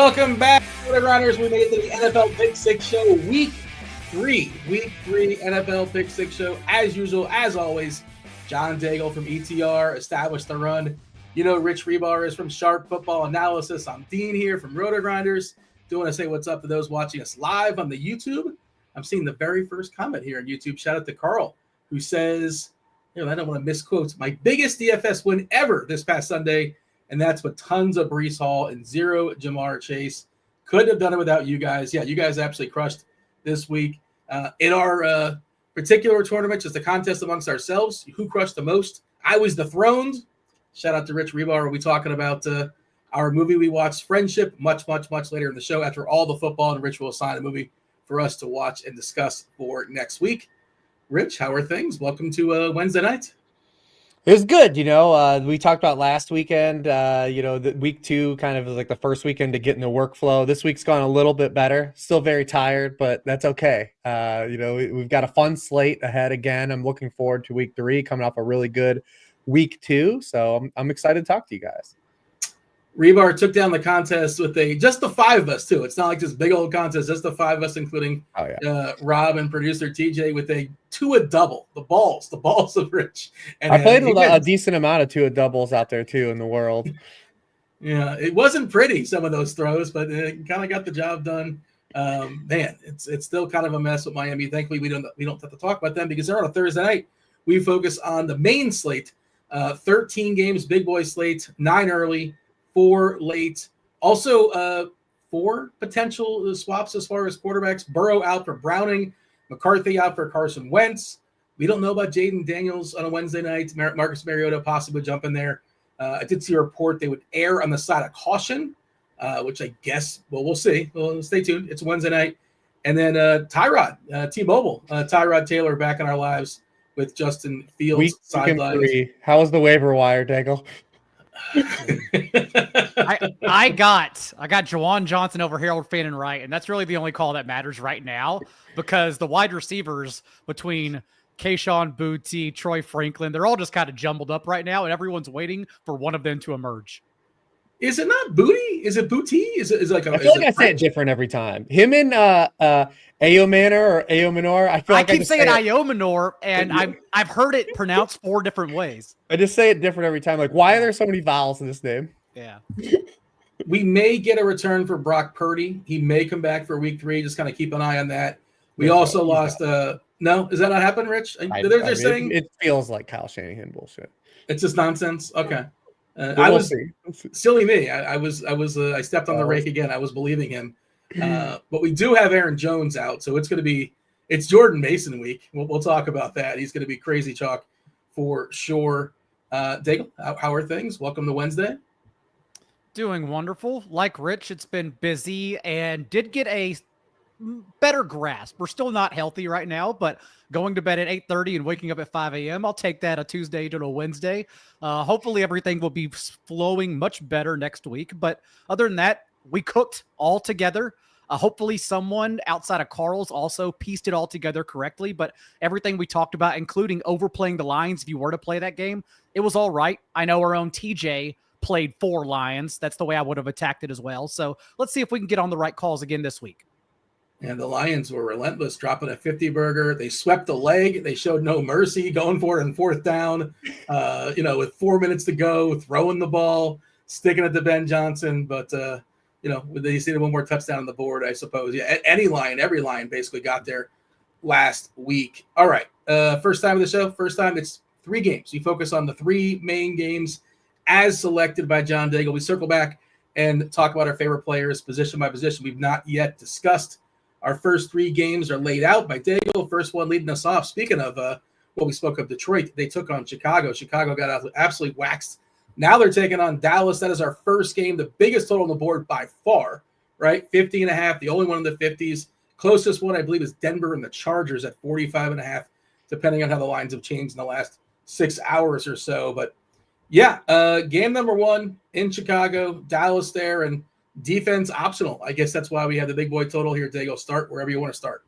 Welcome back, RotoGrinders. We made it to the NFL Pick 6 Show, Week 3. Week 3 NFL Pick 6 Show. As usual, as always, John Daigle from ETR, Established the Run. You know Rich Hribar is from Sharp Football Analysis. I'm Dean here from RotoGrinders. Do want to say what's up to those watching us live on the YouTube. I'm seeing the very first comment here on YouTube. Shout out to Carl, who says, I don't want to misquote, my biggest DFS win ever this past Sunday, and that's with tons of Breece Hall and zero Jamar Chase. Couldn't have done it without you guys. Yeah, you guys absolutely crushed this week. In our particular tournament, just a contest amongst ourselves, who crushed the most? I was dethroned. Shout out to Rich Hribar. We'll be talking about our movie we watched, Friendship, much later in the show after all the football, and Rich will assign a movie for us to watch and discuss for next week. Rich, how are things? Welcome to Wednesday night. It was good. We talked about last weekend, the week 2 kind of like the first weekend to get in the workflow. This week's gone a little bit better. Still very tired, but that's okay. We've got a fun slate ahead again. I'm looking forward to week 3 coming off a really good week 2. So I'm excited to talk to you guys. Hribar took down the contest with just the 5 of us too. It's not like this big old contest, just the 5 of us, including Rob and producer TJ with a 2-a-double. The balls of Rich. And I played a decent amount of 2-a-doubles out there too in the world. Yeah, it wasn't pretty, some of those throws, but it kind of got the job done. Man, it's still kind of a mess with Miami. Thankfully, we don't have to talk about them because they're on a Thursday night. We focus on the main slate, 13 games, big boy slate, 9 early, 4 late. Also, 4 potential swaps as far as quarterbacks. Burrow out for Browning. McCarthy out for Carson Wentz. We don't know about Jaden Daniels on a Wednesday night. Marcus Mariota possibly jump in there. I did see a report they would err on the side of caution, which I guess, we'll see. Well, stay tuned. It's Wednesday night. And then Tyrod, T-Mobile. Tyrod Taylor back in our lives with Justin Fields sidelines. How was the waiver wire, Daigle? I got Juwan Johnson over Harold Fannin Wright, and that's really the only call that matters right now because the wide receivers between Kayshon Boutte, Troy Franklin, they're all just kind of jumbled up right now, and everyone's waiting for one of them to emerge. Is it not Booty? Is it Booty? I feel like I say it different every time. Him and Ayomanor or Ayomanor. I keep saying Ayomanor, and I've heard it pronounced 4 different ways. I just say it different every time. Like, why are there so many vowels in this name? Yeah. We may get a return for Brock Purdy. He may come back for week 3. Just kind of keep an eye on that. We also lost. No, is that not happened, Rich? They're saying it feels like Kyle Shanahan bullshit. It's just nonsense. Okay. We'll see. Silly me. I stepped on the rake again. I was believing him. But we do have Aaron Jones out, so it's Jordan Mason week. We'll talk about that. He's going to be crazy chalk for sure. Daigle, how are things? Welcome to Wednesday. Doing wonderful. Like Rich, it's been busy and did get a better grasp. We're still not healthy right now, but going to bed at 8:30 and waking up at 5 a.m. I'll take that a Tuesday to a Wednesday. Hopefully everything will be flowing much better next week. But other than that, we cooked all together. Hopefully someone outside of Carl's also pieced it all together correctly. But everything we talked about, including overplaying the Lions, if you were to play that game, it was all right. I know our own TJ played 4 Lions. That's the way I would have attacked it as well. So let's see if we can get on the right calls again this week. And the Lions were relentless, dropping a 50-burger. They swept the leg. They showed no mercy, going for it on 4th down, with 4 minutes to go, throwing the ball, sticking it to Ben Johnson. But, they just needed one more touchdown on the board, I suppose. Yeah, every line basically got there last week. All right, first time of the show. First time, it's 3 games. We focus on the 3 main games as selected by John Daigle. We circle back and talk about our favorite players position by position. We've not yet discussed. Our first 3 games are laid out by Daigle. First one leading us off. Speaking of we spoke of Detroit, they took on Chicago. Chicago got absolutely waxed. Now they're taking on Dallas. That is our first game, the biggest total on the board by far, right? 50.5, the only one in the 50s. Closest one, I believe, is Denver and the Chargers at 45.5, depending on how the lines have changed in the last 6 hours or so. But yeah, game number 1 in Chicago, Dallas there, and defense optional. I guess that's why we have the big boy total here. Daigle, start wherever you want to start.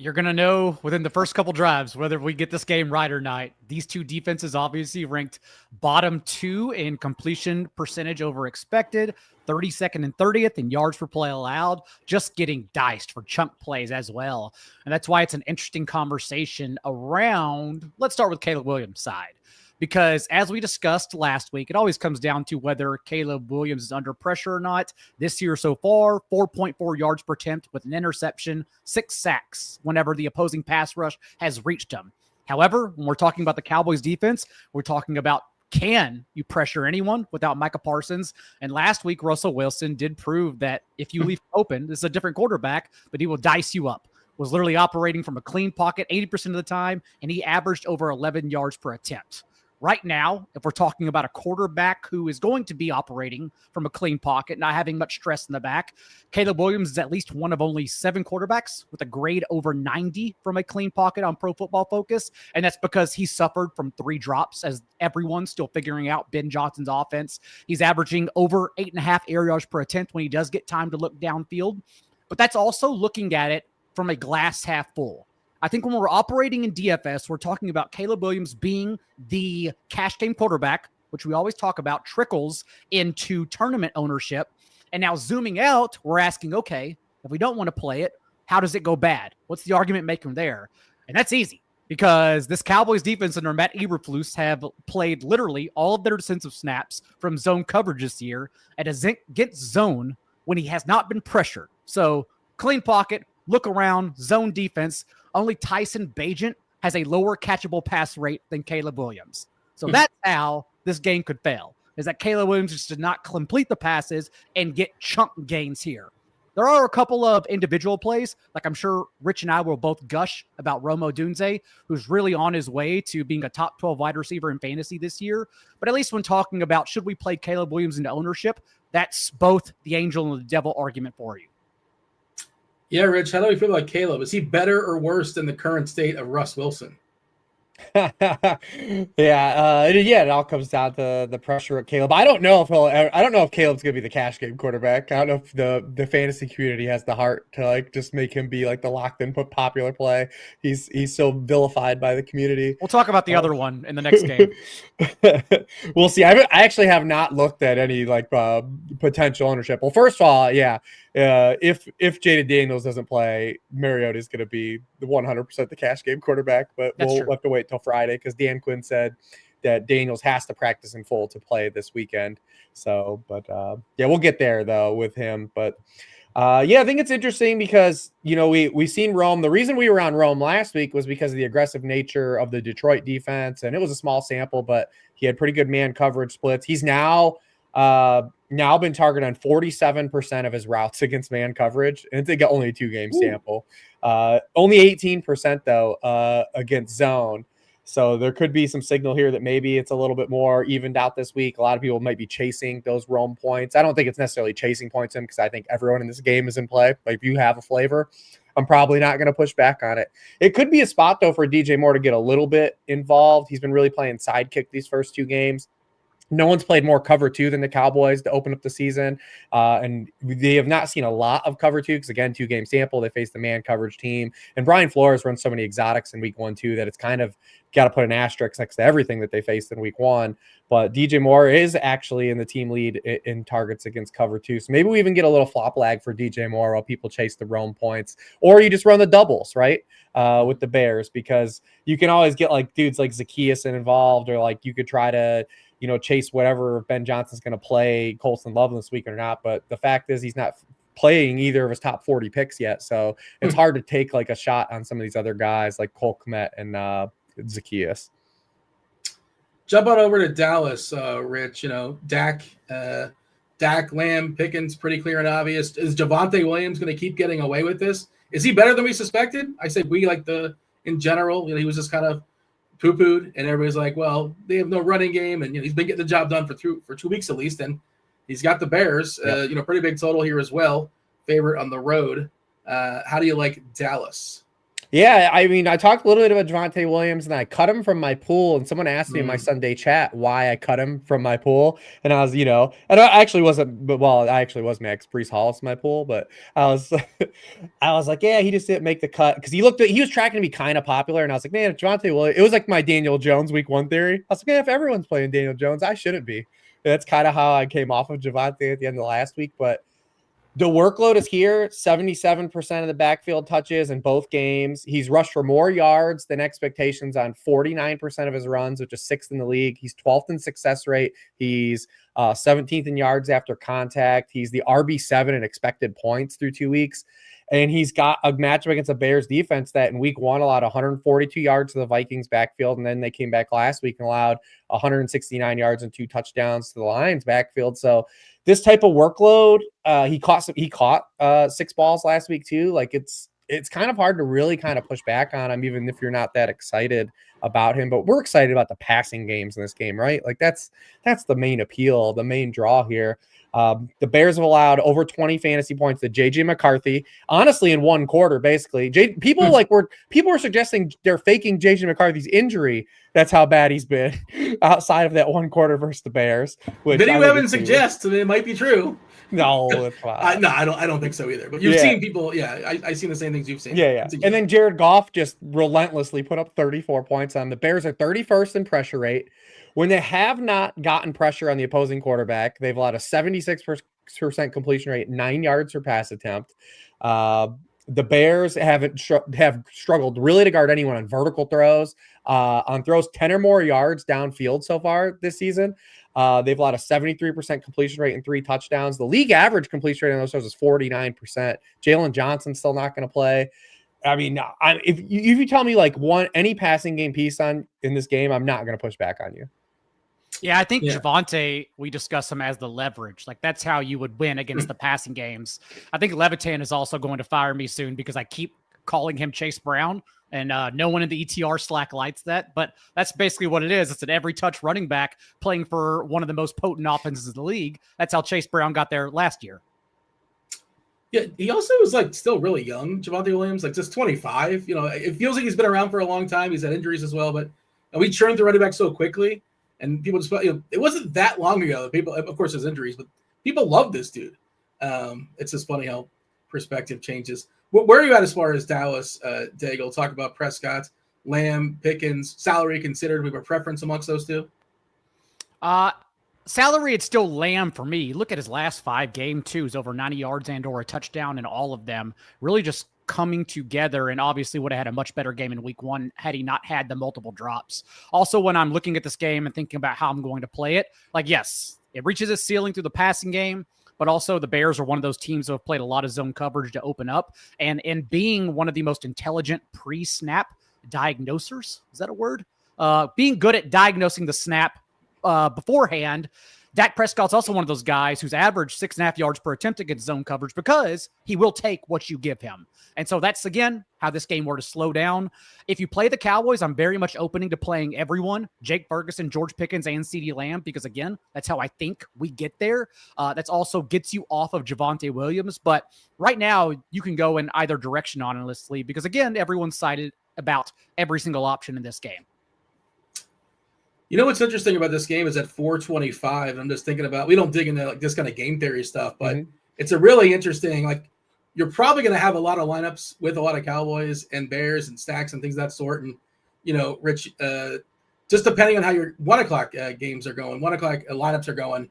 You're going to know within the first couple drives whether we get this game right or not. These two defenses obviously ranked bottom 2 in completion percentage over expected, 32nd and 30th in yards per play allowed, just getting diced for chunk plays as well. And that's why it's an interesting conversation around, let's start with Caleb Williams' side. Because as we discussed last week, it always comes down to whether Caleb Williams is under pressure or not. This year so far, 4.4 yards per attempt with an interception, 6 sacks whenever the opposing pass rush has reached him. However, when we're talking about the Cowboys defense, we're talking about can you pressure anyone without Micah Parsons? And last week, Russell Wilson did prove that if you leave open, this is a different quarterback, but he will dice you up. Was literally operating from a clean pocket 80% of the time, and he averaged over 11 yards per attempt. Right now, if we're talking about a quarterback who is going to be operating from a clean pocket, not having much stress in the back, Caleb Williams is at least one of only 7 quarterbacks with a grade over 90 from a clean pocket on Pro Football Focus. And that's because he suffered from 3 drops as everyone's still figuring out Ben Johnson's offense. He's averaging over 8.5 air yards per attempt when he does get time to look downfield. But that's also looking at it from a glass half full. I think when we're operating in DFS, we're talking about Caleb Williams being the cash game quarterback, which we always talk about, trickles into tournament ownership. And now zooming out, we're asking, okay, if we don't want to play it, how does it go bad? What's the argument making there? And that's easy because this Cowboys defense under Matt Eberflus have played literally all of their defensive snaps from zone coverage this year at against zone when he has not been pressured. So clean pocket, look around, zone defense. Only Tyson Bagent has a lower catchable pass rate than Caleb Williams. So that's how this game could fail, is that Caleb Williams just did not complete the passes and get chunk gains here. There are a couple of individual plays, like I'm sure Rich and I will both gush about Rome Odunze, who's really on his way to being a top 12 wide receiver in fantasy this year. But at least when talking about should we play Caleb Williams into ownership, that's both the angel and the devil argument for you. Yeah, Rich, how do we feel about Caleb? Is he better or worse than the current state of Russ Wilson? It all comes down to the pressure at Caleb. I don't know if Caleb's gonna be the cash game quarterback. I don't know if the fantasy community has the heart to like just make him be like the locked in popular play. He's so vilified by the community. We'll talk about the other one in the next game. We'll see. I actually have not looked at any like potential ownership. Well, first of all, if Jaden Daniels doesn't play, Mariota is going to be the 100% the cash game quarterback, but we'll have to wait till Friday because Dan Quinn said that Daniels has to practice in full to play this weekend. So, but we'll get there though with him. But I think it's interesting because, we've seen Rome. The reason we were on Rome last week was because of the aggressive nature of the Detroit defense. And it was a small sample, but he had pretty good man coverage splits. He's now been targeted on 47% of his routes against man coverage. And it's only a 2-game sample. Only 18% though against zone. So there could be some signal here that maybe it's a little bit more evened out this week. A lot of people might be chasing those Rome points. I don't think it's necessarily chasing points in because I think everyone in this game is in play. Like if you have a flavor, I'm probably not going to push back on it. It could be a spot though for DJ Moore to get a little bit involved. He's been really playing sidekick these first 2 games. No one's played more cover 2 than the Cowboys to open up the season. And they have not seen a lot of cover 2 because, again, 2-game sample. They face the man coverage team. And Brian Flores runs so many exotics in week 1, too, that it's kind of got to put an asterisk next to everything that they faced in week 1. But DJ Moore is actually in the team lead in targets against cover 2. So maybe we even get a little flop lag for DJ Moore while people chase the Rome points. Or you just run the doubles, right, with the Bears, because you can always get like dudes like Zacchaeus involved, or like you could try to chase whatever Ben Johnson's going to play Colston Love this week or not. But the fact is he's not playing either of his top 40 picks yet. So it's hard to take like a shot on some of these other guys like Cole Kmet and Zacchaeus. Jump on over to Dallas, Rich. Dak, Lamb, Pickens, pretty clear and obvious. Is Javonte Williams going to keep getting away with this? Is he better than we suspected? I say we in general. He was just kind of poo-pooed, and everybody's like, well, they have no running game, and he's been getting the job done for 2 weeks at least, and he's got the Bears, pretty big total here as well, favorite on the road. How do you like Dallas? Yeah, I mean, I talked a little bit about Javonte Williams, and I cut him from my pool, and someone asked me in my Sunday chat why I cut him from my pool, and I was, and I actually wasn't, but well, I actually was Max Brees Hollis in my pool, but I was, I was like, yeah, he just didn't make the cut because he was tracking to be kind of popular, and I was like, man, if Javonte Williams, it was like my Daniel Jones week 1 theory. I was like, man, if everyone's playing Daniel Jones, I shouldn't be. And that's kind of how I came off of Javonte at the end of last week, but the workload is here. 77% of the backfield touches in both games. He's rushed for more yards than expectations on 49% of his runs, which is 6th in the league. He's 12th in success rate. He's 17th in yards after contact. He's the RB7 in expected points through 2 weeks. And he's got a matchup against a Bears defense that in week 1 allowed 142 yards to the Vikings backfield. And then they came back last week and allowed 169 yards and 2 touchdowns to the Lions backfield. So this type of workload, he caught 6 balls last week too. Like it's kind of hard to really kind of push back on him, even if you're not that excited about him. But we're excited about the passing games in this game, right? Like that's the main appeal, the main draw here. The Bears have allowed over 20 fantasy points to JJ McCarthy, honestly, in 1 quarter, basically. People were suggesting they're faking JJ McCarthy's injury. That's how bad he's been outside of that 1 quarter versus the Bears. Video evidence suggests it might be true. No, it's fine. No, I don't think so either. But you've seen people, I've seen the same things you've seen. Yeah. And then Jared Goff just relentlessly put up 34 points on them. The Bears are 31st in pressure rate. When they have not gotten pressure on the opposing quarterback, they've allowed a 76% completion rate, 9 yards per pass attempt. The Bears have struggled really to guard anyone on vertical throws, on throws 10 or more yards downfield so far this season. They've allowed a 73% completion rate and 3 touchdowns. The league average completion rate on those throws is 49%. Jalen Johnson's still not going to play. I mean, if you tell me like any passing game piece in this game, I'm not going to push back on you. Yeah, I think Javonte, we discuss him as the leverage. Like that's how you would win against the passing games. I think Levitan is also going to fire me soon because I keep calling him Chase Brown, and no one in the ETR Slack likes that. But that's basically what it is. It's an every touch running back playing for one of the most potent offenses in the league. That's how Chase Brown got there last year. Yeah, he also was like still really young, Javonte Williams, like just 25. It feels like he's been around for a long time. He's had injuries as well, but we churned the running back so quickly. And people just, it wasn't that long ago that people, of course, there's injuries, but people love this dude. It's just funny how perspective changes. Where are you at as far as Dallas, Daigle? Talk about Prescott, Lamb, Pickens, salary considered. We have a preference amongst those two. Salary, it's still Lamb for me. Look at his last 5 game twos, over 90 yards and or a touchdown in all of them. Really just coming together, and obviously would have had a much better game in week 1 had he not had the multiple drops. Also, when I'm looking at this game and thinking about how I'm going to play it, like, yes, it reaches its ceiling through the passing game, but also the Bears are one of those teams that have played a lot of zone coverage to open up. And in being one of the most intelligent pre-snap diagnosers, is that a word? Being good at diagnosing the snap beforehand, Dak Prescott's also one of those guys who's averaged 6.5 yards per attempt against zone coverage because he will take what you give him. And so that's, again, how this game were to slow down. If you play the Cowboys, I'm very much opening to playing everyone, Jake Ferguson, George Pickens, and CeeDee Lamb, because, again, that's how I think we get there. That's also gets you off of Javonte Williams. But right now, you can go in either direction, honestly, because, again, everyone's excited about every single option in this game. What's interesting about this game is at 425. I'm just thinking about, we don't dig into like this kind of game theory stuff, but it's a really interesting, like, you're probably going to have a lot of lineups with a lot of Cowboys and Bears and stacks and things of that sort. And, Rich, just depending on how your 1 o'clock games are going, 1 o'clock lineups are going,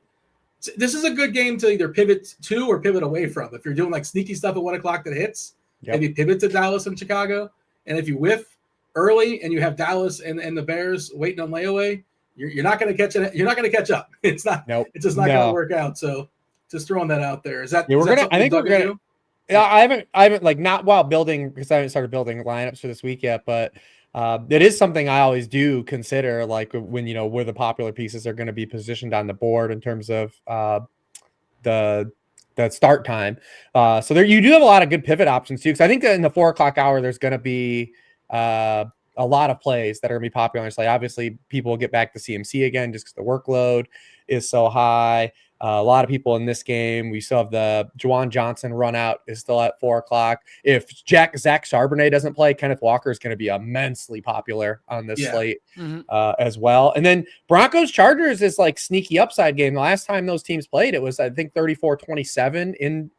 this is a good game to either pivot to or pivot away from. If you're doing like sneaky stuff at 1 o'clock that hits, maybe pivot to Dallas and Chicago. And if you whiff early and you have Dallas and the Bears waiting on layaway, you're not going to catch it. You're not going to catch up. It's not. Nope. It's just not going to work out. So just throwing that out there. Is that? Yeah, I think we're going to. Yeah, I haven't like not while building, because I haven't started building lineups for this week yet, but it is something I always do consider, like when where the popular pieces are going to be positioned on the board in terms of the start time. So there you do have a lot of good pivot options too, because I think that in the 4 o'clock hour there's going to be a lot of plays that are going to be popular. It's like obviously people will get back to CMC again just because the workload. is so high. A lot of people in this game. We still have the Juwan Johnson run out is still at 4:00. If Zach Charbonnet doesn't play, Kenneth Walker is going to be immensely popular on this slate as well. And then Broncos Chargers is like sneaky upside game. The last time those teams played, it was I think 34-27 in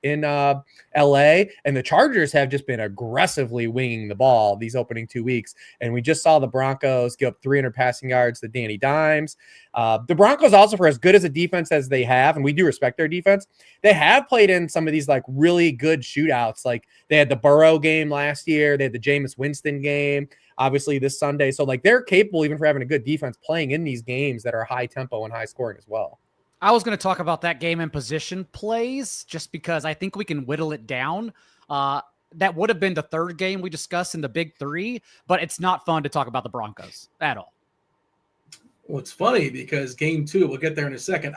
LA, and the Chargers have just been aggressively winging the ball these opening 2 weeks. And we just saw the Broncos give up 300 passing yards to Danny Dimes. The Broncos also, for as good as a defense as they have, and we do respect their defense, they have played in some of these like really good shootouts. Like they had the Burrow game last year. They had the Jameis Winston game, obviously this Sunday. So like they're capable, even for having a good defense, playing in these games that are high tempo and high scoring as well. I was going to talk about that game and position plays just because I think we can whittle it down. That would have been the third game we discussed in the big three, but it's not fun to talk about the Broncos at all. Well, it's funny because game 2, we'll get there in a second.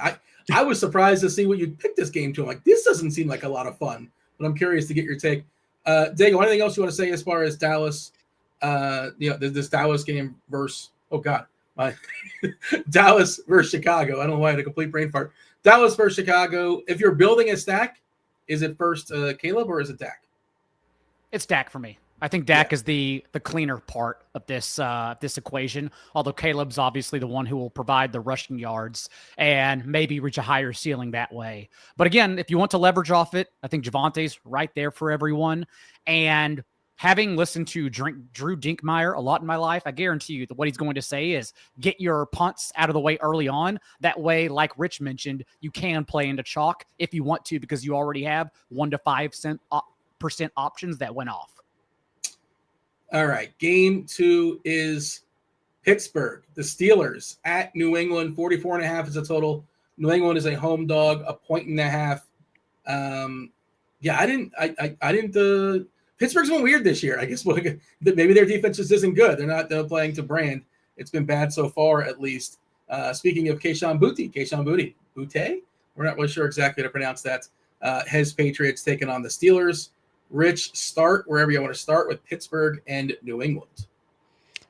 I was surprised to see what you picked this game to. I'm like, this doesn't seem like a lot of fun, but I'm curious to get your take. Daigle, anything else you want to say as far as Dallas? This Dallas game versus Dallas versus Chicago. I don't know why I had a complete brain fart. Dallas versus Chicago. If you're building a stack, is it first Caleb or is it Dak? It's Dak for me. I think Dak is the cleaner part of this equation, although Caleb's obviously the one who will provide the rushing yards and maybe reach a higher ceiling that way. But again, if you want to leverage off it, I think Javante's right there for everyone. And having listened to Drew Dinkmeyer a lot in my life, I guarantee you that what he's going to say is get your punts out of the way early on. That way, like Rich mentioned, you can play into chalk if you want to because you already have 1 to 5% options that went off. All right. Game 2 is Pittsburgh, the Steelers at New England. 44.5 is the total. New England is a home dog, 1.5. I didn't. Pittsburgh's been weird this year. I guess maybe their defense just isn't good. They're not playing to brand. It's been bad so far, at least. Speaking of Kayshon Boutte, we're not really sure exactly how to pronounce that. Has Patriots taking on the Steelers. Rich, start wherever you want to start with Pittsburgh and New England.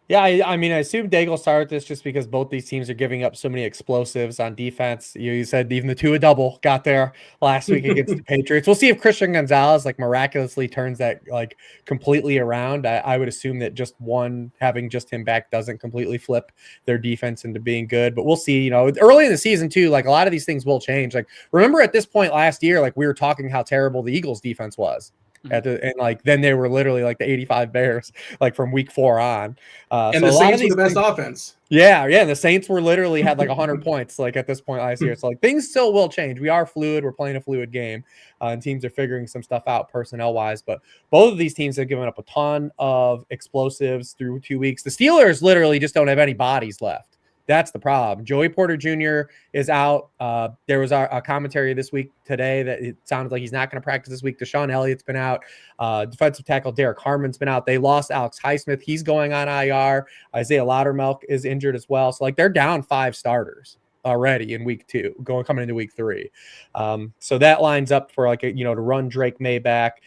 Yeah, I mean, I assume Daigle started this just because both these teams are giving up so many explosives on defense. You said even the Tua double got there last week against the Patriots. We'll see if Christian Gonzalez like miraculously turns that like completely around. I would assume that just having just him back doesn't completely flip their defense into being good, but we'll see. Early in the season too, like a lot of these things will change. Like remember at this point last year, like we were talking how terrible the Eagles defense was. And like then they were literally like the 85 Bears like from week 4 on. And so the Saints were the best offense. Yeah. And the Saints were literally had like 100 points like at this point last year. So like things still will change. We are fluid. We're playing a fluid game, and teams are figuring some stuff out personnel wise. But both of these teams have given up a ton of explosives through 2 weeks. The Steelers literally just don't have any bodies left. That's the problem. Joey Porter Jr. is out. There was a commentary this week today that it sounded like he's not going to practice this week. Deshaun Elliott's been out. Defensive tackle Derek Harmon's been out. They lost Alex Highsmith. He's going on IR. Isaiah Loudermilk is injured as well. So like they're down 5 starters already in week 2, coming into week 3. So that lines up for to run Drake May back.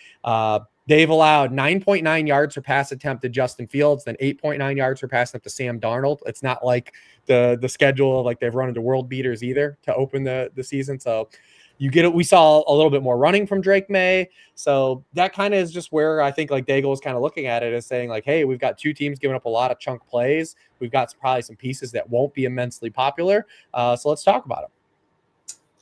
They've allowed 9.9 yards per pass attempt to Justin Fields, then 8.9 yards per pass attempt to Sam Darnold. It's not like the schedule like they've run into world beaters either to open the season. So you get it. We saw a little bit more running from Drake May. So that kind of is just where I think like Daigle is kind of looking at it as saying like, hey, we've got 2 teams giving up a lot of chunk plays. We've got probably some pieces that won't be immensely popular. So let's talk about them.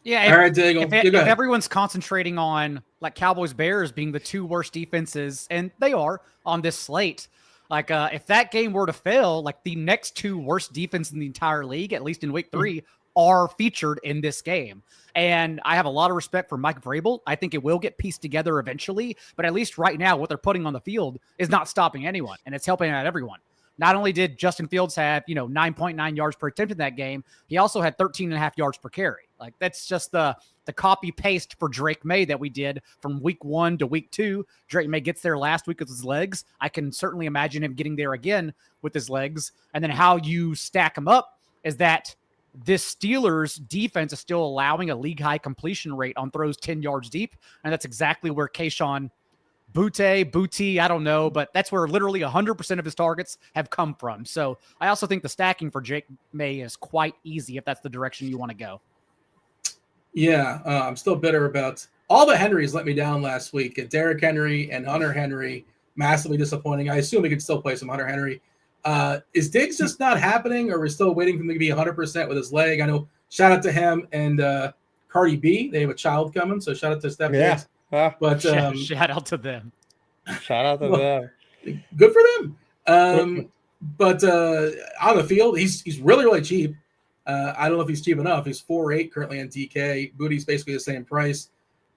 Yeah. All right, Daigle. If everyone's concentrating on like Cowboys Bears being the 2 worst defenses, and they are on this slate, like if that game were to fail, like the next 2 worst defense in the entire league, at least in week 3, are featured in this game. And I have a lot of respect for Mike Vrabel. I think it will get pieced together eventually, but at least right now, what they're putting on the field is not stopping anyone, and it's helping out everyone. Not only did Justin Fields have, 9.9 yards per attempt in that game, he also had 13.5 yards per carry. Like that's just the copy paste for Drake May that we did from week 1 to week 2. Drake May gets there last week with his legs. I can certainly imagine him getting there again with his legs. And then how you stack them up is that this Steelers defense is still allowing a league high completion rate on throws 10 yards deep. And that's exactly where Kayshon Boutte, I don't know, but that's where literally 100% of his targets have come from. So I also think the stacking for Drake May is quite easy if that's the direction you want to go. Yeah, I'm still bitter about all the Henrys let me down last week. Derrick Henry and Hunter Henry, massively disappointing. I assume we could still play some Hunter Henry. Is Diggs just not happening, or we're still waiting for him to be 100% with his leg? I know. Shout out to him and Cardi B. They have a child coming, so shout out to Steph Diggs. But shout out to them. Shout out to them. Good for them. But on the field, he's really, really cheap. I don't know if he's cheap enough. He's 4.8 currently on DK. Booty's basically the same price.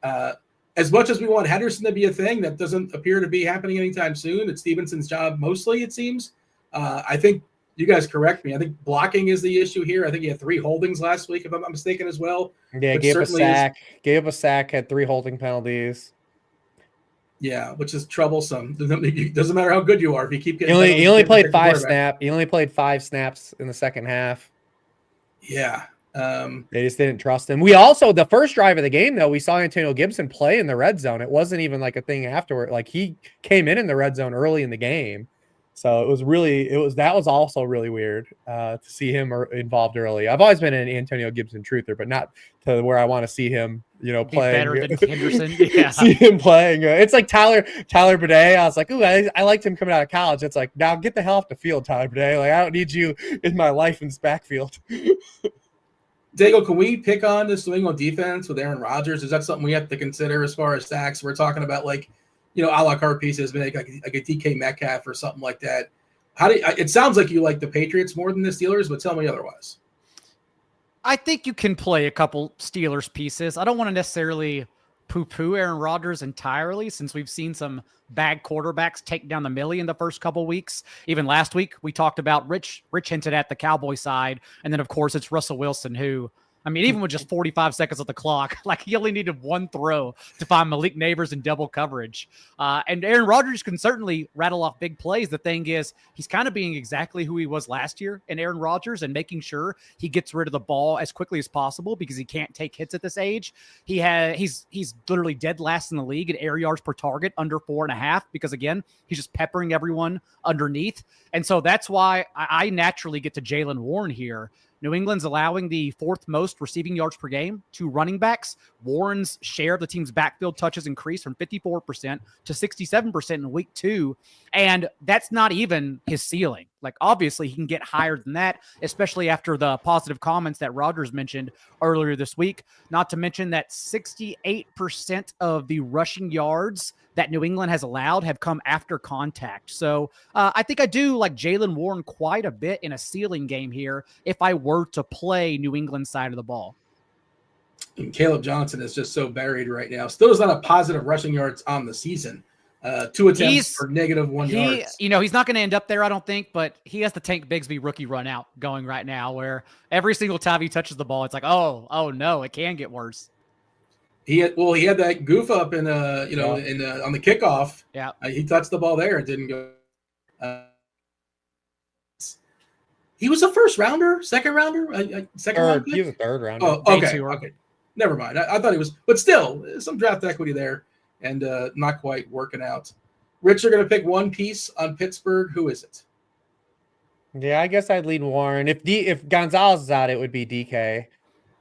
As much as we want Henderson to be a thing, that doesn't appear to be happening anytime soon. It's Stevenson's job mostly, it seems. I think you guys correct me. I think blocking is the issue here. I think he had 3 holdings last week, if I'm not mistaken, as well. Yeah, gave a sack, had 3 holding penalties. Yeah, which is troublesome. It doesn't matter how good you are if you keep getting. He only played 5 snaps. He only played 5 snaps in the second half. Yeah. They just didn't trust him. We also, the first drive of the game, though, we saw Antonio Gibson play in the red zone. It wasn't even like a thing afterward. Like, he came in the red zone early in the game. So that was also really weird to see him involved early. I've always been an Antonio Gibson truther, but not to where I want to see him, playing better than Henderson. Yeah. See him playing. It's like Tyler Bidet. I was like, ooh, I liked him coming out of college. It's like, now get the hell off the field, Tyler Bidet. Like, I don't need you in my life in this backfield. Daigle, can we pick on this New England defense with Aaron Rodgers? Is that something we have to consider as far as sacks? We're talking about like, a la carte pieces, like a DK Metcalf or something like that. It sounds like you like the Patriots more than the Steelers, but tell me otherwise. I think you can play a couple Steelers pieces. I don't want to necessarily poo-poo Aaron Rodgers entirely, since we've seen some bad quarterbacks take down the millie in the first couple weeks. Even last week, we talked about Rich hinted at the Cowboy side. And then, of course, it's Russell Wilson, who, I mean, even with just 45 seconds on the clock, like, he only needed 1 throw to find Malik Neighbors in double coverage. And Aaron Rodgers can certainly rattle off big plays. The thing is, he's kind of being exactly who he was last year in Aaron Rodgers, and making sure he gets rid of the ball as quickly as possible, because he can't take hits at this age. He's literally dead last in the league in air yards per target, under 4.5, because, again, he's just peppering everyone underneath. And so that's why I naturally get to Jaylen Warren here. New England's allowing the 4th most receiving yards per game to running backs. Warren's share of the team's backfield touches increased from 54% to 67% in week 2. And that's not even his ceiling. Like, obviously, he can get higher than that, especially after the positive comments that Rodgers mentioned earlier this week. Not to mention that 68% of the rushing yards that New England has allowed have come after contact. So I think I do like Jaylen Warren quite a bit in a ceiling game here if I were to play New England's side of the ball. And Caleb Johnson is just so buried right now. Still is not a positive rushing yards on the season. 2 attempts for -1 yards. He's not going to end up there, I don't think, but he has the Tank Bigsby rookie run out going right now, where every single time he touches the ball, it's like, oh no, it can get worse. He had that goof up on the kickoff. Yeah, he touched the ball there. It didn't go. He was a first rounder, second rounder, second round. He was a third rounder. Oh, okay. Never mind. I thought he was, but still, some draft equity there, and not quite working out. Rich, you're going to pick one piece on Pittsburgh. Who is it? Yeah, I guess I'd lean Warren. If Gonzalez is out, it would be DK.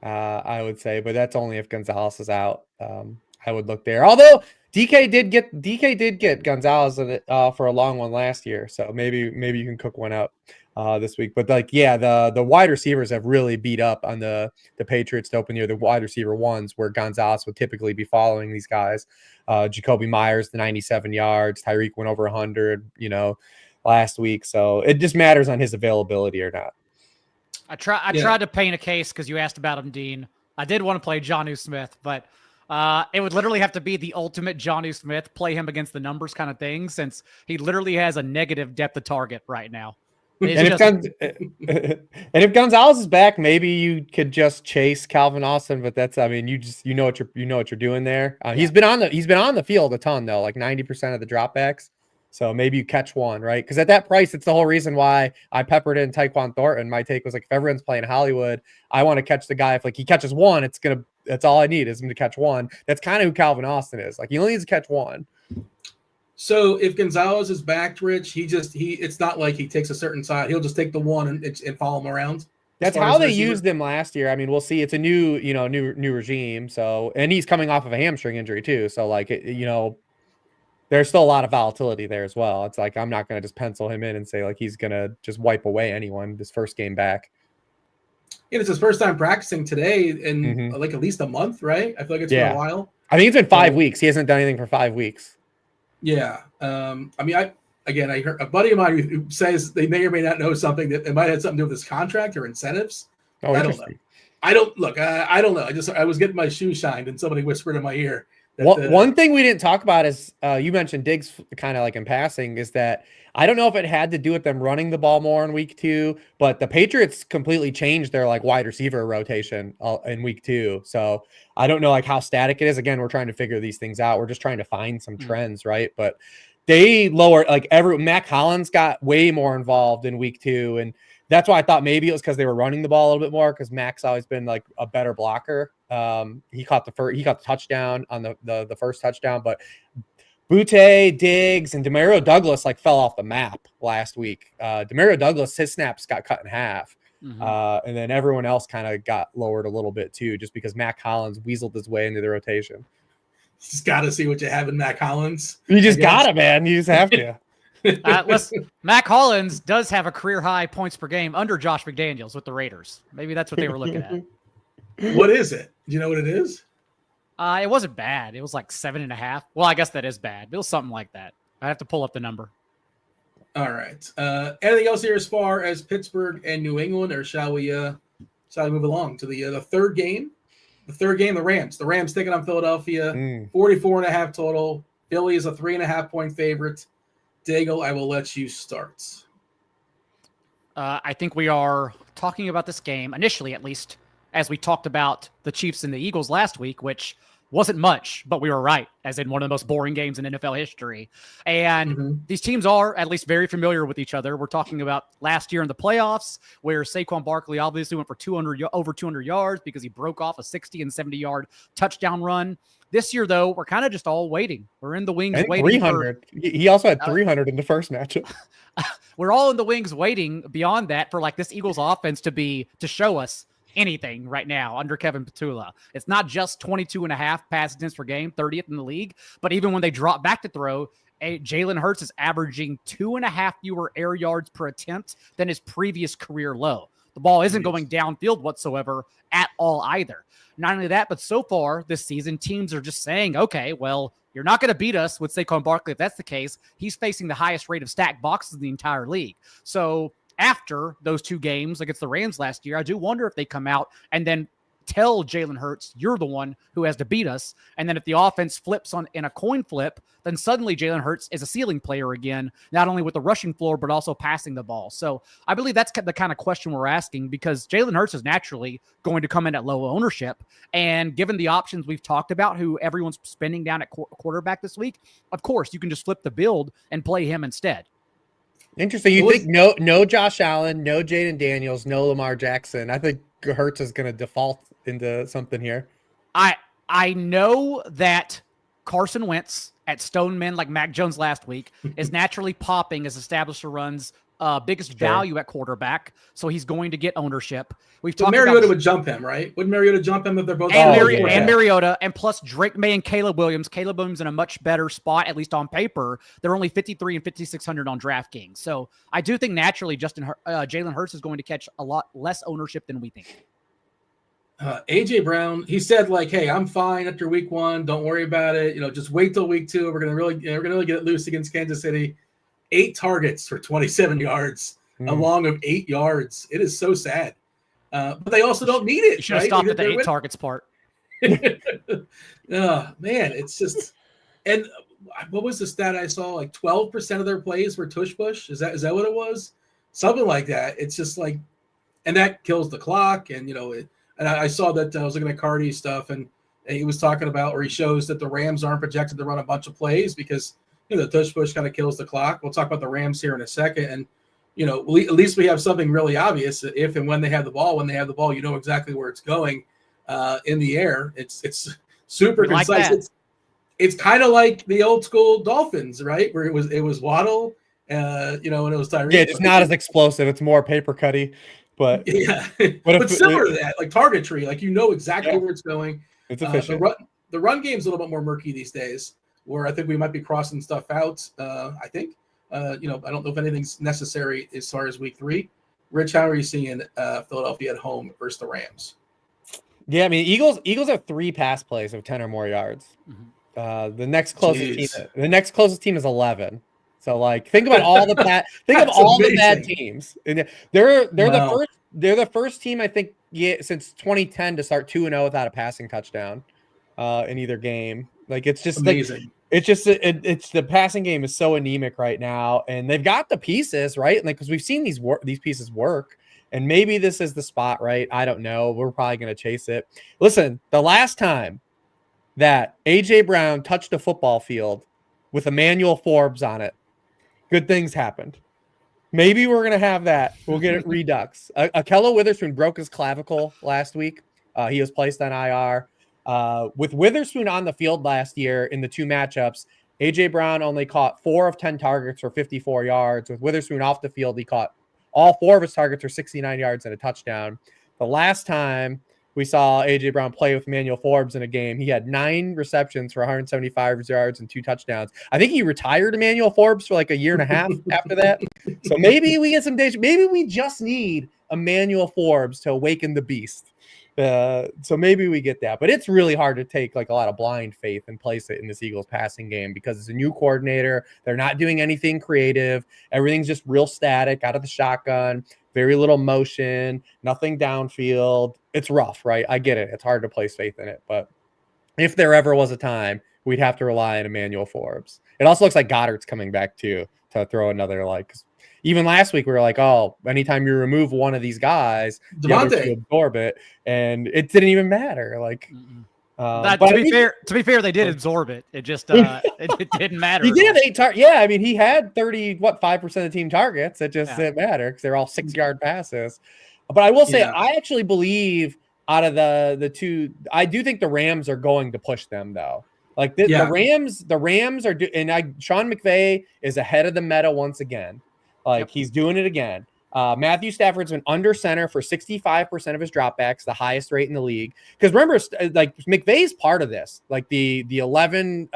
I would say, but that's only if Gonzalez is out. I would look there. Although DK did get Gonzalez in it, for a long one last year, so maybe you can cook one up this week. But the wide receivers have really beat up on the Patriots to open year. The wide receiver ones where Gonzalez would typically be following these guys. Jacoby Myers, the 97 yards. Tyreek went over 100. Last week, so it just matters on his availability or not. I tried to paint a case because you asked about him, Dean. I did want to play Jonnu Smith, but it would literally have to be the ultimate Jonnu Smith, play him against the numbers kind of thing, since he literally has a negative depth of target right now. And if Gonzalez is back, maybe you could just chase Calvin Austin, but that's, I mean, you know what you're doing there. He's been on the field a ton though, like 90% of the dropbacks. So maybe you catch one, right? Because at that price, it's the whole reason why I peppered in Tyquan Thornton. My take was like, if everyone's playing Hollywood, I want to catch the guy. If like he catches one, that's all I need is him to catch one. That's kind of who Calvin Austin is. Like he only needs to catch one. So if Gonzalez is backed, Rich, it's not like he takes a certain side. He'll just take the one and follow him around. That's far how as they receiver. used him last year. I mean, we'll see. It's a new regime. So, and he's coming off of a hamstring injury too. So, like, there's still a lot of volatility there as well. It's like I'm not going to just pencil him in and say like he's going to just wipe away anyone this first game back. Yeah, it's his first time practicing today in Mhm. like at least a month, right? I feel like it's been a while. I think it's been 5 weeks. He hasn't done anything for 5 weeks. Yeah. I mean, I heard a buddy of mine who says they may or may not know something that it might have something to do with his contract or incentives. Oh, I don't know. I don't look. I don't know. I was getting my shoe shined, and somebody whispered in my ear. One thing we didn't talk about is you mentioned Diggs kind of like in passing is that I don't know if it had to do with them running the ball more in week 2, but the Patriots completely changed their like wide receiver rotation in week 2. So I don't know like how static it is. Again, we're trying to figure these things out. We're just trying to find some trends, right? But they lowered like Mac Hollins got way more involved in week 2, and that's why I thought maybe it was because they were running the ball a little bit more because Mac's always been like a better blocker. He caught the touchdown on the first touchdown, but Butte, Diggs, and Demario Douglas like fell off the map last week. Demario Douglas, his snaps got cut in half. And then everyone else kind of got lowered a little bit too, just because Mac Hollins weaseled his way into the rotation. You just got to see what you have in Mac Hollins. You just got it, man. You just have to. Mac Hollins does have a career high points per game under Josh McDaniels with the Raiders. Maybe that's what they were looking at. What is it? Do you know what it is? It wasn't bad. It was like 7.5. Well, I guess that is bad. It was something like that. I have to pull up the number. All right. Anything else here as far as Pittsburgh and New England, or shall we move along to the third game? The third game, the Rams. The Rams taking on Philadelphia, 44.5 total. Philly is a 3.5 point favorite. Daigle, I will let you start. I think we are talking about this game, initially at least, as we talked about the Chiefs and the Eagles last week, which wasn't much, but we were right, as in one of the most boring games in NFL history. And these teams are at least very familiar with each other. We're talking about last year in the playoffs, where Saquon Barkley obviously went for over 200 yards because he broke off a 60 and 70-yard touchdown run. This year, though, we're kind of just all waiting. We're in the wings waiting. 300. He also had 300 in the first matchup. We're all in the wings waiting beyond that for like this Eagles offense to show us anything right now under Kevin Petula. It's not just 22.5 pass attempts per game, 30th in the league, but even when they drop back to throw, Jalen Hurts is averaging 2.5 fewer air yards per attempt than his previous career low. The ball isn't going downfield whatsoever at all either. Not only that, but so far this season, teams are just saying, okay, well, you're not going to beat us with Saquon Barkley. If that's the case, he's facing the highest rate of stacked boxes in the entire league. So after those two games against the Rams last year, I do wonder if they come out and then tell Jalen Hurts, you're the one who has to beat us. And then if the offense flips in a coin flip, then suddenly Jalen Hurts is a ceiling player again, not only with the rushing floor, but also passing the ball. So I believe that's the kind of question we're asking, because Jalen Hurts is naturally going to come in at low ownership. And given the options we've talked about, who everyone's spending down at quarterback this week, of course, you can just flip the build and play him instead. Interesting. You think no Josh Allen, no Jaden Daniels, no Lamar Jackson. I think Hurts is going to default into something here. I know that Carson Wentz at Stone Men like Mac Jones last week is naturally popping as established runs biggest value at quarterback, so he's going to get ownership. We've talked Mariota would jump him, right? Would Mariota jump him if they're both and Mariota, and plus Drake May and Caleb Williams. Caleb Williams in a much better spot, at least on paper. They're only 53 and 5,600 on DraftKings. So I do think naturally Jalen Hurts is going to catch a lot less ownership than we think. AJ Brown, he said like, "Hey, I'm fine after week 1. Don't worry about it. Just wait till week 2. We're gonna really get it loose against Kansas City." 8 targets for 27 yards, along with 8 yards. It is so sad. But they also don't need it. You should have stopped at the 8 targets part. Oh, man, it's just – and what was the stat I saw? Like 12% of their plays were tush push. Is that what it was? Something like that. It's just like – and that kills the clock. And, and I saw that I was looking at Cardi's stuff, and he was talking about where he shows that the Rams aren't projected to run a bunch of plays because – the tush push kind of kills the clock. We'll talk about the Rams here in a second. And, at least we have something really obvious. If and when they have the ball, you know exactly where it's going in the air. It's super concise. Like it's kind of like the old school Dolphins, right? Where it was Waddle, and it was Tyreek. Yeah, it's not as explosive. It's more paper cutty. But yeah, what but if similar to that, like targetry, like exactly yeah, where it's going. it's efficient. The run game's a little bit more murky these days, where I think we might be crossing stuff out. I think, I don't know if anything's necessary as far as week 3. Rich, how are you seeing Philadelphia at home versus the Rams? Yeah, I mean, Eagles have 3 pass plays of 10 or more yards. Mm-hmm. The next closest team is 11. So like, think about all the bad the bad teams. And they're the first team I think since 2010 to start 2-0 without a passing touchdown in either game. Like it's just amazing. It's the passing game is so anemic right now, and they've got the pieces right, and like because we've seen these pieces work, and maybe this is the spot, right? I don't know. We're probably gonna chase it. Listen, the last time that AJ Brown touched a football field with Emmanuel Forbes on it, good things happened. Maybe we're gonna have that. We'll get it redux. Akello Witherspoon broke his clavicle last week. He was placed on IR. With Witherspoon on the field last year in the 2 matchups, AJ Brown only caught 4 of 10 targets for 54 yards. With Witherspoon off the field, he caught all 4 of his targets for 69 yards and a touchdown. The last time we saw AJ Brown play with Emmanuel Forbes in a game, he had 9 receptions for 175 yards and 2 touchdowns. I think he retired Emmanuel Forbes for like a year and a half after that. So maybe we get some days. Maybe we just need Emmanuel Forbes to awaken the beast. So maybe we get that, but it's really hard to take like a lot of blind faith and place it in this Eagles passing game because it's a new coordinator. They're not doing anything creative. Everything's just real static out of the shotgun, very little motion, nothing downfield. It's rough, right? I get it. It's hard to place faith in it, but if there ever was a time, we'd have to rely on Emmanuel Forbes. It also looks like Goddard's coming back too to throw another like. Even last week, we were like, oh, anytime you remove one of these guys, the other two absorb it, and it didn't even matter. Like, to be fair, they did absorb it. It just it didn't matter. He did have 8 targets. Yeah, I mean, he had 5% of the team targets. It just didn't matter because they're all 6-yard passes. But I will say, I actually believe out of the 2, I do think the Rams are going to push them though. Like the Rams are Sean McVay is ahead of the meta once again. Like he's doing it again. Matthew Stafford's been under center for 65% of his dropbacks, the highest rate in the league. Because remember, like McVay's part of this, like the 11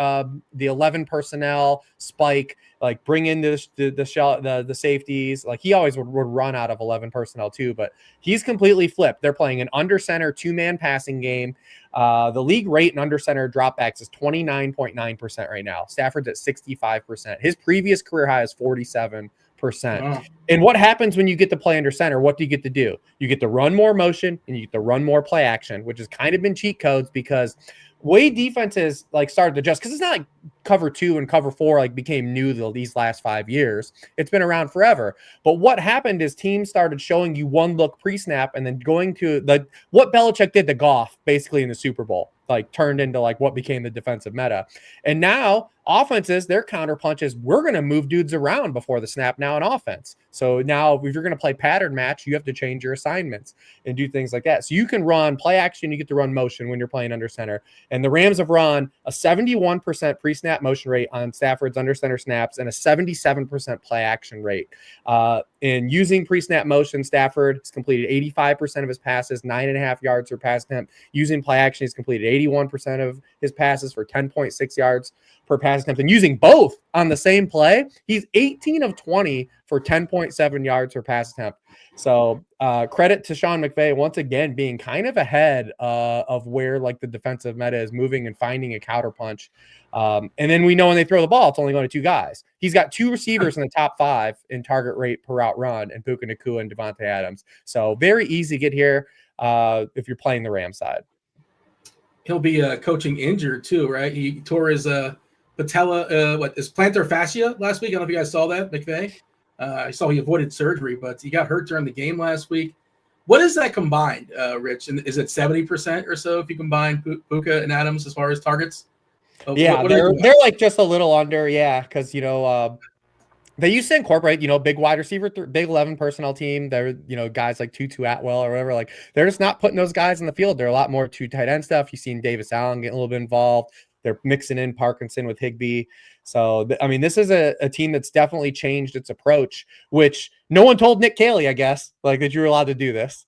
personnel spike, like bring in the safeties. Like he always would run out of 11 personnel too, but he's completely flipped. They're playing an under center 2-man passing game. The league rate in under center dropbacks is 29.9% right now. Stafford's at 65%. His previous career high is 47%. Wow. And what happens when you get to play under center? What do you get to do? You get to run more motion and you get to run more play action, which has kind of been cheat codes because way defenses like started to adjust because it's not like cover 2 and cover 4 like became new these last 5 years. It's been around forever. But what happened is teams started showing you 1-look pre-snap and then going to what Belichick did to Goff basically in the Super Bowl, like turned into like what became the defensive meta. And now offenses, their counter punches, we're going to move dudes around before the snap now in offense. So now if you're going to play pattern match, you have to change your assignments and do things like that. So you can run play action, you get to run motion when you're playing under center. And the Rams have run a 71% pre-snap motion rate on Stafford's under center snaps and a 77% play action rate. In using pre-snap motion, Stafford has completed 85% of his passes, 9.5 yards per pass attempt. Using play action, he's completed 81% of his passes for 10.6 yards per pass attempt. And using both on the same play, he's 18 of 20 for 10.7 yards per pass attempt. So credit to Sean McVay once again being kind of ahead of where like the defensive meta is moving and finding a counterpunch. And then we know when they throw the ball, it's only going to 2 guys. He's got 2 receivers in the top 5 in target rate per route run, and Puka Nacua and Devontae Adams. So very easy to get here if you're playing the Ram side. He'll be coaching injured too, right? He tore his patella, his plantar fascia last week. I don't know if you guys saw that, McVay. I saw he avoided surgery, but he got hurt during the game last week. What is that combined, Rich? And is it 70% or so if you combine Puka and Adams as far as targets? Yeah, they're like just a little under, because they used to incorporate, big wide receiver, big 11 personnel team. They're, guys like Tutu Atwell or whatever. Like they're just not putting those guys in the field. They're a lot more 2 tight end stuff. You've seen Davis Allen getting a little bit involved. They're mixing in Parkinson with Higbee. So, I mean, this is a team that's definitely changed its approach, which no one told Nick Caley, I guess, like that you were allowed to do this.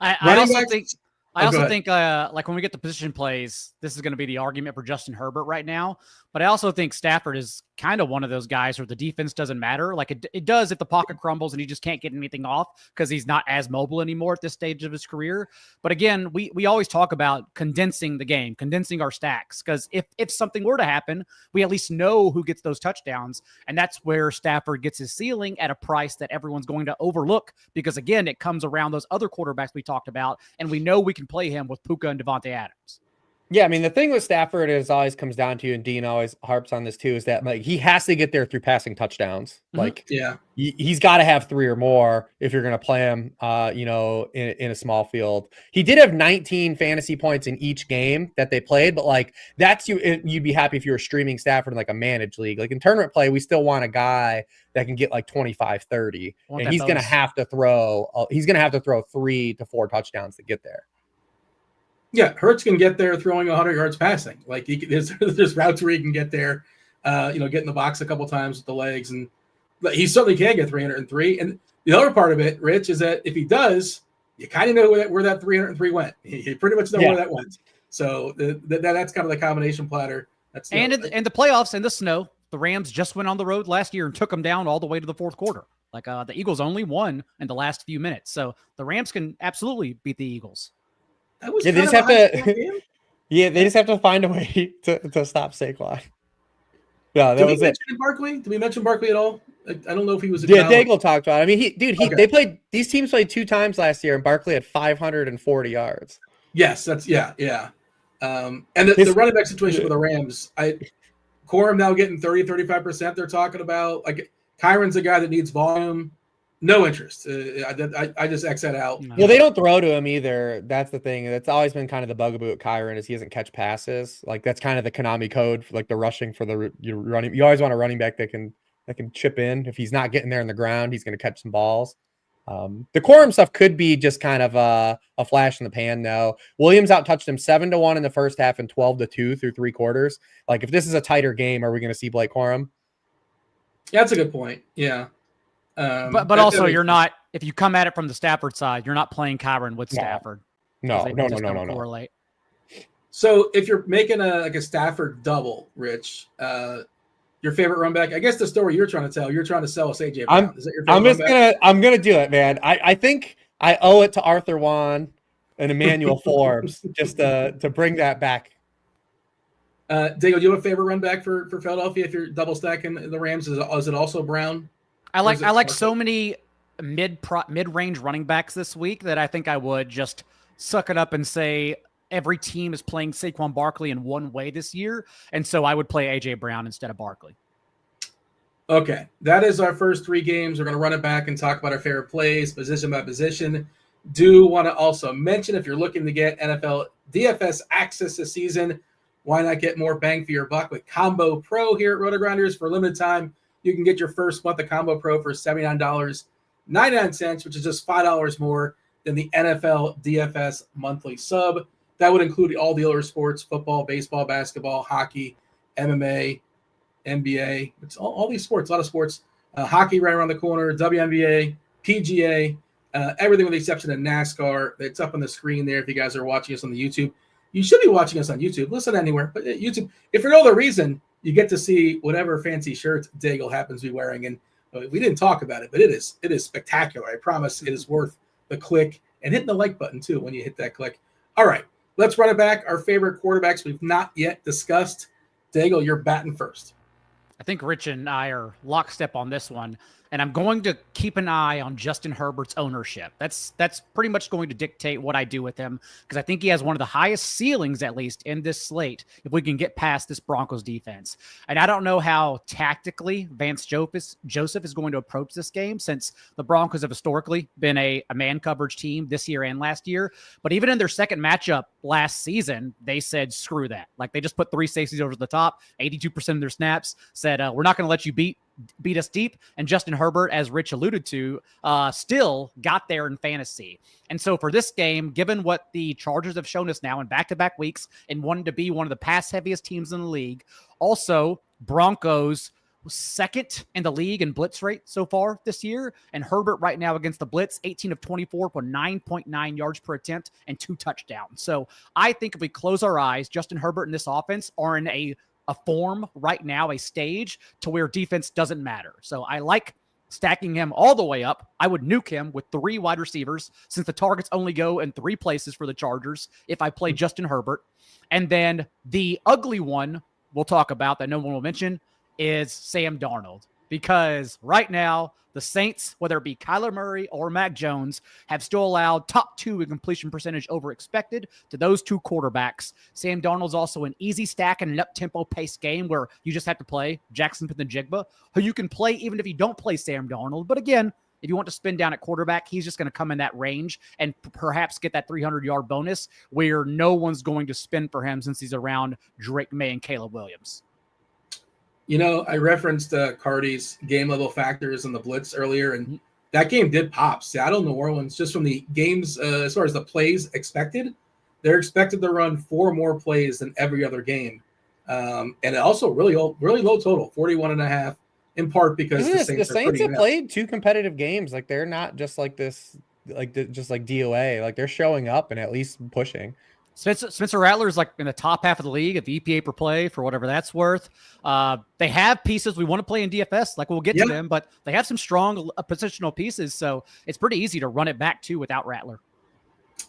I also think like when we get the position plays, this is going to be the argument for Justin Herbert right now. But I also think Stafford is kind of one of those guys where the defense doesn't matter. Like it does if the pocket crumbles and he just can't get anything off because he's not as mobile anymore at this stage of his career. But again, we always talk about condensing the game, condensing our stacks, because if something were to happen, we at least know who gets those touchdowns. And that's where Stafford gets his ceiling at a price that everyone's going to overlook because, again, it comes around those other quarterbacks we talked about, and we know we can play him with Puka and Devontae Adams. Yeah, I mean, the thing with Stafford is always comes down to, and Dean always harps on this too, is that like he has to get there through passing touchdowns. Like, he's got to have 3 or more if you're going to play him, in a small field. He did have 19 fantasy points in each game that they played, but like you'd be happy if you were streaming Stafford in like a managed league. Like in tournament play, we still want a guy that can get like 25, 30, and he's going to have to throw. He's going to have to throw 3 to 4 touchdowns to get there. Yeah, Hurts can get there throwing 100 yards passing. Like there's routes where he can get there, get in the box a couple times with the legs, and he certainly can get 303. And the other part of it, Rich, is that if he does, you kind of know where that 303 went. You pretty much know where that went. So that's kind of the combination platter. And in the playoffs in the snow, the Rams just went on the road last year and took them down all the way to the fourth quarter. Like the Eagles only won in the last few minutes. So the Rams can absolutely beat the Eagles. They just have to. Yeah, they just have to find a way to stop Saquon. Yeah, that was it. Did we mention Barkley at all? I don't know if he was. Daigle talked about it. I mean, they played. These teams played 2 times last year, and Barkley had 540 yards. Yes, that's yeah. And the running back situation for the Rams, Corum now getting 30-35%. They're talking about like Kyron's a guy that needs volume. No interest. I just X that out. Well, they don't throw to him either. That's the thing. That's always been kind of the bugaboo at Kyron is he doesn't catch passes. Like that's kind of the Konami code for like the rushing for the running. You always want a running back that can chip in. If he's not getting there in the ground, he's going to catch some balls. The Corum stuff could be just kind of a flash in the pan though. Williams out-touched him 7-1 in the first half and 12-2 through 3 quarters. Like if this is a tighter game, are we going to see Blake Corum? Yeah, that's a good point. Yeah. But also you're not, if you come at it from the Stafford side, you're not playing Kyron with Stafford. No. Correlate. So if you're making a Stafford double, Rich, your favorite run back, I guess the story you're trying to tell, you're trying to sell us AJ Brown. Is that your favorite I'm gonna do it, man. I think I owe it to Arthur Juan and Emmanuel Forbes just to bring that back. Daigle, do you have a favorite run back for Philadelphia if you're double stacking the Rams? Is it also Brown? I like so many mid-range running backs this week that I think I would just suck it up and say every team is playing Saquon Barkley in one way this year, and so I would play AJ Brown instead of Barkley. Okay, that is our first 3 games. We're going to run it back and talk about our favorite plays, position by position. Do want to also mention if you're looking to get NFL DFS access this season, why not get more bang for your buck with Combo Pro here at RotoGrinders for a limited time. You can get your first month of Combo Pro for $79.99, which is just $5 more than the NFL DFS monthly sub. That would include all the other sports, football, baseball, basketball, hockey, MMA, NBA. It's all these sports, a lot of sports. Hockey right around the corner, WNBA, PGA, everything with the exception of NASCAR. It's up on the screen there if you guys are watching us on the YouTube. You should be watching us on YouTube. Listen anywhere. But YouTube, if for no other reason, you get to see whatever fancy shirt Daigle happens to be wearing. And we didn't talk about it, but it is spectacular. I promise it is worth the click and hitting the like button too when you hit that click. All right, let's run it back. Our favorite quarterbacks we've not yet discussed. Daigle, you're batting first. I think Rich and I are lockstep on this one. And I'm going to keep an eye on Justin Herbert's ownership. That's pretty much going to dictate what I do with him because I think he has one of the highest ceilings, at least in this slate, if we can get past this Broncos defense. And I don't know how tactically Vance Joseph is going to approach this game since the Broncos have historically been a man coverage team this year and last year. But even in their second matchup last season, they said, screw that. Like they just put 3 safeties over the top, 82% of their snaps, said, we're not going to let you beat us deep. And Justin Herbert, as Rich alluded to, still got there in fantasy. And so for this game, given what the Chargers have shown us now in back-to-back weeks and wanting to be one of the pass-heaviest teams in the league, also Broncos second in the league in blitz rate so far this year. And Herbert right now against the blitz, 18 of 24 for 9.9 yards per attempt and 2 touchdowns. So I think if we close our eyes, Justin Herbert and this offense are in a form right now, a stage to where defense doesn't matter. So I like stacking him all the way up. I would nuke him with 3 wide receivers since the targets only go in 3 places for the Chargers if I play Justin Herbert. And then the ugly one we'll talk about that no one will mention is Sam Darnold, because right now the Saints, whether it be Kyler Murray or Mac Jones, have still allowed top 2 in completion percentage over expected to those 2 quarterbacks. Sam Darnold's also an easy stack and an up-tempo pace game where you just have to play Jackson Smith-Njigba, who you can play even if you don't play Sam Darnold. But again, if you want to spin down at quarterback, he's just going to come in that range and perhaps get that 300-yard bonus where no one's going to spin for him since he's around Drake May and Caleb Williams. You know, I referenced Cardi's game level factors in the blitz earlier, and that game did pop. Seattle, New Orleans, just from the games, as far as the plays expected, they're expected to run 4 more plays than every other game. And also really low total, 41.5, in part because the Saints have played 2 competitive games. Like, they're not just like this, just like DOA. Like, they're showing up and at least pushing. Spencer Rattler's like in the top half of the league at the EPA per play for whatever that's worth. They have pieces we want to play in DFS, like we'll get to them, but they have some strong positional pieces, so it's pretty easy to run it back too without Rattler.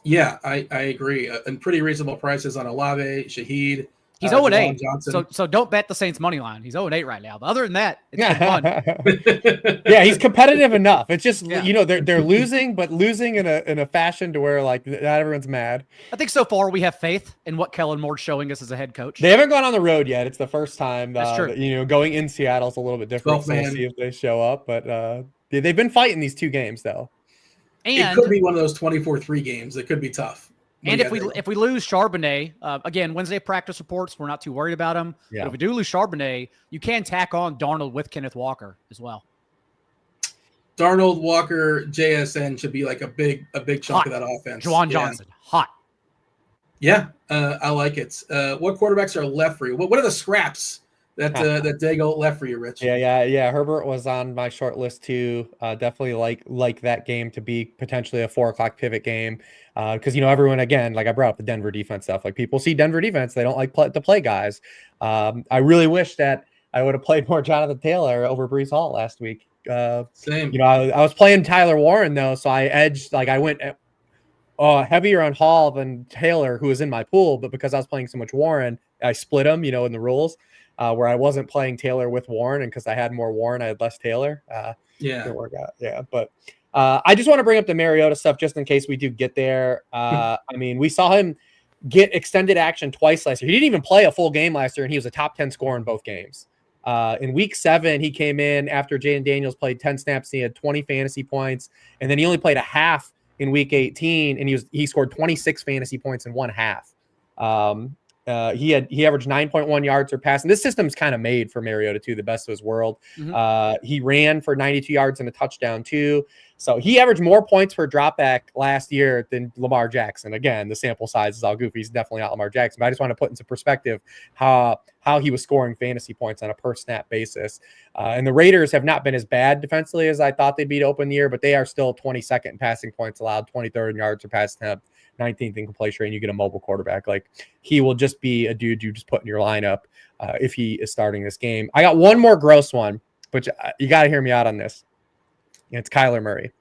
Yeah, I agree. And pretty reasonable prices on Olave, Shaheed. He's 0-8, so don't bet the Saints money line. He's 0-8 right now. But other than that, it's been fun. Yeah, he's competitive enough. It's just you know they're losing, but losing in a fashion to where like not everyone's mad. I think so far we have faith in what Kellen Moore's showing us as a head coach. They haven't gone on the road yet. It's the first time. That's true. You know, going in Seattle is a little bit different. So we'll see if they show up. But they've been fighting these 2 games though. And it could be one of those 24-3 games. It could be tough. And if we lose Charbonnet, again, Wednesday practice reports, we're not too worried about him. Yeah. But if we do lose Charbonnet, you can tack on Darnold with Kenneth Walker as well. Darnold, Walker, JSN should be like a big chunk of that offense. Juwan Johnson, hot. Yeah, I like it. What quarterbacks are left for you? What are the scraps that Daigle left for you, Rich? Yeah. Herbert was on my short list too. Definitely like that game to be potentially a 4:00 pivot game. Because you know everyone, again, like I brought up the Denver defense stuff. Like people see Denver defense, they don't like to play guys. I really wish that I would have played more Jonathan Taylor over Breece Hall last week. Same. You know, I was playing Tyler Warren though, so I edged. Like I went heavier on Hall than Taylor, who was in my pool. But because I was playing so much Warren, I split them. You know, in the rules where I wasn't playing Taylor with Warren, and because I had more Warren, I had less Taylor. Didn't work out. Yeah, but. I just want to bring up the Mariota stuff just in case we do get there. I mean, we saw him get extended action twice last year. He didn't even play a full game last year, and he was a top 10 scorer in both games. In week 7, he came in after Jaden Daniels played 10 snaps. And he had 20 fantasy points, and then he only played a half in week 18, and he scored 26 fantasy points in 1 half. He averaged 9.1 yards per pass, and this system's kind of made for Mariota too, the best of his world. He ran for 92 yards and a touchdown too. So he averaged more points per dropback last year than Lamar Jackson. Again, the sample size is all goofy. He's definitely not Lamar Jackson, but I just want to put into perspective how he was scoring fantasy points on a per snap basis. And the Raiders have not been as bad defensively as I thought they'd be to open the year, but they are still 22nd in passing points allowed, 23rd in yards per pass attempt, 19th in completion rate, and you get a mobile quarterback. Like, he will just be a dude you just put in your lineup if he is starting this game. I got one more gross one, which you got to hear me out on this. It's Kyler Murray.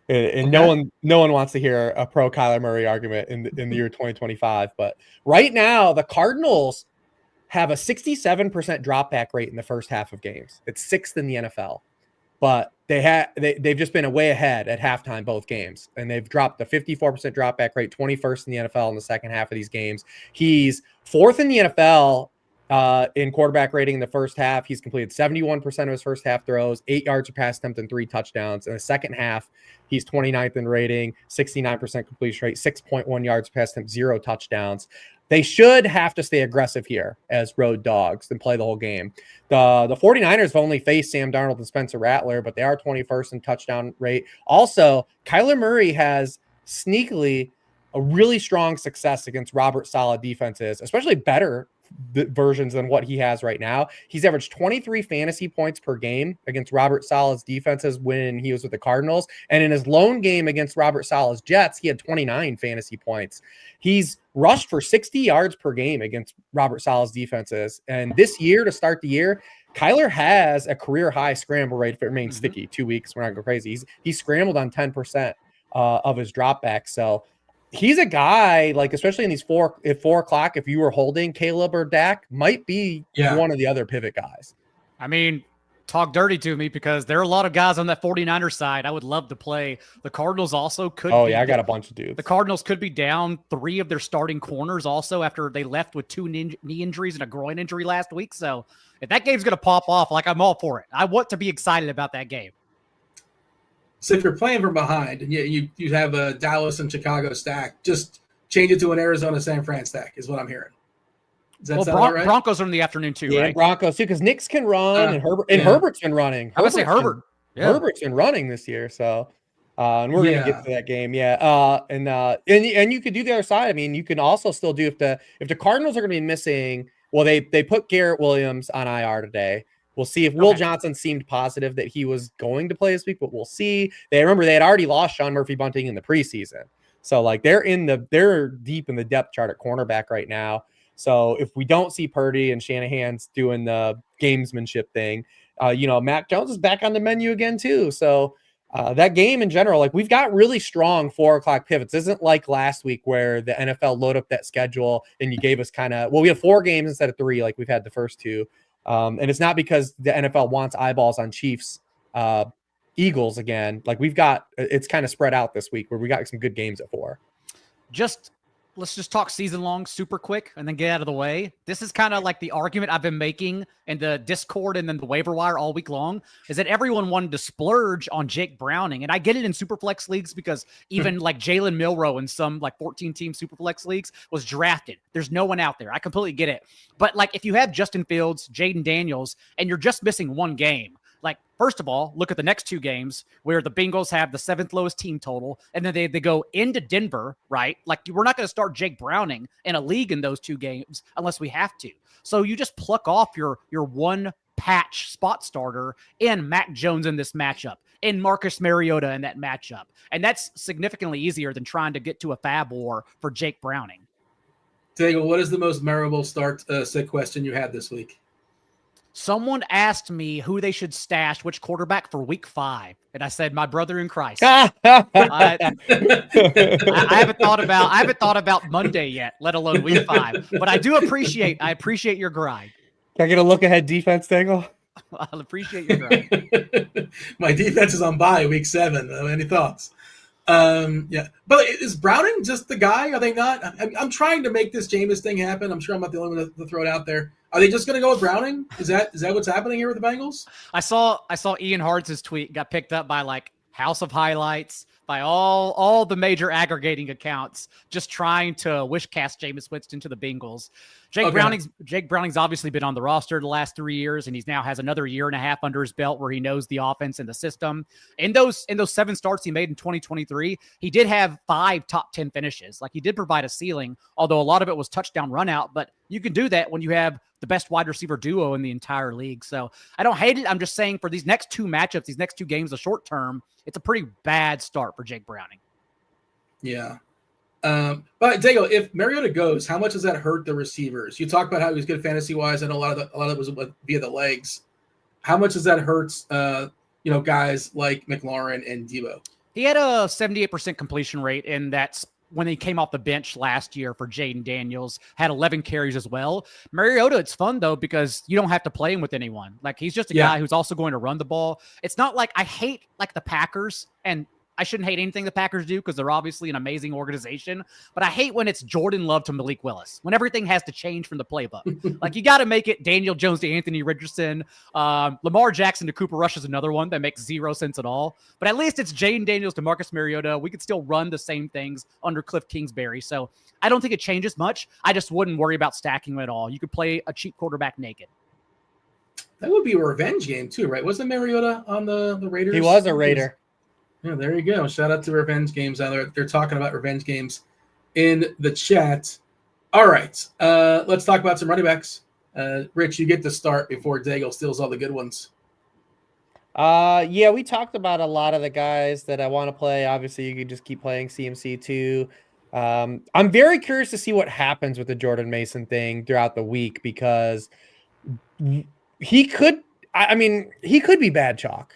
And okay. No one wants to hear a pro Kyler Murray argument in the year 2025. But right now, the Cardinals have a 67% drop back rate in the first half of games. It's 6th in the NFL. But they've just been way ahead at halftime both games, and they've dropped a 54% drop back rate, 21st in the NFL in the second half of these games. He's 4th in the NFL in quarterback rating in the first half. He's completed 71% of his first half throws, 8 yards per pass attempt, and 3 touchdowns. In the second half, he's 29th in rating, 69% completion rate, 6.1 yards per pass attempt, 0 touchdowns. They should have to stay aggressive here as road dogs and play the whole game. The 49ers have only faced Sam Darnold and Spencer Rattler, but they are 21st in touchdown rate. Also, Kyler Murray has sneakily a really strong success against Robert Saleh defenses, especially better versions than what he has right now. He's averaged 23 fantasy points per game against Robert Saleh's defenses when he was with the Cardinals. And in his lone game against Robert Saleh's Jets, he had 29 fantasy points. He's rushed for 60 yards per game against Robert Saleh's defenses. And this year, to start the year, Kyler has a career high scramble rate if it remains sticky. 2 weeks, we're not going crazy. He's scrambled on 10% of his dropbacks. So he's a guy, like, especially in these 4 o'clock, if you were holding Caleb or Dak, might be one of the other pivot guys. I mean, talk dirty to me, because there are a lot of guys on that 49er side I would love to play. The Cardinals also could. Oh, yeah, I got a bunch of dudes. The Cardinals could be down 3 of their starting corners also after they left with 2 knee injuries and a groin injury last week. So if that game's going to pop off, like, I'm all for it. I want to be excited about that game. So if you're playing from behind and you have a Dallas and Chicago stack, just change it to an Arizona San Fran stack is what I'm hearing. Does that sound about right? Broncos are in the afternoon too, right? Broncos too, because Knicks can run and Herbert's been running. I would say Herbert. Herbert's been running this year, so and we're gonna get to that game, and you could do the other side. I mean, you can also still do if the Cardinals are gonna be missing. Well, they put Garrett Williams on IR today. We'll see if Will Johnson seemed positive that he was going to play this week, but we'll see. They had already lost Sean Murphy-Bunting in the preseason. So like they're deep in the depth chart at cornerback right now. So if we don't see Purdy and Shanahan's doing the gamesmanship thing, Mac Jones is back on the menu again too. So that game in general, like, we've got really strong 4 o'clock pivots. This isn't like last week where the NFL loaded up that schedule and you gave us we have 4 games instead of 3, like we've had the first 2. And it's not because the NFL wants eyeballs on Chiefs, Eagles again. Like, it's kind of spread out this week where we got some good games at 4. Let's just talk season long super quick and then get out of the way. This is kind of like the argument I've been making in the Discord and then the waiver wire all week long, is that everyone wanted to splurge on Jake Browning. And I get it in Superflex leagues because even like Jalen Milroe in some like 14-team Superflex leagues was drafted. There's no one out there. I completely get it. But like, if you have Justin Fields, Jaden Daniels, and you're just missing 1 game, like, first of all, look at the next 2 games where the Bengals have the 7th lowest team total, and then they go into Denver, right? Like, we're not going to start Jake Browning in a league in those 2 games unless we have to. So you just pluck off your 1 patch spot starter in Mac Jones in this matchup, in Marcus Mariota in that matchup. And that's significantly easier than trying to get to a fab war for Jake Browning. Daigle, what is the most memorable sit question you had this week? Someone asked me who they should stash, which quarterback for week 5. And I said, my brother in Christ. I haven't thought about Monday yet, let alone week 5. But I appreciate your grind. Can I get a look ahead defense, Daigle? I'll appreciate your grind. My defense is on bye week 7. Any thoughts? But is Browning just the guy? Are they not? I'm trying to make this Jameis thing happen. I'm sure I'm not the only one to throw it out there. Are they just going to go with Browning? Is that what's happening here with the Bengals? I saw Ian Hart's tweet got picked up by like House of Highlights, by all the major aggregating accounts, just trying to wishcast Jameis Winston to the Bengals. Jake Browning's obviously been on the roster the last 3 years, and he's now has another 1.5 years under his belt where he knows the offense and the system. In those 7 starts he made in 2023, he did have 5 top 10 finishes. Like, he did provide a ceiling, although a lot of it was touchdown run out, but you can do that when you have the best wide receiver duo in the entire league. So I don't hate it. I'm just saying for these next 2 matchups, these next 2 games, the short term, it's a pretty bad start for Jake Browning. Yeah. But Daigle, if Mariota goes, how much does that hurt the receivers? You talk about how he was good fantasy wise, and a lot of it was via the legs. How much does that hurt guys like McLaurin and Debo? He had a 78% completion rate in that when he came off the bench last year for Jaden Daniels, had 11 carries as well. Mariota, it's fun though, because you don't have to play him with anyone. Like, he's just a guy who's also going to run the ball. It's not like I hate like the Packers, and I shouldn't hate anything the Packers do because they're obviously an amazing organization, but I hate when it's Jordan Love to Malik Willis, when everything has to change from the playbook. Like, you got to make it Daniel Jones to Anthony Richardson. Lamar Jackson to Cooper Rush is another one that makes 0 sense at all. But at least it's Jaden Daniels to Marcus Mariota. We could still run the same things under Cliff Kingsbury. So I don't think it changes much. I just wouldn't worry about stacking them at all. You could play a cheap quarterback naked. That would be a revenge game too, right? Wasn't Mariota on the Raiders? He was a Raider. Yeah, there you go. Shout out to Revenge Games. They're talking about Revenge Games in the chat. All right. Let's talk about some running backs. Rich, you get to start before Daigle steals all the good ones. Yeah, we talked about a lot of the guys that I want to play. Obviously, you could just keep playing CMC too. I'm very curious to see what happens with the Jordan Mason thing throughout the week because he could, I mean, he could be bad chalk.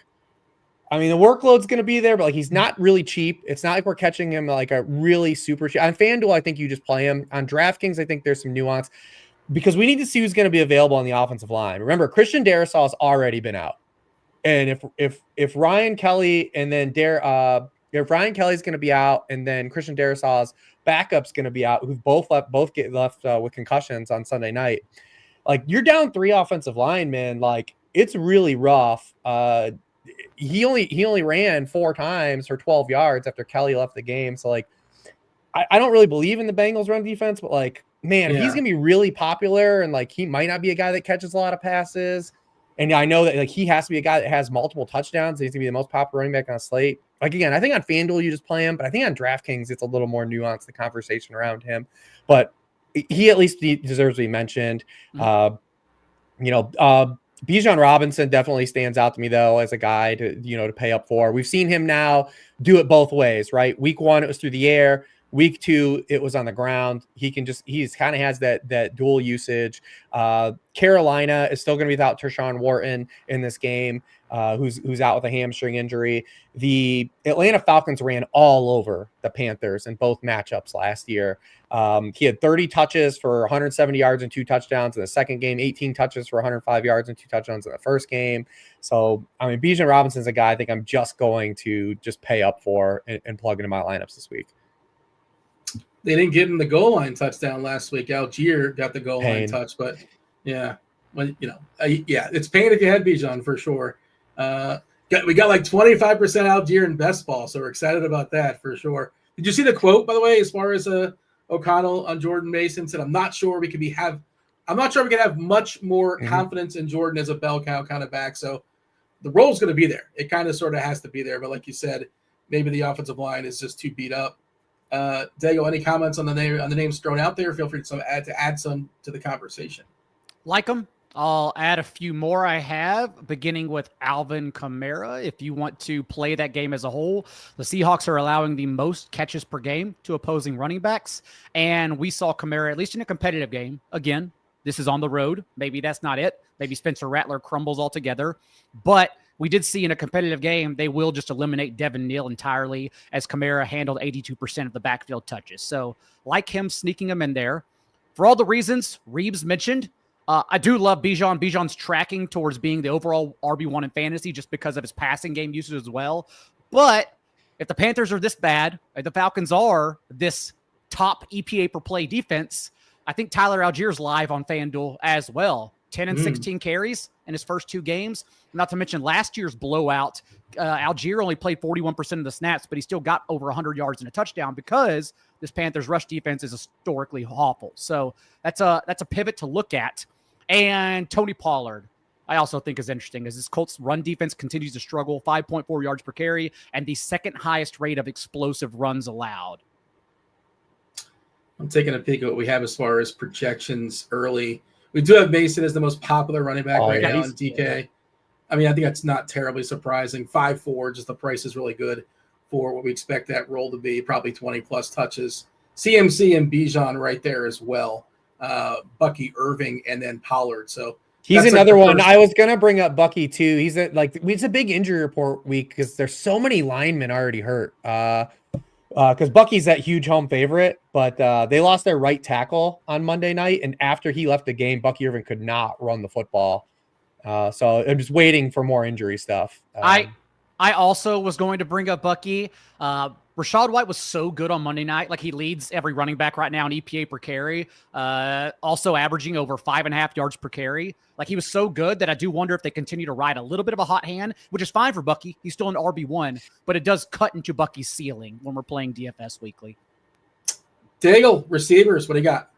I mean, the workload's going to be there, but like he's not really cheap. It's not like we're catching him like a really super cheap. On FanDuel, I think you just play him. On DraftKings, I think there's some nuance because we need to see who's going to be available on the offensive line. Remember, Christian Darrisaw has already been out. And if Ryan Kelly and then if Ryan Kelly's going to be out and then Christian Darrisaw's backup's going to be out, who both get left with concussions on Sunday night, like you're down 3 offensive linemen, like it's really rough. He only ran 4 times for 12 yards after Kelly left the game. So like, I don't really believe in the Bengals run defense, but like, man, if he's going to be really popular and like he might not be a guy that catches a lot of passes. And I know that like he has to be a guy that has multiple touchdowns. He's gonna be the most popular running back on slate. Like again, I think on FanDuel you just play him, but I think on DraftKings it's a little more nuanced, the conversation around him. But he at least deserves to be mentioned. Bijan Robinson definitely stands out to me though as a guy to pay up for. We've seen him now do it both ways, right? Week 1 it was through the air. Week 2, it was on the ground. He's kind of has that dual usage. Carolina is still going to be without Tershawn Wharton in this game, who's out with a hamstring injury. The Atlanta Falcons ran all over the Panthers in both matchups last year. He had 30 touches for 170 yards and 2 touchdowns in the second game, 18 touches for 105 yards and 2 touchdowns in the first game. So, I mean, Bijan Robinson's a guy I think I'm just going to just pay up for and plug into my lineups this week. They didn't get him the goal line touchdown last week. Algier got the goal line touch, but yeah, well, it's pain if you had Bijan for sure. We got like 25% Algier in best ball, so we're excited about that for sure. Did you see the quote, by the way, as far as O'Connell on Jordan Mason said, I'm not sure we can have much more confidence in Jordan as a bell cow kind of back. So the role's going to be there. It kind of sort of has to be there, but like you said, maybe the offensive line is just too beat up. Daigle, any comments on the names thrown out there? Feel free to add some to the conversation. Like them. I'll add a few more I have, beginning with Alvin Kamara. If you want to play that game as a whole, the Seahawks are allowing the most catches per game to opposing running backs. And we saw Kamara, at least in a competitive game. Again, this is on the road. Maybe that's not it. Maybe Spencer Rattler crumbles altogether. But we did see in a competitive game, they will just eliminate Devin Neal entirely as Kamara handled 82% of the backfield touches. So like him, sneaking him in there. For all the reasons Reebs mentioned, I do love Bijan. Bijan's tracking towards being the overall RB1 in fantasy just because of his passing game usage as well. But if the Panthers are this bad, if the Falcons are this top EPA per play defense, I think Tyler Algier's live on FanDuel as well. 10 and 16 carries in his first 2 games. Not to mention last year's blowout. Algier only played 41% of the snaps, but he still got over 100 yards and a touchdown because this Panthers rush defense is historically awful. So that's a pivot to look at. And Tony Pollard, I also think is interesting as this Colts run defense continues to struggle, 5.4 yards per carry, and the second highest rate of explosive runs allowed. I'm taking a peek at what we have as far as projections early. We do have Mason as the most popular running back now on DK. Yeah. I mean, I think that's not terribly surprising. 5.4, just the price is really good for what we expect that role to be, probably 20-plus touches. CMC and Bijan right there as well. Bucky Irving and then Pollard. So he's another one. I was going to bring up Bucky too. It's a big injury report week because there's so many linemen already hurt. Because Bucky's that huge home favorite, but they lost their right tackle on Monday night, and after he left the game, Bucky Irving could not run the football. So I'm just waiting for more injury stuff. I also was going to bring up Bucky. Rachaad White was so good on Monday night. Like he leads every running back right now in EPA per carry, also averaging over 5.5 yards per carry. Like he was so good that I do wonder if they continue to ride a little bit of a hot hand, which is fine for Bucky. He's still an RB1, but it does cut into Bucky's ceiling when we're playing DFS weekly. Daigle, receivers, what do you got?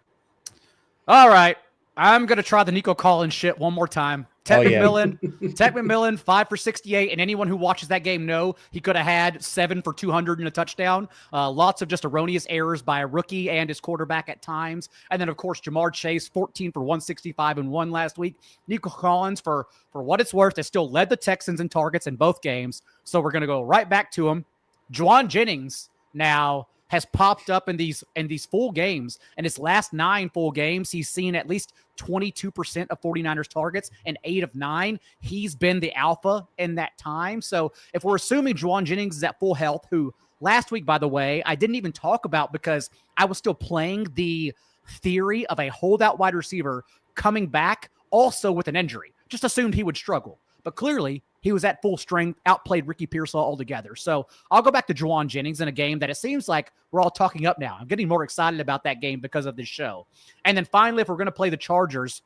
All right. I'm going to try the Nico Collins shit one more time. Ted Oh, yeah. McMillan, 5 for 68, and anyone who watches that game know he could have had 7 for 200 and a touchdown. Lots of just erroneous errors by a rookie and his quarterback at times. And then, of course, Jamar Chase, 14 for 165 and 1 last week. Nico Collins, for what it's worth, has still led the Texans in targets in both games. So we're going to go right back to him. Juwan Jennings now has popped up in these full games. In his last 9 full games, he's seen at least 22% of 49ers targets and 8 of 9. He's been the alpha in that time. So if we're assuming Juwan Jennings is at full health, who last week, by the way, I didn't even talk about because I was still playing the theory of a holdout wide receiver coming back also with an injury. Just assumed he would struggle. But clearly, he was at full strength, outplayed Ricky Pearsall altogether. So I'll go back to Juwan Jennings in a game that it seems like we're all talking up now. I'm getting more excited about that game because of this show. And then finally, if we're going to play the Chargers,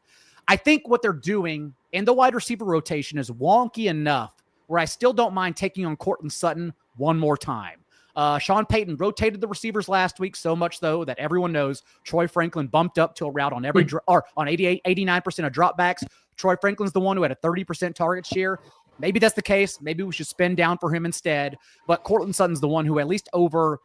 I think what they're doing in the wide receiver rotation is wonky enough where I still don't mind taking on Courtland Sutton one more time. Sean Payton rotated the receivers last week so much, though, that everyone knows Troy Franklin bumped up to a route on every or on 89% of dropbacks. Troy Franklin's the one who had a 30% target share. Maybe that's the case. Maybe we should spin down for him instead. But Courtland Sutton's the one who, at least over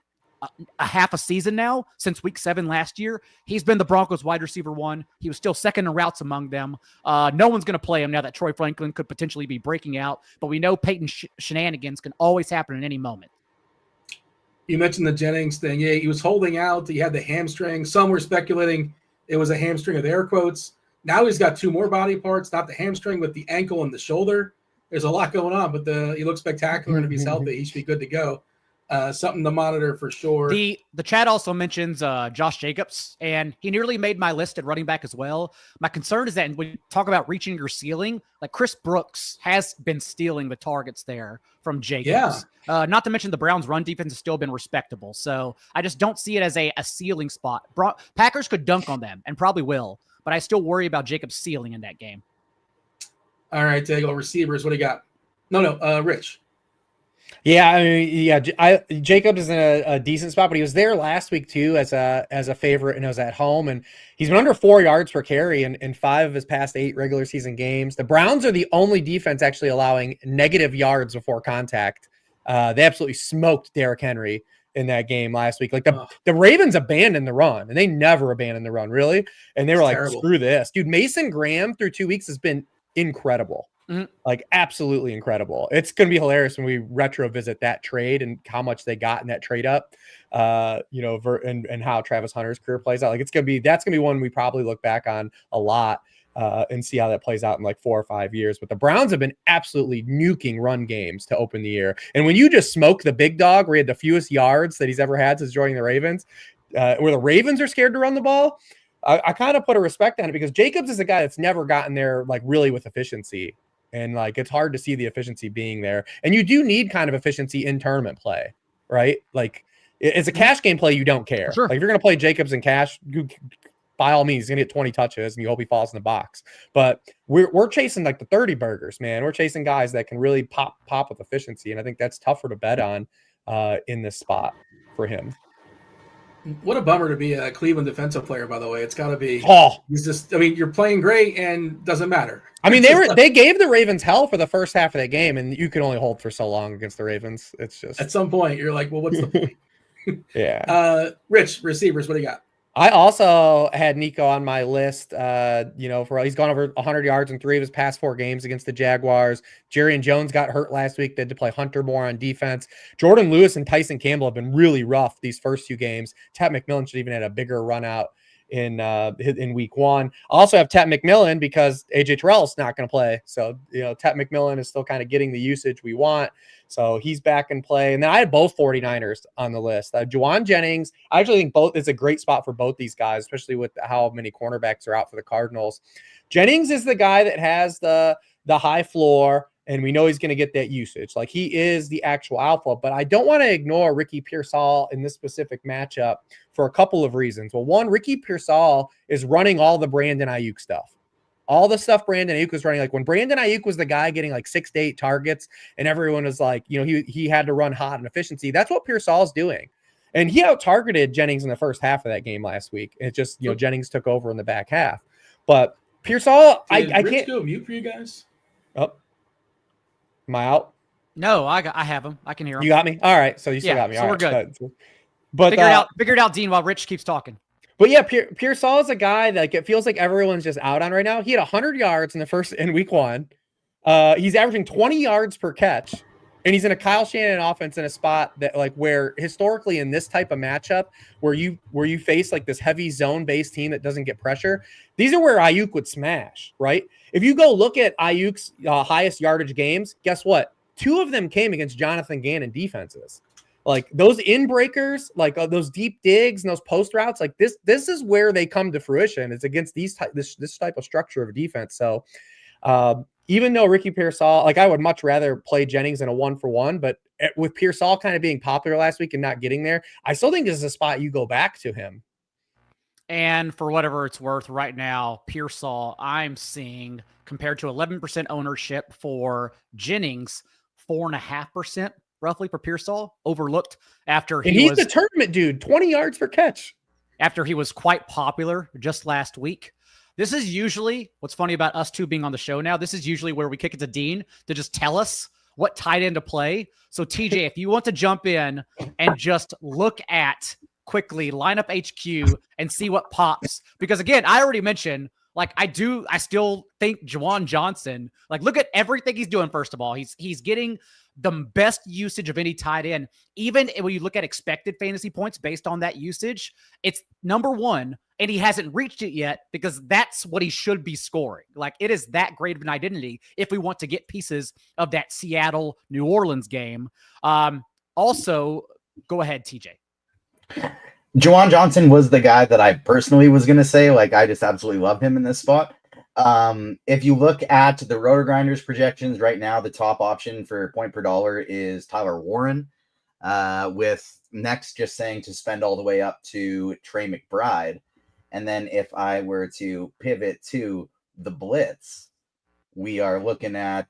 a half a season now, since week 7 last year, he's been the Broncos wide receiver 1. He was still second in routes among them. No one's going to play him now that Troy Franklin could potentially be breaking out. But we know Peyton shenanigans can always happen at any moment. You mentioned the Jennings thing. Yeah, he was holding out. He had the hamstring. Some were speculating it was a hamstring with air quotes. Now he's got 2 more body parts, not the hamstring, but the ankle and the shoulder. There's a lot going on, but he looks spectacular, and if he's healthy, he should be good to go. Something to monitor for sure. The chat also mentions Josh Jacobs, and he nearly made my list at running back as well. My concern is that when you talk about reaching your ceiling, like Chris Brooks has been stealing the targets there from Jacobs. Yeah. Not to mention the Browns' run defense has still been respectable. So I just don't see it as a ceiling spot. Packers could dunk on them and probably will, but I still worry about Jacobs' ceiling in that game. All right, Daigle, receivers. What do you got? No, Rich. Yeah, I mean, Jacobs is in a decent spot, but he was there last week too as a favorite, and it was at home, and he's been under 4 yards per carry in 5 of his past 8 regular season games. The Browns are the only defense actually allowing negative yards before contact. They absolutely smoked Derrick Henry in that game last week. Like the Ravens abandoned the run, and they never abandoned the run, really. And they were like, terrible. Screw this, dude. Mason Graham through 2 weeks has been incredible. Mm-hmm. Like absolutely incredible. It's going to be hilarious when we retro visit that trade and how much they got in that trade up, and how Travis Hunter's career plays out. Like that's going to be one we probably look back on a lot and see how that plays out in like 4 or 5 years. But the Browns have been absolutely nuking run games to open the year. And when you just smoke the big dog, where he had the fewest yards that he's ever had since joining the Ravens, where the Ravens are scared to run the ball, I kind of put a respect on it because Jacobs is a guy that's never gotten there like really with efficiency. And like, it's hard to see the efficiency being there. And you do need kind of efficiency in tournament play, right? Like it's a cash game play. You don't care. Sure. Like if you're going to play Jacobs in cash, by all means, he's going to get 20 touches and you hope he falls in the box. But we're chasing like the 30 burgers, man. We're chasing guys that can really pop with efficiency. And I think that's tougher to bet on in this spot for him. What a bummer to be a Cleveland defensive player, by the way. It's got to be. He's just. I mean, you're playing great, and doesn't matter. I mean, they gave the Ravens hell for the first half of that game, and you can only hold for so long against the Ravens. It's just at some point you're like, well, what's the point? Yeah. Rich, receivers. What do you got? I also had Nico on my list. He's gone over 100 yards in 3 of his past 4 games against the Jaguars. Jerry and Jones got hurt last week. They had to play Hunter more on defense. Jordan Lewis and Tyson Campbell have been really rough these first 2 games. Tat McMillan should even had a bigger run out in week 1. I also have Tat McMillan because AJ Terrell's not going to play. So, Tat McMillan is still kind of getting the usage we want. So he's back in play. And then I had both 49ers on the list. Juwan Jennings, I actually think both is a great spot for both these guys, especially with how many cornerbacks are out for the Cardinals. Jennings is the guy that has the high floor, and we know he's going to get that usage. Like he is the actual alpha, but I don't want to ignore Ricky Pearsall in this specific matchup for a couple of reasons. Well, one, Ricky Pearsall is running all the Brandon Ayuk stuff. All the stuff Brandon Ayuk was running, like when Brandon Ayuk was the guy getting like 6 to 8 targets and everyone was like, he had to run hot and efficiency. That's what Pearsall's doing. And he out-targeted Jennings in the first half of that game last week. It's just, Jennings took over in the back half. But Pearsall, Did I Rich can't. go mute for you guys? Oh, am I out? No, I have him. I can hear him. You got me. All right, so you still got me. So All we're right, good. But Figure it out, Dean, while Rich keeps talking. But yeah, Pearsall is a guy that it feels like everyone's just out on right now. He had 100 yards in week 1. He's averaging 20 yards per catch, and he's in a Kyle Shanahan offense in a spot that where historically in this type of matchup where you face like this heavy zone based team that doesn't get pressure, these are where Ayuk would smash, right? If you go look at Ayuk's highest yardage games, guess what? 2 of them came against Jonathan Gannon defenses. Like those in breakers, like those deep digs and those post routes, like this is where they come to fruition. It's against this type of structure of defense. So even though Ricky Pearsall, like I would much rather play Jennings in a 1-for-1, but with Pearsall kind of being popular last week and not getting there, I still think this is a spot you go back to him. And for whatever it's worth, right now, Pearsall, I'm seeing compared to 11% ownership for Jennings, 4.5%. Roughly for Pearsall, overlooked after he's the tournament dude, 20 yards per catch. After he was quite popular just last week. This is usually what's funny about us two being on the show now. This is usually where we kick it to Dean to just tell us what tight end to play. So TJ, if you want to jump in and just look at quickly lineup HQ and see what pops, because again, I already mentioned, like I still think Juwan Johnson, like look at everything he's doing. First of all, he's getting the best usage of any tight end. Even when you look at expected fantasy points based on that usage, it's number 1, and he hasn't reached it yet because that's what he should be scoring. Like it is that great of an identity if we want to get pieces of that Seattle New Orleans game. Also, go ahead, TJ. Juwan Johnson was the guy that I personally was going to say, like, I just absolutely love him in this spot. If you look at the RotoGrinders projections right now, the top option for point per dollar is Tyler Warren, with next just saying to spend all the way up to Trey McBride. And then if I were to pivot to the Blitz, we are looking at,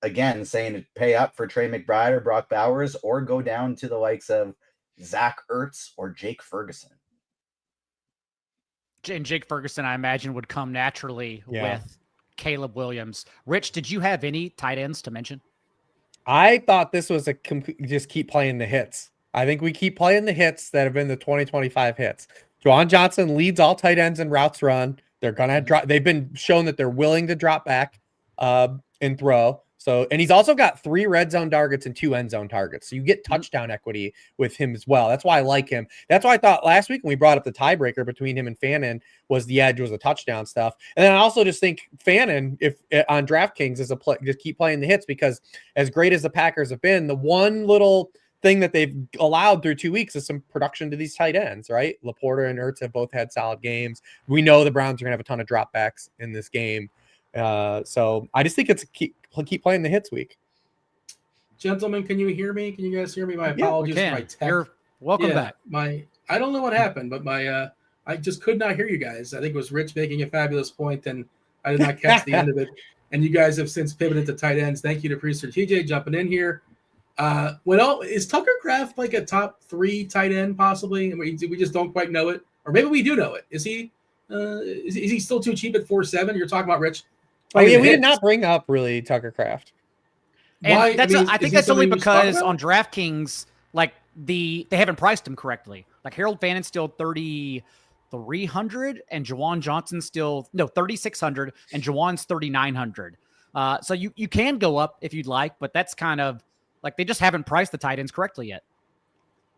again, saying to pay up for Trey McBride or Brock Bowers or go down to the likes of Zach Ertz or Jake Ferguson. And Jake Ferguson, I imagine, would come naturally with Caleb Williams. Rich, did you have any tight ends to mention? I thought this was just keep playing the hits. I think we keep playing the hits that have been the 2025 hits. Juwan Johnson leads all tight ends in routes run. They're gonna drop. They've been shown that they're willing to drop back and throw. So, and he's also got 3 red zone targets and 2 end zone targets. So you get touchdown equity with him as well. That's why I like him. That's why I thought last week when we brought up the tiebreaker between him and Fannin was the edge, was the touchdown stuff. And then I also just think Fannin, if on DraftKings, is a play, just keep playing the hits, because as great as the Packers have been, the one little thing that they've allowed through 2 weeks is some production to these tight ends, right? Laporta and Ertz have both had solid games. We know the Browns are going to have a ton of dropbacks in this game. So I just think it's keep playing the hits week. Gentlemen, can you hear me? Can you guys hear me? My apologies for my tech. You're welcome back. I don't know what happened, but I just could not hear you guys. I think it was Rich making a fabulous point, and I did not catch the end of it. And you guys have since pivoted to tight ends. Thank you to producer TJ jumping in here. Is Tucker Kraft like a top 3 tight end possibly? And we just don't quite know it, or maybe we do know it. Is he? Is he still too cheap at 4.7? You're talking about Rich. Oh yeah, we did not bring up really Tucker Kraft. And Why? I think that's only because on DraftKings, like they haven't priced him correctly. Like Harold Fannon's still 3,300 and Juwan Johnson's still 3,600 and Juwan's 3,900. So you can go up if you'd like, but that's kind of like they just haven't priced the tight ends correctly yet.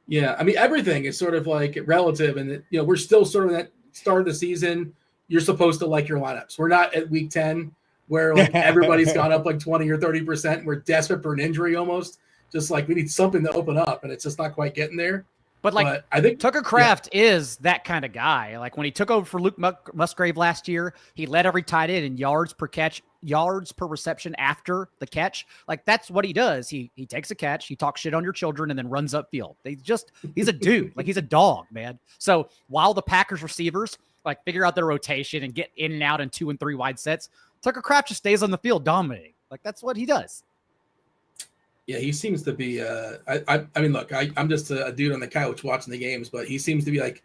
Yeah, I mean everything is sort of like relative, and we're still sort of in that start of the season. You're supposed to like your lineups. We're not at week 10 where like everybody's gone up like 20 or 30%. We're desperate for an injury almost. Just like we need something to open up, and it's just not quite getting there. But I think Tucker Kraft is that kind of guy. Like when he took over for Luke Musgrave last year, he led every tight end in yards per catch, yards per reception after the catch. Like that's what he does. He takes a catch, he talks shit on your children, and then runs upfield. He's a dude. Like he's a dog, man. So while the Packers receivers like figure out their rotation and get in and out in 2 and 3 wide sets, Tucker Kraft just stays on the field dominating. Like that's what he does. Yeah, he seems to be. I mean, look, I'm just a dude on the couch watching the games, but he seems to be like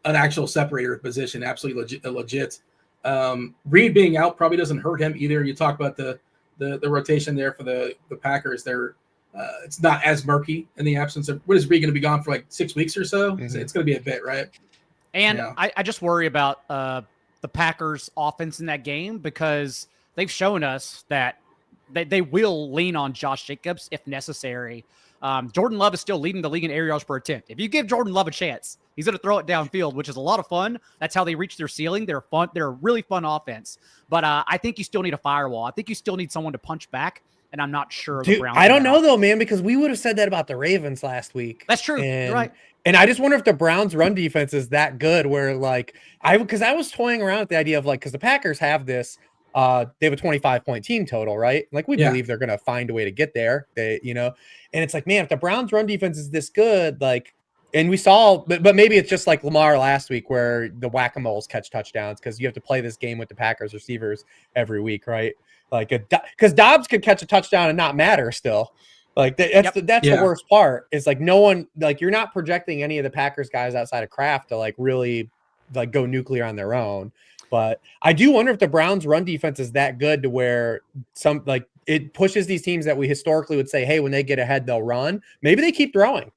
an actual separator of position, absolutely legit. Reed being out probably doesn't hurt him either. You talk about the rotation there for the Packers. It's not as murky in the absence of, what is Reed going to be gone for like 6 weeks or so? Mhm. It's going to be a bit, right? And Yeah. I just worry about the Packers offense in that game, because they've shown us that they will lean on Josh Jacobs if necessary. Jordan Love is still leading the league in air yards per attempt. If you give Jordan Love a chance, he's going to throw it downfield, which is a lot of fun. That's how they reach their ceiling. They're fun. They're a really fun offense. But I think you still need a firewall. I think you still need someone to punch back. And I'm not sure. Dude, I don't know though, man, because we would have said that about the Ravens last week. That's true. You're right. And I just wonder if the Browns' run defense is that good, where like I was toying around with the idea of like, because the Packers have this, they have a 25-point team total, right? Like we believe they're going to find a way to get there. And it's like, man, if the Browns' run defense is this good, like, and we saw, but maybe it's just like Lamar last week where the whack-a-moles catch touchdowns because you have to play this game with the Packers receivers every week, right? Like, because Dobbs could catch a touchdown and not matter still. Like that's the worst part. Is like no one, like you're not projecting any of the Packers guys outside of Kraft to like really like go nuclear on their own. But I do wonder if the Browns' run defense is that good to where some like it pushes these teams that we historically would say, hey, when they get ahead, they'll run. Maybe they keep throwing.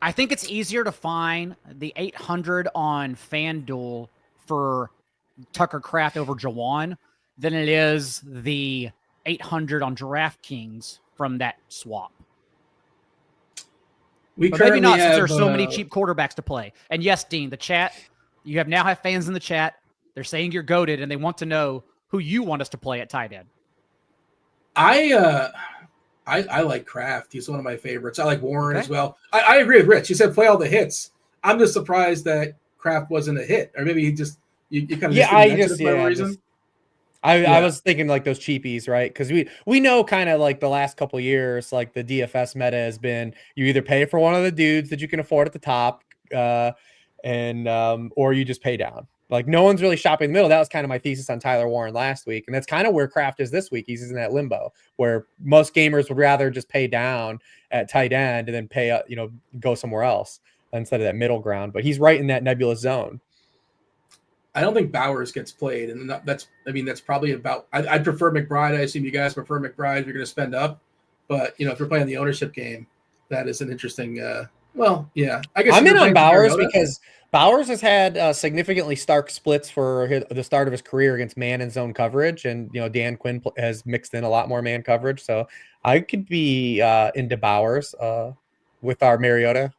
I think it's easier to find the 800 on FanDuel for Tucker Kraft over Jawan than it is the 800 on DraftKings from that swap. But maybe not, since there are so many cheap quarterbacks to play. And yes, Dean, the chat, you now have fans in the chat. They're saying you're goated, and they want to know who you want us to play at tight end. I like Kraft. He's one of my favorites. I like Warren as well. I agree with Rich. He said play all the hits. I'm just surprised that Kraft wasn't a hit, or maybe he just you kind of reason. I was thinking like those cheapies, right? Because we know kind of like the last couple of years, like the DFS meta has been you either pay for one of the dudes that you can afford at the top, or you just pay down. Like no one's really shopping in the middle. That was kind of my thesis on Tyler Warren last week, and that's kind of where Kraft is this week. He's in that limbo where most gamers would rather just pay down at tight end and then pay, go somewhere else instead of that middle ground. But he's right in that nebulous zone. I don't think Bowers gets played, and that's probably about. I'd prefer McBride. I assume you guys prefer McBride if you're going to spend up, but if you're playing the ownership game, that is an interesting. I guess I'm in on Bowers because Bowers has had significantly stark splits for the start of his career against man and zone coverage, and Dan Quinn has mixed in a lot more man coverage, so I could be into Bowers with our Mariota.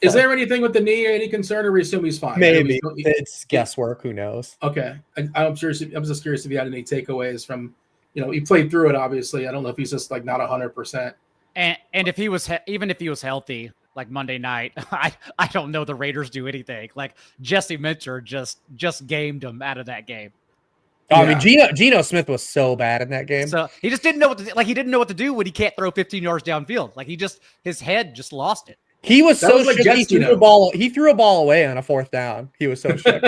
Is there anything with the knee or any concern, or we assume he's fine? Maybe it's guesswork. Who knows? Okay, I'm just curious if you had any takeaways from, he played through it. Obviously, I don't know if he's just like not 100%. And if he was even if he was healthy, like Monday night, I don't know the Raiders do anything. Like Jesse Minter just gamed him out of that game. I mean, Geno Smith was so bad in that game. So he just didn't know he didn't know what to do when he can't throw 15 yards downfield. Like his head just lost it. He was shook. He threw a ball away on a fourth down. He was so shook.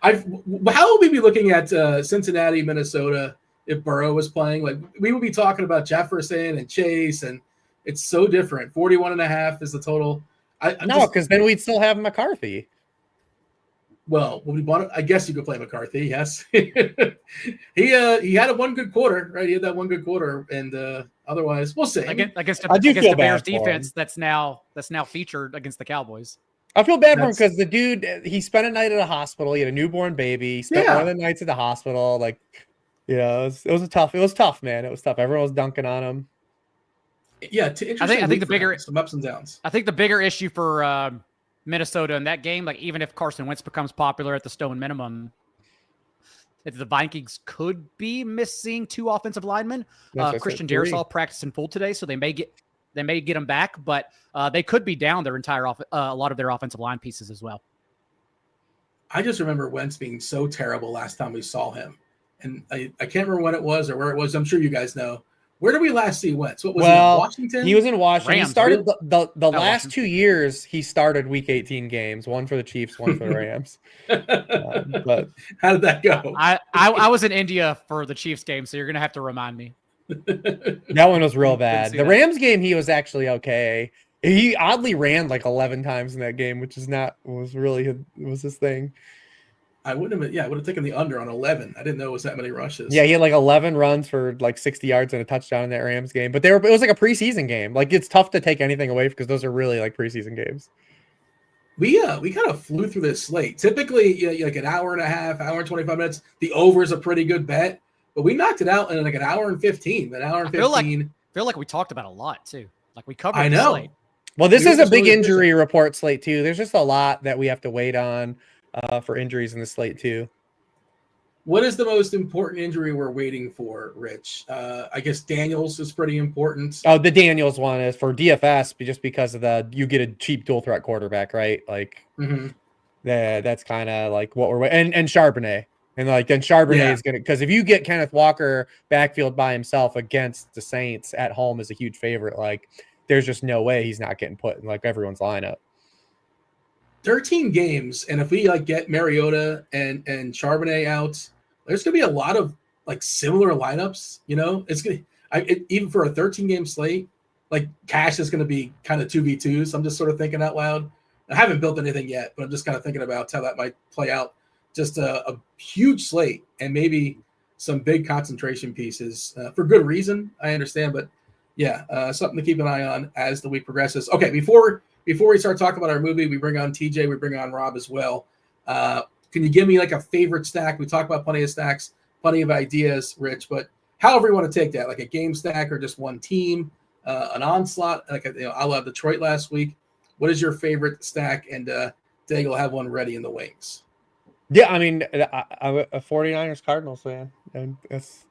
How would we be looking at Cincinnati, Minnesota if Burrow was playing? Like we would be talking about Jefferson and Chase, and it's so different. 41.5 is the total. Because then we'd still have McCarthy. Well, I guess you could play McCarthy. Yes, he had one good quarter, right? He had that one good quarter, and otherwise, we'll see. Against the Bears defense that's now featured against the Cowboys. I feel bad for him because the dude, he spent a night at a hospital. He had a newborn baby. He spent one of the nights at the hospital. Like, it was tough, man. It was tough. Everyone was dunking on him. Yeah, I think the bigger some ups and downs. I think the bigger issue for Minnesota in that game, like even if Carson Wentz becomes popular at the stone minimum, the Vikings could be missing 2 offensive linemen. Christian Darrisaw practiced in full today, so they may get him back, but they could be down their entire a lot of their offensive line pieces as well. I just remember Wentz being so terrible last time we saw him, and I can't remember when it was or where it was. I'm sure you guys know. Where did we last see Wentz? What was he in Washington? He was in Washington. Rams, he started the last 2 years. He started Week 18 games, one for the Chiefs, one for the Rams. But how did that go? I was in India for the Chiefs game, so you're gonna have to remind me. That one was real bad. The Rams game, he was actually okay. He oddly ran like 11 times in that game, which was his thing. I would have taken the under on 11. I didn't know it was that many rushes. Yeah, he had like 11 runs for like 60 yards and a touchdown in that Rams game. But it was like a preseason game. Like, it's tough to take anything away because those are really like preseason games. We kind of flew through this slate. Typically, like an hour and a half, hour and 25 minutes. The over is a pretty good bet, but we knocked it out in like an hour and 15. An hour and 15. I feel like we talked about a lot too. Like we covered. I the know. slate. Well, this is a big injury report slate too. There's just a lot that we have to wait on for injuries in the slate too. What is the most important injury we're waiting for, Rich? I guess Daniels is pretty important. Oh, the Daniels one is for DFS, just because of you get a cheap dual threat quarterback, right? Like, that's kind of like what we're waiting. And Charbonnet. And like, then Charbonnet is going to, because if you get Kenneth Walker backfield by himself against the Saints at home as a huge favorite, like, there's just no way he's not getting put in like everyone's lineup. 13 games, and if we like get Mariota and Charbonnet out, there's gonna be a lot of like similar lineups. You know, it's gonna even for a 13-game slate, like Cash is gonna be kind of 2v2. So I'm just sort of thinking out loud. I haven't built anything yet, but I'm just kind of thinking about how that might play out. Just a huge slate and maybe some big concentration pieces for good reason. I understand, but yeah, something to keep an eye on as the week progresses. Okay, before we start talking about our movie, we bring on TJ, we bring on Rob as well. Can you give me like a favorite stack? We talk about plenty of stacks, plenty of ideas, Rich, but however you want to take that, like a game stack or just one team, an onslaught, like I love Detroit last week. What is your favorite stack? And Daigle will have one ready in the wings. Yeah, I mean, I'm a 49ers Cardinals fan, and that's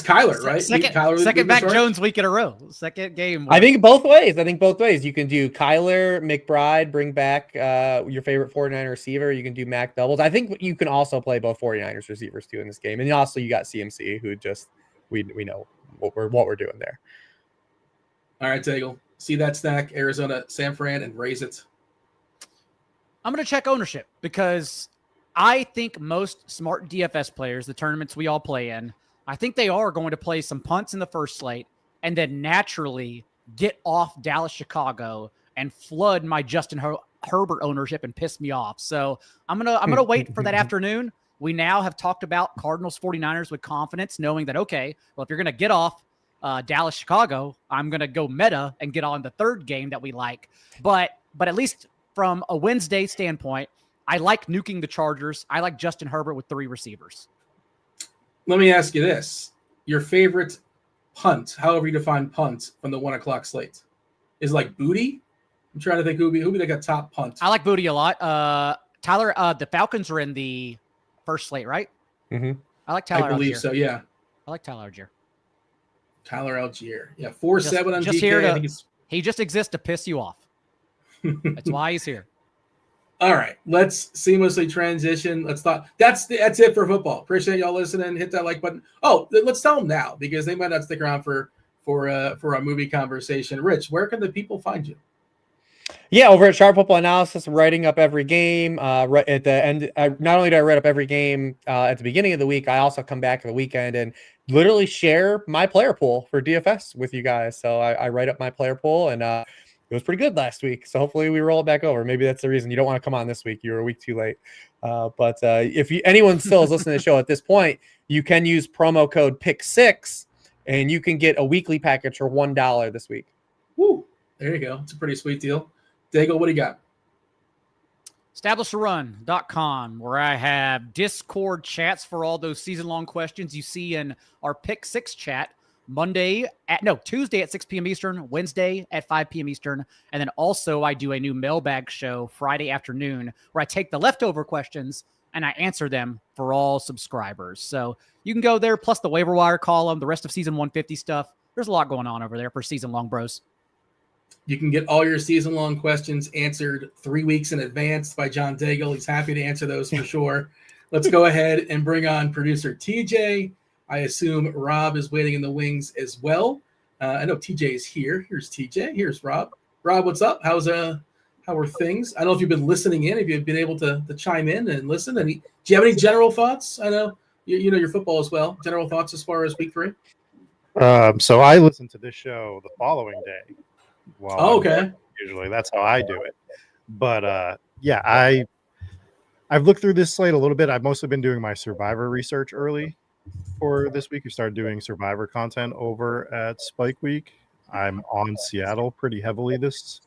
Kyler, right? Second Mac Jones week in a row. Second game. I think both ways. You can do Kyler, McBride, bring back your favorite 49er receiver. You can do Mac doubles. I think you can also play both 49ers receivers too in this game. And also you got CMC, who just we know what we're doing there. All right, Daigle. See that stack, Arizona, San Fran, and raise it. I'm going to check ownership because I think most smart DFS players, the tournaments we all play in, I think they are going to play some punts in the first slate and then naturally get off Dallas, Chicago and flood my Justin Herbert ownership and piss me off. So I'm going to wait for that afternoon. We now have talked about Cardinals 49ers with confidence, knowing that, okay, well, if you're going to get off Dallas, Chicago, I'm going to go meta and get on the third game that we like. But at least from a Wednesday standpoint, I like nuking the Chargers. I like Justin Herbert with 3 receivers. Let me ask you this. Your favorite punt, however you define punt, from the 1 o'clock slate, is like Booty? I'm trying to think who be like a top punt. I like Booty a lot. Tyler, the Falcons are in the first slate, right? Mm-hmm. I like Tyler Algier. I believe Algier. So, yeah. I like Tyler Algier. Tyler Algier. Yeah, 4-7 on just DK. Here he just exists to piss you off. That's why he's here. All right, let's seamlessly transition. Let's talk. That's it for football. Appreciate y'all listening. Hit that like button. Oh, let's tell them now because they might not stick around for a movie conversation. Rich, where can the people find you? Yeah, over at Sharp Football Analysis, writing up every game. Right at the end, not only do I write up every game at the beginning of the week, I also come back at the weekend and literally share my player pool for DFS with you guys. So I write up my player pool, and it was pretty good last week. So hopefully we roll it back over. Maybe that's the reason you don't want to come on this week. You were a week too late. But if anyone still is listening to the show at this point, you can use promo code PICK6, and you can get a weekly package for $1 this week. Woo! There you go. It's a pretty sweet deal. Daigle, what do you got? EstablishTheRun.com, where I have Discord chats for all those season-long questions you see in our Pick 6 chat. Tuesday at 6 p.m. Eastern, Wednesday at 5 p.m. Eastern. And then also I do a new mailbag show Friday afternoon where I take the leftover questions and I answer them for all subscribers. So you can go there, plus the waiver wire column, the rest of season 150 stuff. There's a lot going on over there for season-long bros. You can get all your season-long questions answered 3 weeks in advance by John Daigle. He's happy to answer those for sure. Let's go ahead and bring on producer TJ. I assume Rob is waiting in the wings as well. I know TJ is here. Here's TJ. Here's Rob. Rob, what's up? How are things? I don't know if you've been listening in, if you've been able to chime in and listen. Do you have any general thoughts? I know you know your football as well. General thoughts as far as week 3? So I listened to this show the following day. While Oh, I'm okay. usually that's how I do it. But yeah, I've looked through this slate a little bit. I've mostly been doing my Survivor research early for this week. We started doing Survivor content over at Spike Week. I'm on Seattle pretty heavily this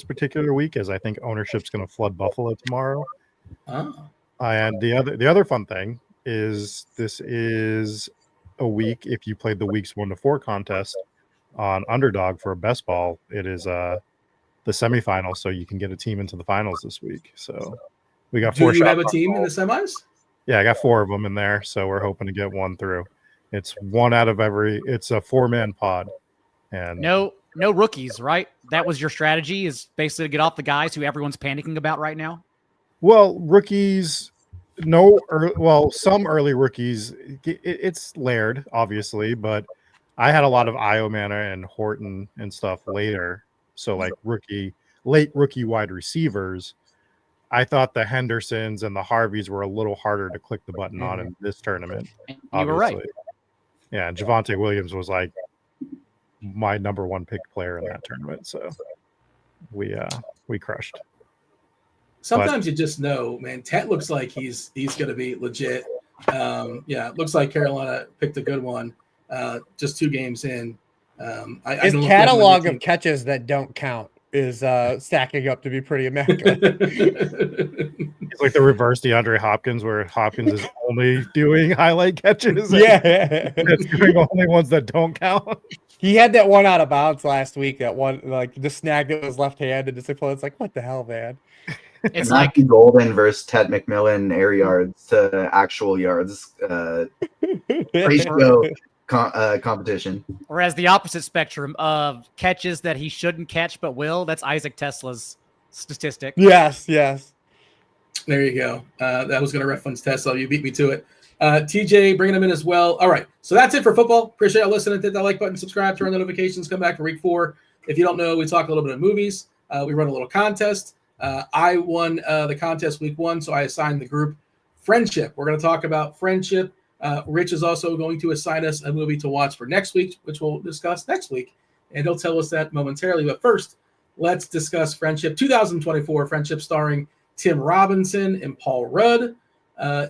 particular week, as I think ownership's going to flood Buffalo tomorrow. Oh. And the other fun thing is this is a week, if you played the weeks 1 to 4 contest on Underdog for a best ball, it is the semifinals, so you can get a team into the finals this week. So we got Do 4 you shots have a on team goal. in the semis? Yeah, I got 4 of them in there, so we're hoping to get one through. It's one out of every. It's a 4-man pod, and No rookies, right? That was your strategy, is basically to get off the guys who everyone's panicking about right now. well, rookies. Some early rookies. It's layered, obviously, but I had a lot of Io Mana and Horton and stuff later. So like late rookie wide receivers. I thought the Hendersons and the Harveys were a little harder to click the button on in this tournament. And you were right. Yeah, Javonte Williams was like my number 1 pick player in that tournament. So we crushed. Sometimes you just know, man. Tet looks like he's going to be legit. Yeah, it looks like Carolina picked a good one. Just 2 games in. I His don't know if you have him on your catalog of team. catches that don't count is stacking up to be pretty immaculate. It's like the reverse DeAndre Hopkins, where Hopkins is only doing highlight catches. Yeah. It's doing only ones that don't count. He had that one out of bounds last week. That one, like the snag that was left-handed. It's like, what the hell, man? It's Matthew Golden versus Ted McMillan air yards to actual yards ratio competition. whereas the opposite spectrum of catches that he shouldn't catch but will, that's Isaac Tesla's statistic. Yes. There you go. That was going to reference Tesla. You beat me to it. TJ, bringing him in as well. All right. So that's it for football. Appreciate you listening. Hit that like button, subscribe, turn on notifications, come back for week 4. If you don't know, we talk a little bit of movies. We run a little contest. I won the contest week 1, so I assigned the group Friendship. We're going to talk about Friendship. Rich is also going to assign us a movie to watch for next week, which we'll discuss next week, and he'll tell us that momentarily. But first, let's discuss Friendship 2024, Friendship starring Tim Robinson and Paul Rudd.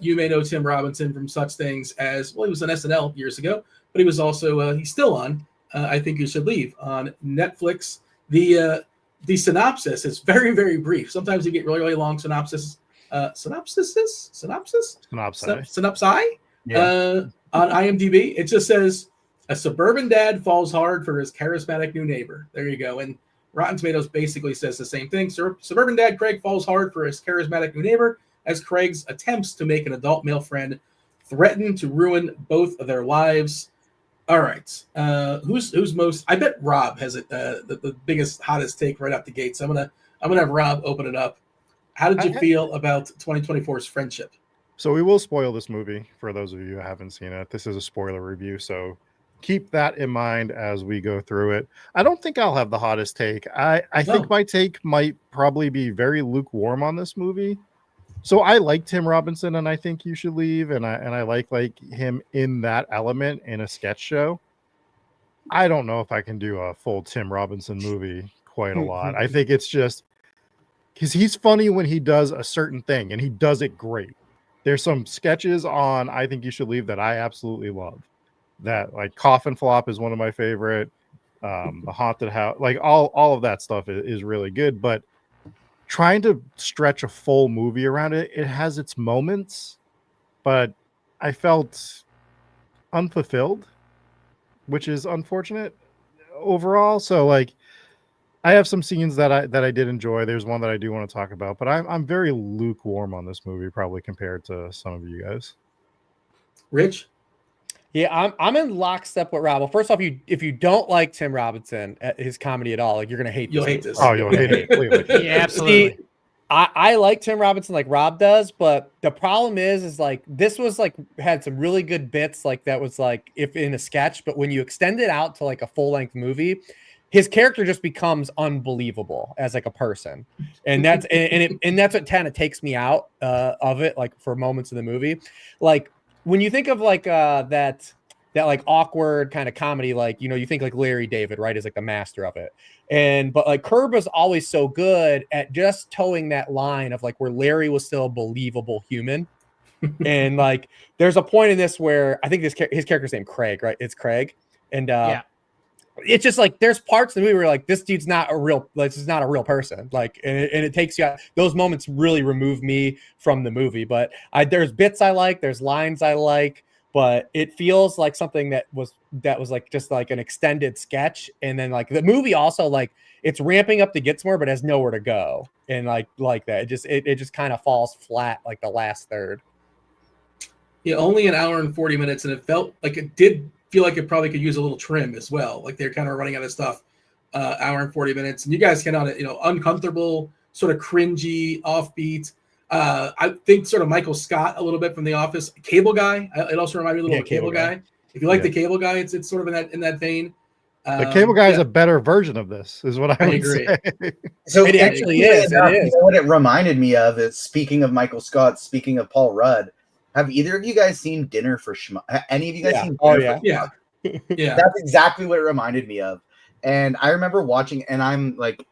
You may know Tim Robinson from such things as, well, he was on SNL years ago, but he was also, he's still on I Think You Should Leave on Netflix. The synopsis is very, very brief. Sometimes you get really, really long synopsis. Synopsis? Yeah. On IMDb, it just says, a suburban dad falls hard for his charismatic new neighbor. There you go. And Rotten Tomatoes basically says the same thing. Suburban dad Craig falls hard for his charismatic new neighbor as Craig's attempts to make an adult male friend threaten to ruin both of their lives. All right. Who's most? I bet Rob has the biggest, hottest take right out the gate. So I'm gonna have Rob open it up. How did you feel about 2024's Friendship? So we will spoil this movie for those of you who haven't seen it. This is a spoiler review, so keep that in mind as we go through it. I don't think I'll have the hottest take. I think my take might probably be very lukewarm on this movie. So I like Tim Robinson, and I Think You Should Leave, and I like him in that element in a sketch show. I don't know if I can do a full Tim Robinson movie quite a lot. I think it's just because he's funny when he does a certain thing, and he does it great. There's some sketches on I Think You Should Leave that I absolutely love. That like Coffin Flop is one of my favorite. The Haunted House, like all of that stuff is really good, but trying to stretch a full movie around it, it has its moments, but I felt unfulfilled, which is unfortunate overall. So like I have some scenes that I did enjoy. There's one that I do want to talk about, but I'm very lukewarm on this movie, probably compared to some of you guys. Rich? Yeah, I'm in lockstep with Rob. Well, first off, if you don't like Tim Robinson, his comedy at all, like you're gonna hate this. You'll hate this. Oh, you'll hate it completely. Yeah, absolutely. See, I like Tim Robinson like Rob does, but the problem is like this was like had some really good bits like that was like if in a sketch, but when you extend it out to like a full length movie, his character just becomes unbelievable as like a person, and that's and that's what kind of takes me out of it like for moments in the movie. Like when you think of like that that like awkward kind of comedy, like, you know, you think like Larry David, right, is like the master of it. But like Curb was always so good at just towing that line of like where Larry was still a believable human. And like there's a point in this where I think his character's named Craig, right? It's Craig. And it's just like there's parts of the movie where like this dude's not a real, like, this is not a real person. Like, and it takes you out. Those moments really remove me from the movie. But there's bits I like, there's lines I like, but it feels like something that was like just like an extended sketch. And then like the movie also like it's ramping up to get somewhere, but has nowhere to go. And like that, it just kind of falls flat like the last third. Yeah, only an hour and 40 minutes, and it felt like it did feel like it probably could use a little trim as well. Like they're kind of running out of stuff. Hour and 40 minutes, and you guys cannot, uncomfortable, sort of cringy, offbeat. I think sort of Michael Scott a little bit from The Office. Cable Guy. It also reminded me a little of Cable Guy. If you like the Cable Guy, it's sort of in that vein. The Cable Guy is a better version of this, is what I would agree. say. So it actually is. Enough, it is. What it reminded me of is, speaking of Michael Scott, speaking of Paul Rudd, have either of you guys seen Dinner for Schmuck? Any of you guys seen Dinner for Schmuck? Yeah. That's exactly what it reminded me of. And I remember watching, and I'm like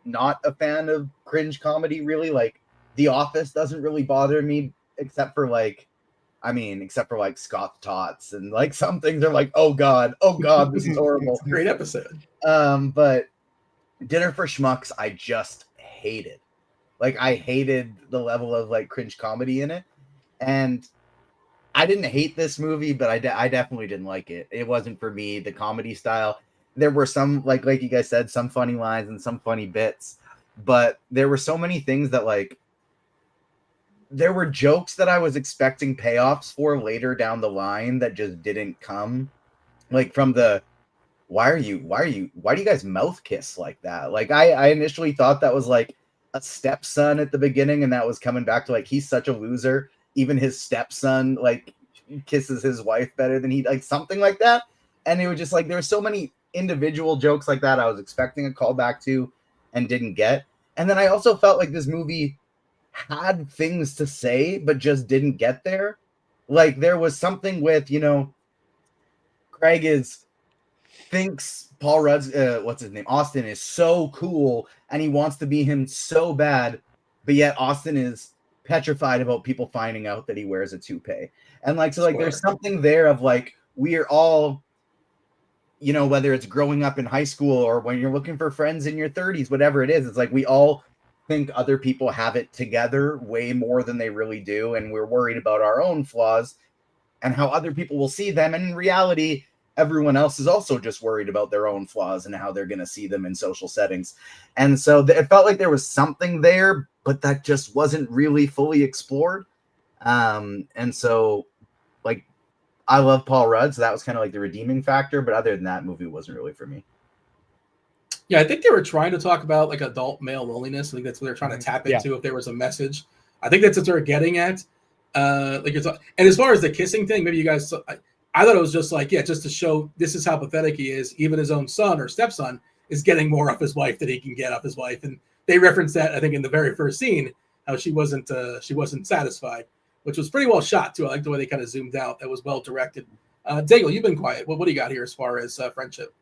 not a fan of cringe comedy, really. Like The Office doesn't really bother me, except for like Scott Tots, and like some things are like, oh god, this is horrible. It's a great episode. But Dinner for Schmucks, I just hated. Like I hated the level of like cringe comedy in it. And I didn't hate this movie, but I definitely didn't like it. It wasn't for me, the comedy style. There were some, like you guys said, some funny lines and some funny bits, but there were so many things that like, there were jokes that I was expecting payoffs for later down the line that just didn't come. Like from the, why do you guys mouth kiss like that? Like I initially thought that was like a stepson at the beginning, and that was coming back to like, he's such a loser. Even his stepson like kisses his wife better than he, like something like that. And it was just like, there were so many individual jokes like that I was expecting a callback to and didn't get. And then I also felt like this movie had things to say, but just didn't get there. Like there was something with, Craig thinks Paul Rudd's, what's his name? Austin is so cool and he wants to be him so bad, but yet Austin is petrified about people finding out that he wears a toupee. And like, so like, there's something there of like, we are all, whether it's growing up in high school or when you're looking for friends in your 30s, whatever it is, it's like, we all think other people have it together way more than they really do. And we're worried about our own flaws and how other people will see them. And in reality, everyone else is also just worried about their own flaws and how they're going to see them in social settings. And so it felt like there was something there, but that just wasn't really fully explored. And so like, I love Paul Rudd, so that was kind of like the redeeming factor. But other than that, movie wasn't really for me. Yeah, I think they were trying to talk about like adult male loneliness. I think that's what they're trying to tap into if there was a message. I think that's what they're getting at. And as far as the kissing thing, maybe you guys, I thought it was just like, just to show this is how pathetic he is. Even his own son or stepson is getting more off his wife than he can get off his wife. And they referenced that, I think, in the very first scene, how she wasn't satisfied, which was pretty well shot too. I like the way they kind of zoomed out. That was well directed. Daigle, you've been quiet. What do you got here as far as friendship?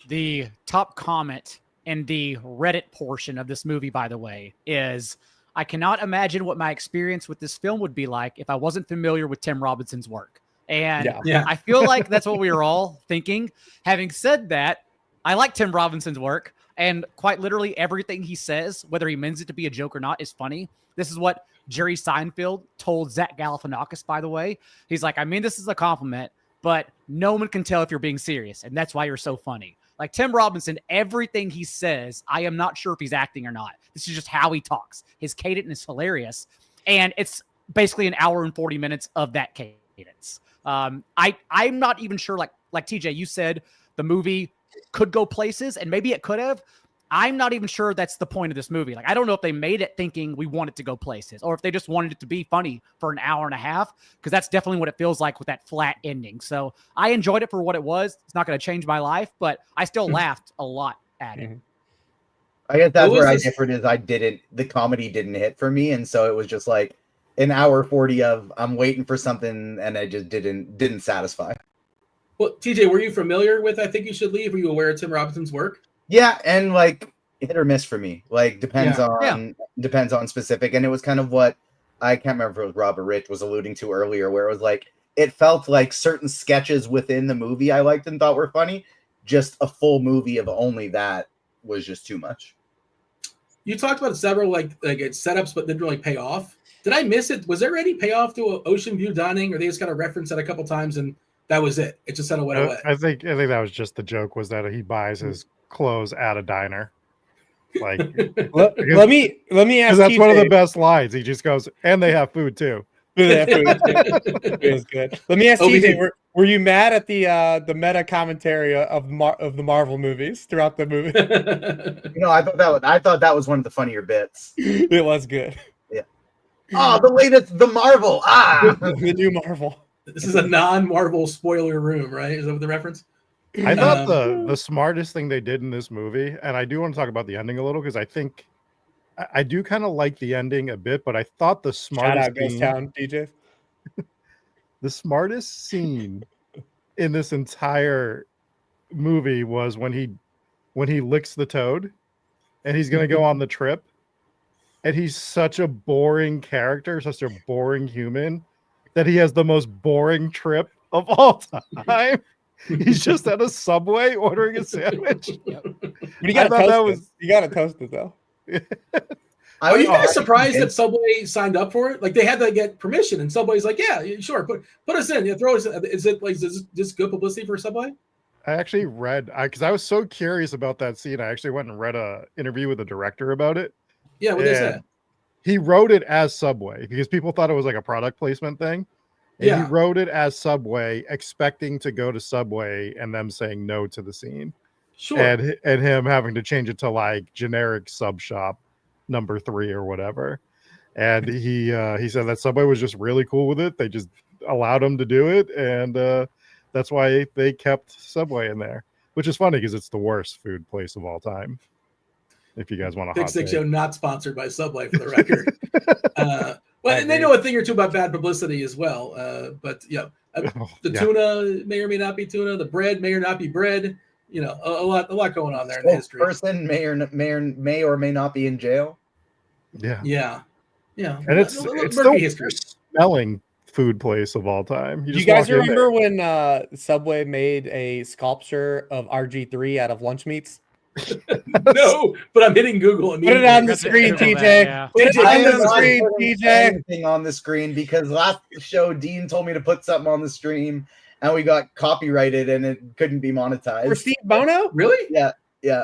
The top comment in the Reddit portion of this movie, by the way, is, I cannot imagine what my experience with this film would be like if I wasn't familiar with Tim Robinson's work. And I feel like that's what we were all thinking. Having said that, I like Tim Robinson's work, and quite literally everything he says, whether he means it to be a joke or not, is funny. This is what Jerry Seinfeld told Zach Galifianakis, by the way. He's like, I mean, this is a compliment, but no one can tell if you're being serious, and that's why you're so funny. Like Tim Robinson, everything he says, I am not sure if he's acting or not. This is just how he talks. His cadence is hilarious, and it's basically an hour and 40 minutes of that cadence. I'm not even sure, like TJ, you said the movie could go places, and maybe it could have. I'm not even sure that's the point of this movie. Like, I don't know if they made it thinking we want it to go places, or if they just wanted it to be funny for an hour and a half, because that's definitely what it feels like with that flat ending. So I enjoyed it for what it was. It's not going to change my life, but I still laughed a lot at it. I guess that's where I differed, is the comedy didn't hit for me. And so it was just like an hour 40 of I'm waiting for something, and it just didn't satisfy. Well, TJ, were you familiar with I Think You Should Leave? Were you aware of Tim Robinson's work? Yeah, and like hit or miss for me. Like depends on specific. And it was kind of what I can't remember if it was Rob or Rich was alluding to earlier, where it was like it felt like certain sketches within the movie I liked and thought were funny. Just a full movie of only that was just too much. You talked about several like setups, but didn't really pay off. Did I miss it? Was there any payoff to Ocean View Dining, or they just kind of referenced that a couple times and that was it? It just kind of went away. I think that was just the joke, was that he buys his clothes at a diner. Like, let me ask. That's TJ. one of the best lines. He just goes, and they have food too. It was good. Let me ask TJ. Were you mad at the meta commentary of the Marvel movies throughout the movie? I thought that was one of the funnier bits. It was good. Yeah. Oh, the Marvel. The new Marvel. This is a non-Marvel spoiler room, right? Is that what the reference? I thought the smartest thing they did in this movie, and I do want to talk about the ending a little, because I think I do kind of like the ending a bit, but I thought the smartest Ghost Town, DJ. The smartest scene in this entire movie was when he licks the toad and he's going to go on the trip, and he's such a boring character, such a boring human, that he has the most boring trip of all time. He's just at a Subway ordering a sandwich. Yep. But you got to toast it though. Are you guys surprised that Subway signed up for it? Like they had to get permission, and Subway's like, "Yeah, sure, put us in. Throw us." Is this good publicity for Subway? I actually read, because I was so curious about that scene. I actually went and read a interview with the director about it. Yeah, what they said. He wrote it as Subway because people thought it was like a product placement thing. And he wrote it as Subway, expecting to go to Subway and them saying no to the scene. Sure. And him having to change it to like generic sub shop number 3 or whatever. And he said that Subway was just really cool with it. They just allowed him to do it. And that's why they kept Subway in there, which is funny because it's the worst food place of all time. If you guys want to Big Six Show, not sponsored by Subway for the record. Well, and they know a thing or two about bad publicity as well. But tuna may or may not be tuna. The bread may or not be bread. You know, a lot going on there in the history. Person may or may not be in jail. Yeah. And it's the history. Smelling food place of all time. You guys remember when Subway made a sculpture of RG3 out of lunch meats? No, but I'm hitting Google. Put it on the screen, TJ. Put it on the screen, TJ. Anything on the screen, because last show Dean told me to put something on the stream, and we got copyrighted, and it couldn't be monetized. For Steve Bono? Really? Yeah.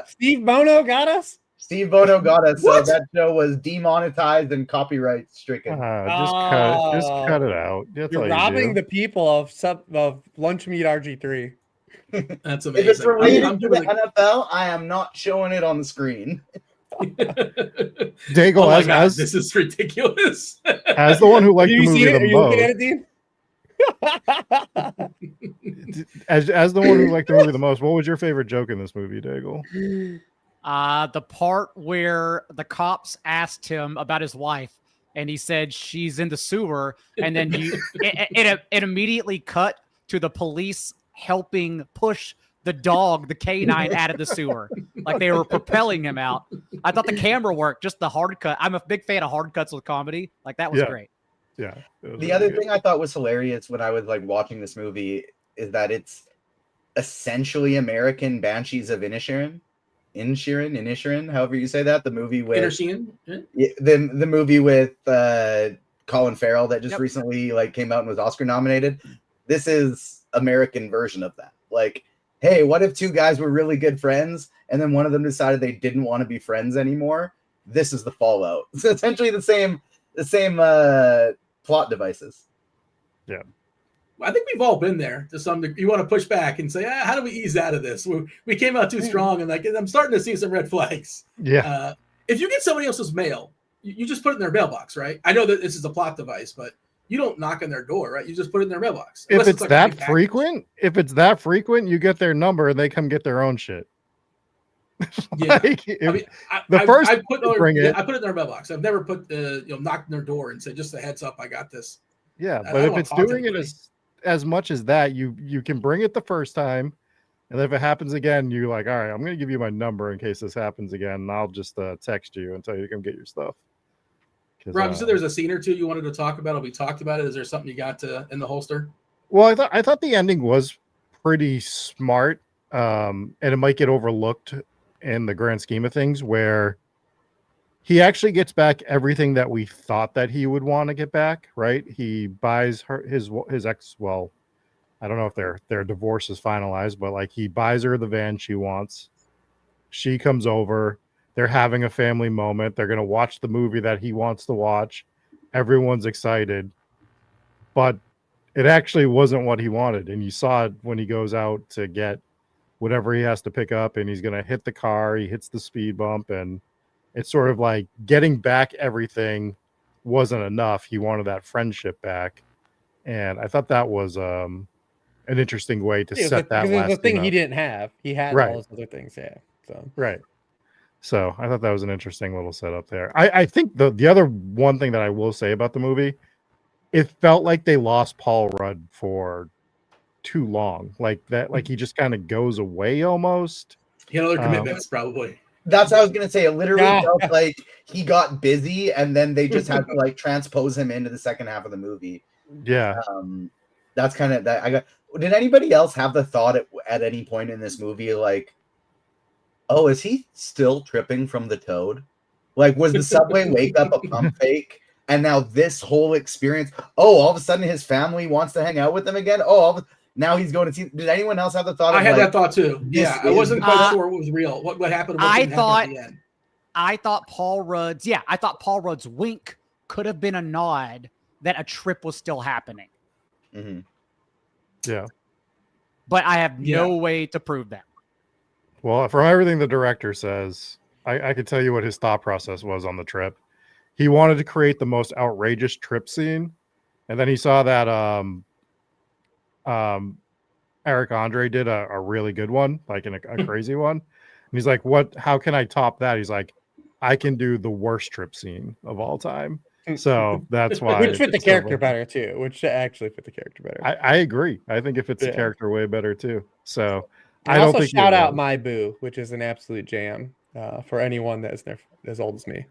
Steve Bono got us. Steve Bono got us. So that show was demonetized and copyright stricken. Just cut it out. You're robbing the people of lunch meat RG3. That's amazing. If it's related to the NFL, I am not showing it on the screen. Daigle, this is ridiculous. As the one who liked the movie the most, as the one who liked the movie the most, what was your favorite joke in this movie, Daigle? The part where the cops asked him about his wife, and he said she's in the sewer, and then it immediately cut to the police helping push the canine out of the sewer, like they were propelling him out. I thought the camera worked, just the hard cut. I'm a big fan of hard cuts with comedy. Like that was great. Yeah. The other thing I thought was hilarious when I was like watching this movie is that it's essentially American Banshees of Inisherin, however you say that. The movie with the movie with Colin Farrell that just recently like came out and was Oscar nominated. This is American version of that. Like, hey, what if two guys were really good friends and then one of them decided they didn't want to be friends anymore? This is the fallout. It's essentially the same plot devices. Yeah. I think we've all been there to some degree. You want to push back and say, how do we ease out of this? We came out too strong, and like I'm starting to see some red flags. Yeah. If you get somebody else's mail, you just put it in their mailbox, right? I know that this is a plot device, but you don't knock on their door, right? You just put it in their mailbox. If it's that frequent, you get their number and they come get their own shit. Yeah. I put it in their mailbox. I've never put knocked on their door and said, just a heads up, I got this. Yeah, but if it's doing it as much as that. You can bring it the first time, and if it happens again, you're like, all right, I'm going to give you my number in case this happens again, and I'll just text you and tell you to come get your stuff. Rob, you said there's a scene or two you wanted to talk about. Have we talked about it? Is there something you got in the holster? Well, I thought the ending was pretty smart, and it might get overlooked in the grand scheme of things, where he actually gets back everything that we thought that he would want to get back. Right? He buys his ex. Well, I don't know if their divorce is finalized, but like he buys her the van she wants. She comes over. They're having a family moment. They're going to watch the movie that he wants to watch. Everyone's excited, but it actually wasn't what he wanted. And you saw it when he goes out to get whatever he has to pick up, and he's going to hit the car. He hits the speed bump, and it's sort of like getting back everything wasn't enough. He wanted that friendship back. And I thought that was an interesting way to set that last the thing up. he didn't have. He had Right. all those other things. Yeah. So Right. So I thought that was an interesting little setup there. I think the other one thing that I will say about the movie, it felt like they lost Paul Rudd for too long. Like that, like he just kind of goes away almost. He had other commitments, probably. That's what I was gonna say. It literally Yeah. felt like he got busy, and then they just had to like transpose him into the second half of the movie. Yeah. That's kind of that. I got. Did anybody else have the thought at any point in this movie, like, oh, is he still tripping from the toad? Like, was the subway wake up a pump fake? And now this whole experience, all of a sudden his family wants to hang out with him again. Now he's going to see. Did anyone else have the thought? I had that thought too. Yeah, I wasn't quite Uh, sure what was real. What happened? What I didn't happen thought- at the end. I thought Paul Rudd's wink could have been a nod that a trip was still happening, Mm-hmm. Yeah. but I have no way to prove that. Well, from everything the director says, I could tell you what his thought process was on the trip. He wanted to create the most outrageous trip scene, and then he saw that Eric Andre did a really good one, like a crazy one. And he's like, "What? How can I top that?" He's like, "I can do the worst trip scene of all time." So that's why, which fit the character better too. Which actually fit the character better. I agree. I think it fits the character way better too. So And I don't also think shout out My Boo, which is an absolute jam for anyone that is as old as me.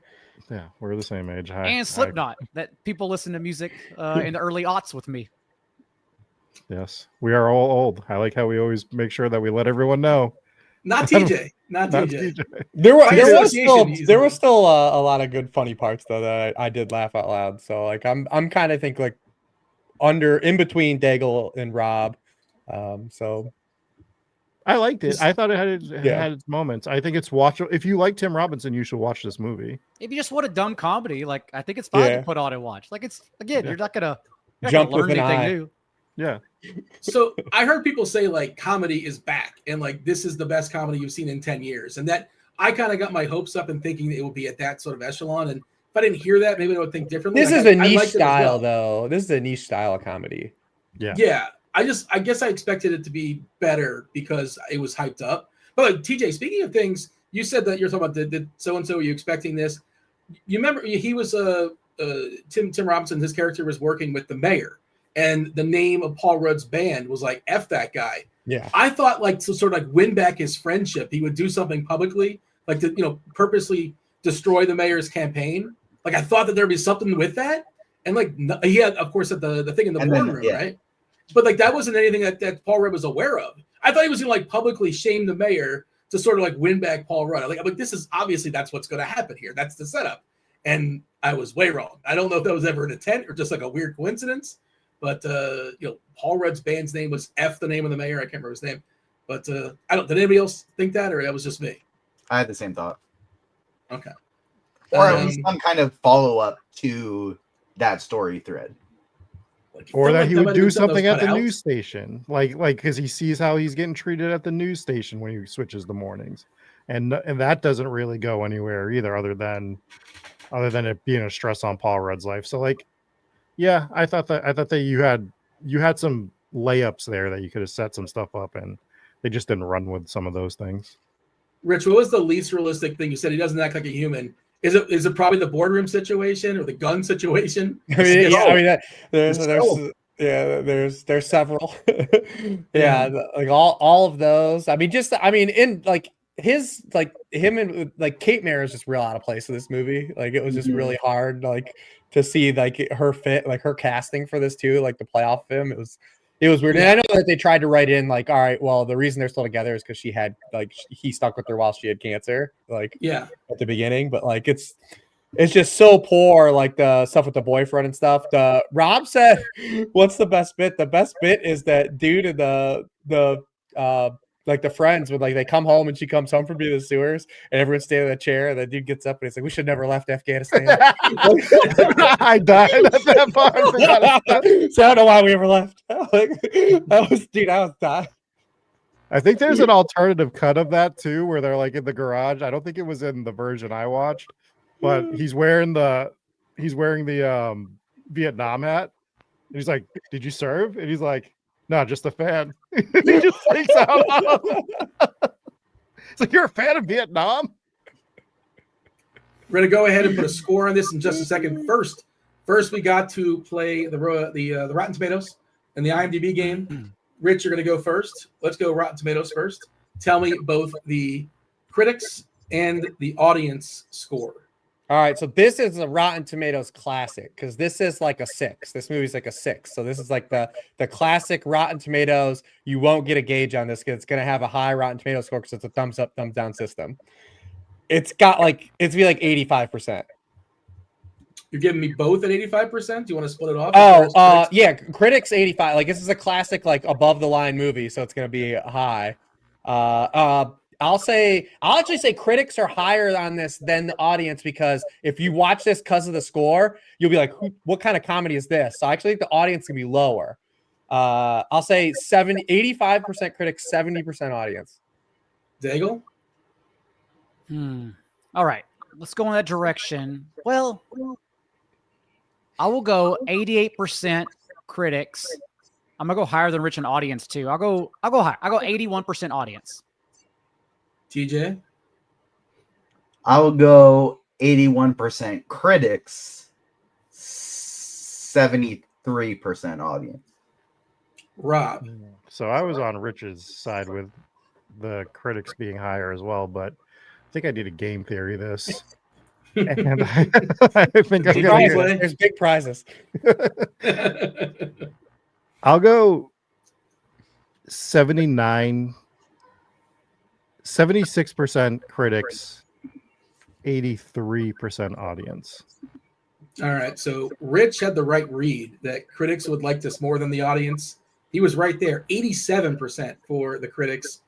Yeah, we're the same age. And Slipknot, that people listen to music in the early aughts with me. Yes, we are all old. I like how we always make sure that we let everyone know. Not TJ. Not Not TJ. TJ. There Association, was still a lot of good funny parts though that I did laugh out loud. So like I'm kind of think like in between Daigle and Rob. So I liked it. I thought it had its moments. I think it's watchable. If you like Tim Robinson, you should watch this movie. If you just want a dumb comedy, like I think it's fine to put on and watch. Like it's again, you're not gonna Jump learn with an anything eye. new. Yeah. So I heard people say like comedy is back and like this is the best comedy you've seen in 10 years. And that I kind of got my hopes up and thinking it would be at that sort of echelon. And if I didn't hear that, maybe I would think differently. this is a niche style though. This is a niche style of comedy. Yeah. Yeah. I guess I expected it to be better because it was hyped up. But like, TJ, speaking of things, you said that you're talking about the so-and-so, are you expecting this? You remember he was Tim Robinson, his character was working with the mayor. And the name of Paul Rudd's band was like F that guy. Yeah. I thought like to sort of like win back his friendship, he would do something publicly, like to purposely destroy the mayor's campaign. Like I thought that there'd be something with that. And like he had, of course, at the thing in the boardroom, right? But like that wasn't anything that Paul Rudd was aware of. I thought he was gonna like publicly shame the mayor to sort of like win back Paul Rudd. I'm like this is obviously that's what's gonna happen here. That's the setup. And I was way wrong. I don't know if that was ever an intent or just like a weird coincidence. But Paul Rudd's band's name was F, the name of the mayor. I can't remember his name. But I don't. Did anybody else think that, or that was just me? I had the same thought. Okay. Or at least some kind of follow up to that story thread. Or that he would do something at the news station, like because he sees how he's getting treated at the news station when he switches the mornings, and that doesn't really go anywhere either, other than it being a stress on Paul Rudd's life. So like. Yeah, I thought that you had some layups there that you could have set some stuff up, and they just didn't run with some of those things. Rich, what was the least realistic thing you said? He doesn't act like a human. Is it probably the boardroom situation or the gun situation? I mean, there's There's several. Yeah, like all of those. I mean, in like his like him and like Kate Mara is just real out of place in this movie. Like it was just really hard like to see like her fit, like her casting for this too, like to play off of him. It was weird. And I know that they tried to write in like, all right, well, the reason they're still together is because she had like he stuck with her while she had cancer, like at the beginning. But like it's just so poor, like the stuff with the boyfriend and stuff. Rob said, "What's the best bit?" The best bit is that dude in the like the friends when like they come home and she comes home from being in the sewers and everyone's standing in the chair and the dude gets up and he's like, "We should never left Afghanistan." I died at that part. So I don't know why we ever left. Like, I was dying. I think there's an alternative cut of that too, where they're like in the garage. I don't think it was in the version I watched, but he's wearing the Vietnam hat. And he's like, "Did you serve?" And he's like, "No, just a fan." He just takes out. It's like, you're a fan of Vietnam? We're gonna go ahead and put a score on this in just a second. First, we got to play the Rotten Tomatoes and the IMDb game. Rich, you're gonna go first. Let's go Rotten Tomatoes first. Tell me both the critics and the audience score. All right, so this is a Rotten Tomatoes classic because this is like a 6. This movie's like a 6. So this is like the classic Rotten Tomatoes. You won't get a gauge on this because it's going to have a high Rotten Tomatoes score because it's a thumbs up, thumbs down system. It's got like, it's be like 85%. You're giving me both at 85%? Do you want to split it off? Oh, yeah, critics 85. Like this is a classic, like above the line movie, so it's going to be high. I'll actually say critics are higher on this than the audience because if you watch this because of the score, you'll be like, what kind of comedy is this? So I actually think the audience can be lower. I'll say 85% critics, 70% audience. Daigle? All right, let's go in that direction. Well, I will go 88% critics. I'm gonna go higher than Rich and audience too. I'll go high. I'll go 81% audience. TJ? I will go 81% critics, 73% audience. Rob? So I was on Rich's side with the critics being higher as well, but I think I need a game theory this. And I think I'm gonna there's big prizes. I'll go 76% critics, 83% audience. All right. So Rich had the right read that critics would like this more than the audience. He was right there. 87% for the critics.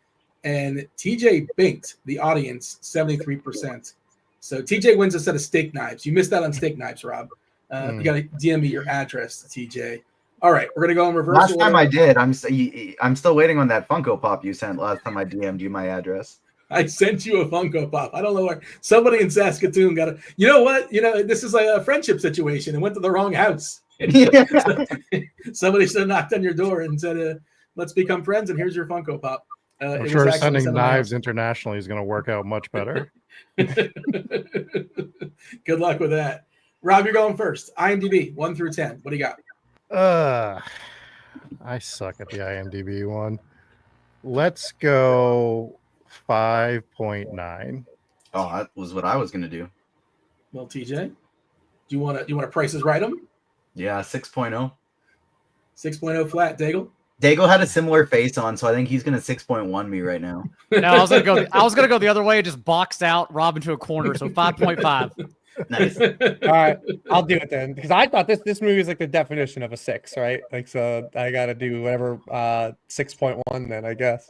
And TJ binked the audience 73%. So TJ wins a set of steak knives. You missed out on steak knives, Rob. You got to DM me your address, TJ. All right, we're gonna go in reverse. Last time I did, I'm still waiting on that Funko Pop you sent. Last time I DM'd you my address. I sent you a Funko Pop. I don't know where somebody in Saskatoon got it. You know what? This is like a friendship situation and went to the wrong house. Somebody should have knocked on your door and said, "Let's become friends." And here's your Funko Pop. I'm sure sending knives internationally is going to work out much better. Good luck with that, Rob. You're going first. IMDb 1 through 10. What do you got? I suck at the IMDb one. Let's go 5.9. Oh, that was what I was gonna do. Well, TJ, do you want to prices right them? Yeah, 6.0. 6.0 flat. Daigle? Daigle had a similar face on, so I think he's gonna 6.1 me right now. No, I was gonna go the other way and just box out Rob into a corner. So 5.5. Nice. All right, I'll do it then because I thought this movie is like the definition of a 6, right? Like, so I got to do whatever 6.1 then, I guess.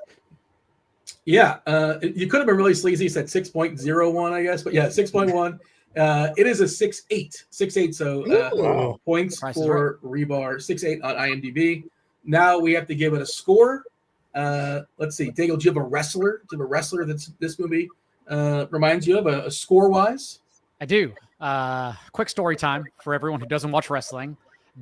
Yeah, you could have been really sleazy, said 6.01, I guess, but yeah, 6.1. It is a 6.8. 6.8, so points for Hribar, 6.8 on IMDb. Now we have to give it a score. Let's see, Daigle, do you have a wrestler? Do you have a wrestler that's this movie reminds you of a score-wise? I do. Quick story time for everyone who doesn't watch wrestling.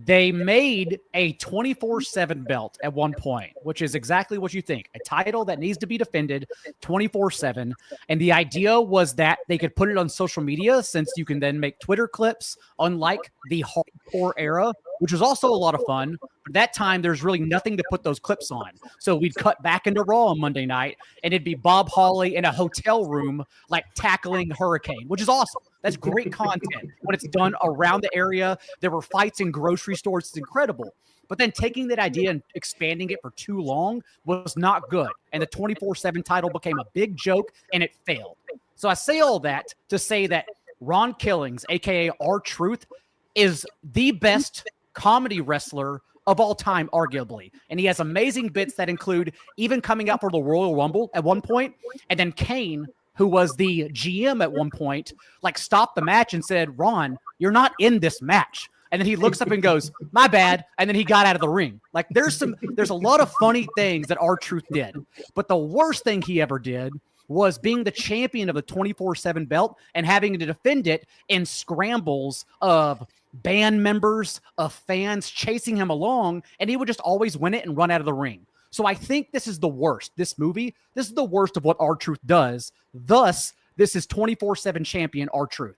They made a 24/7 belt at one point, which is exactly what you think. A title that needs to be defended 24/7. And the idea was that they could put it on social media since you can then make Twitter clips, unlike the hardcore era which was also a lot of fun. But that time, there's really nothing to put those clips on. So we'd cut back into Raw on Monday night, and it'd be Bob Hawley in a hotel room, like tackling Hurricane, which is awesome. That's great content when it's done around the area. There were fights in grocery stores. It's incredible. But then taking that idea and expanding it for too long was not good. And the 24/7 title became a big joke, and it failed. So I say all that to say that Ron Killings, a.k.a. R-Truth, is the best comedy wrestler of all time, arguably. And he has amazing bits that include even coming out for the Royal Rumble at one point, and then Kane, who was the GM at one point, like stopped the match and said, Ron, you're not in this match. And then he looks up and goes, my bad. And then he got out of the ring. Like there's a lot of funny things that R-Truth did. But the worst thing he ever did was being the champion of the 24/7 belt and having to defend it in scrambles of band members, of fans chasing him along. And he would just always win it and run out of the ring. So I think this is the worst. This movie, this is the worst of what R-Truth does. Thus, this is 24/7 champion R-Truth.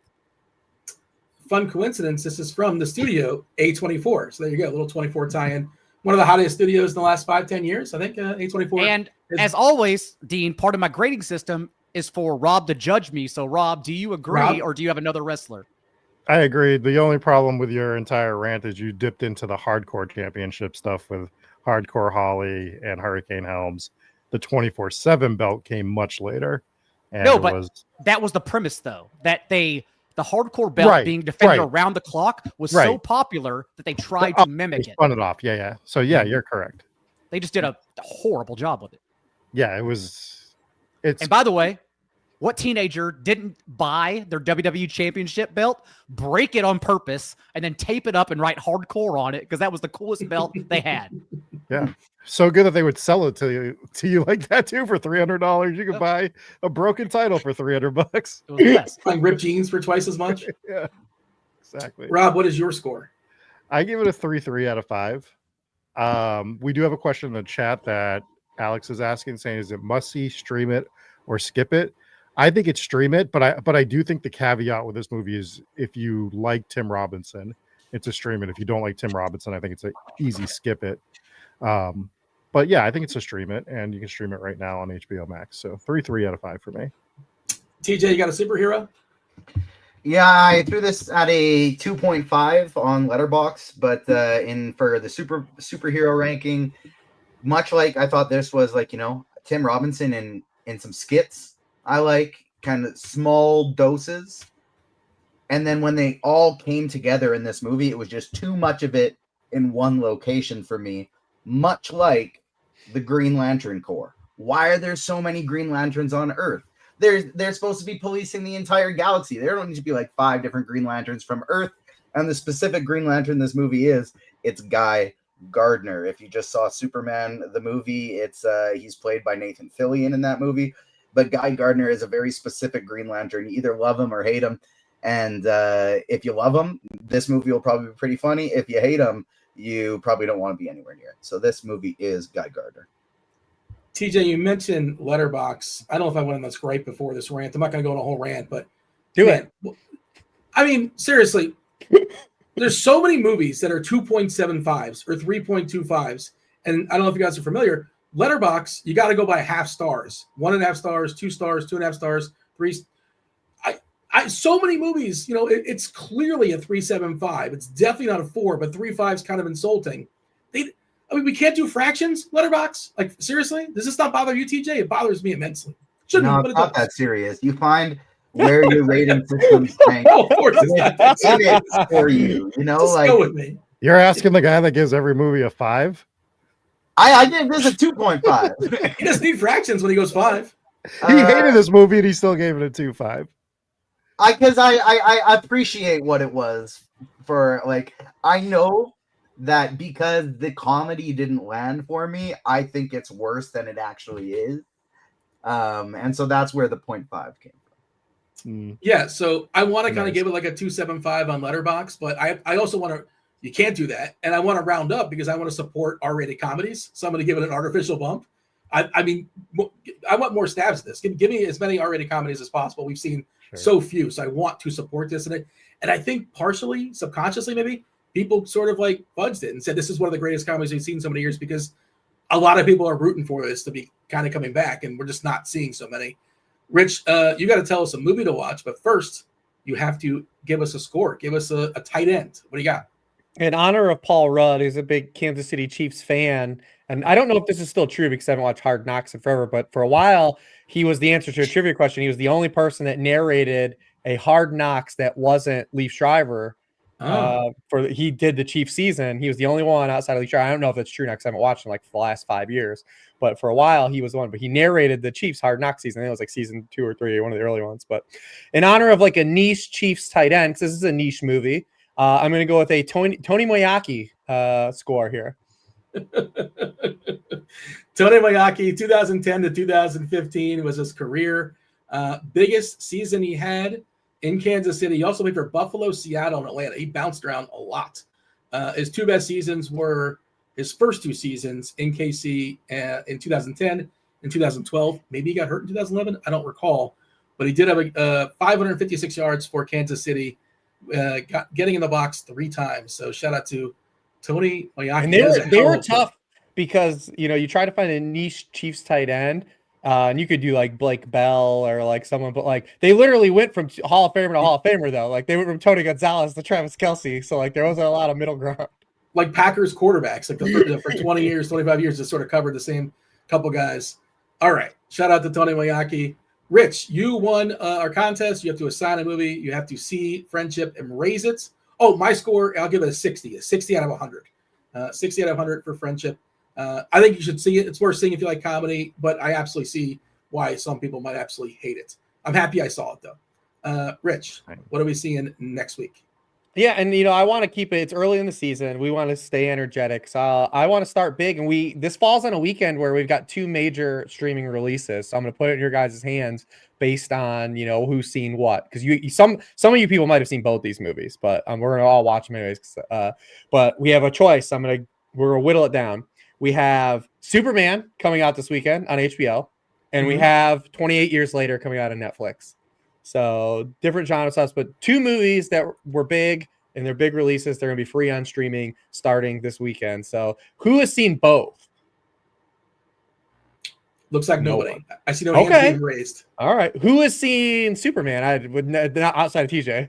Fun coincidence, this is from the studio A24. So there you go, a little 24 tie-in. One of the hottest studios in the last 5-10 years, I think, A24. And as always, Dean, part of my grading system is for Rob to judge me. So, Rob, do you agree or do you have another wrestler? I agree. The only problem with your entire rant is you dipped into the hardcore championship stuff with Hardcore Holly and Hurricane Helms. The 24/7 belt came much later. And no, but that was the premise, though, that the hardcore belt being defended around the clock was so popular that they tried to mimic it. Spun it off. Yeah. So, yeah, you're correct. They just did a horrible job with it. Yeah, And by the way, what teenager didn't buy their WWE championship belt, break it on purpose, and then tape it up and write hardcore on it because that was the coolest belt they had? Yeah. So good that they would sell it to you like that too for $300. You could buy a broken title for $300. It was the best. Like ripped jeans for twice as much. Yeah, exactly. Rob, what is your score? I give it a 3.3 out of 5. We do have a question in the chat that Alex is asking, saying, is it must see, stream it, or skip it? I think it's stream it, but I do think the caveat with this movie is if you like Tim Robinson, it's a stream it. If you don't like Tim Robinson, I think it's an easy skip it. But yeah, I think it's a stream it, and you can stream it right now on HBO Max. So 3.3 out of 5 for me. TJ, you got a superhero? Yeah, I threw this at a 2.5 on Letterboxd, but for the superhero ranking, much like I thought this was like, Tim Robinson in some skits. I like kind of small doses. And then when they all came together in this movie, it was just too much of it in one location for me, much like the Green Lantern Corps. Why are there so many Green Lanterns on Earth? They're supposed to be policing the entire galaxy. There don't need to be like 5 different Green Lanterns from Earth. And the specific Green Lantern this movie it's Guy Gardner. If you just saw Superman, the movie, he's played by Nathan Fillion in that movie. But Guy Gardner is a very specific Green Lantern. You either love him or hate him. And if you love him, this movie will probably be pretty funny. If you hate him, you probably don't want to be anywhere near it. So this movie is Guy Gardner. TJ, you mentioned Letterboxd. I don't know if I went on this right before this rant. I'm not going to go on a whole rant, but do it. I mean, seriously, there's so many movies that are 2.75s or 3.25s. And I don't know if you guys are familiar. Letterboxd, you got to go by half stars, 1.5 stars, 2 stars, 2.5 stars, 3. So many movies, it's clearly a 3.75. It's definitely not a 4, but 3.5 is kind of insulting. We can't do fractions, Letterboxd. Like, seriously? Does this not bother you, TJ? It bothers me immensely. No, it's not that serious. You find where your rating systems tank. No, of course it's not that serious for you. Just go with me. You're asking the guy that gives every movie a 5? I give this a 2.5. He doesn't need fractions when he goes 5. He hated this movie and he still gave it a 2.5. Because I appreciate what it was for. Like, I know that because the comedy didn't land for me, I think it's worse than it actually is. And so that's where the 0.5 came from. Yeah, so I want to kind of give it like a 2.75 on Letterboxd, but I also want to, you can't do that. And I want to round up because I want to support R-rated comedies. So I'm going to give it an artificial bump. I mean, I want more stabs at this. Give me as many R-rated comedies as possible. We've seen so few, so I want to support this. And I think partially, subconsciously maybe, people sort of like fudged it and said this is one of the greatest comedies we've seen in so many years because a lot of people are rooting for this to be kind of coming back, and we're just not seeing so many. Rich, you got to tell us a movie to watch, but first you have to give us a score. Give us a tight end. What do you got? In honor of Paul Rudd, who's a big Kansas City Chiefs fan, and I don't know if this is still true because I haven't watched Hard Knocks in forever, but for a while, he was the answer to a trivia question. He was the only person that narrated a Hard Knocks that wasn't Leaf Shriver. He did the Chiefs season. He was the only one outside of Leaf Shriver. I don't know if that's true now because I haven't watched him like the last 5 years, but for a while he was the one. But he narrated the Chiefs Hard Knocks season. I think it was like season 2 or 3, one of the early ones. But in honor of like a niche Chiefs tight end, because this is a niche movie, I'm going to go with a Tony Moyaki score here. Tony Moyaki, 2010 to 2015 was his career biggest season he had in Kansas City. He also played for Buffalo, Seattle, and Atlanta. He bounced around a lot. His 2 best seasons were his first 2 seasons in KC in 2010 and 2012. Maybe he got hurt in 2011. I don't recall. But he did have 556 yards for Kansas City, getting in the box 3 times. So shout out to Tony Moyaki. And they were tough because, you try to find a niche Chiefs tight end. And you could do like Blake Bell or like someone, but like they literally went from Hall of Famer to Hall of Famer though. Like they went from Tony Gonzalez to Travis Kelce. So like there wasn't a lot of middle ground. Like Packers quarterbacks, like for 20 years, 25 years, just sort of covered the same couple guys. All right. Shout out to Tony Moyaki. Rich, you won our contest. You have to assign a movie. You have to see Friendship and raise it. Oh, my score, I'll give it a 60 out of 100. 60 out of 100 for Friendship. I think you should see it. It's worth seeing if you like comedy, but I absolutely see why some people might absolutely hate it. I'm happy I saw it, though. Rich, what are we seeing next week? Yeah, and I want to keep it. It's early in the season. We want to stay energetic. So I want to start big, and this falls on a weekend where we've got 2 major streaming releases. So I'm going to put it in your guys' hands based on who's seen what. Because some of you people might have seen both these movies, but we're going to all watch them anyways. But we have a choice. We're going to whittle it down. We have Superman coming out this weekend on HBO, and we have 28 Years Later coming out on Netflix. So different genre stuff, but 2 movies that were big and they're big releases. They're going to be free on streaming starting this weekend. So who has seen both? Looks like nobody. I see no hands being raised. All right. Who has seen Superman? I would not outside of TJ.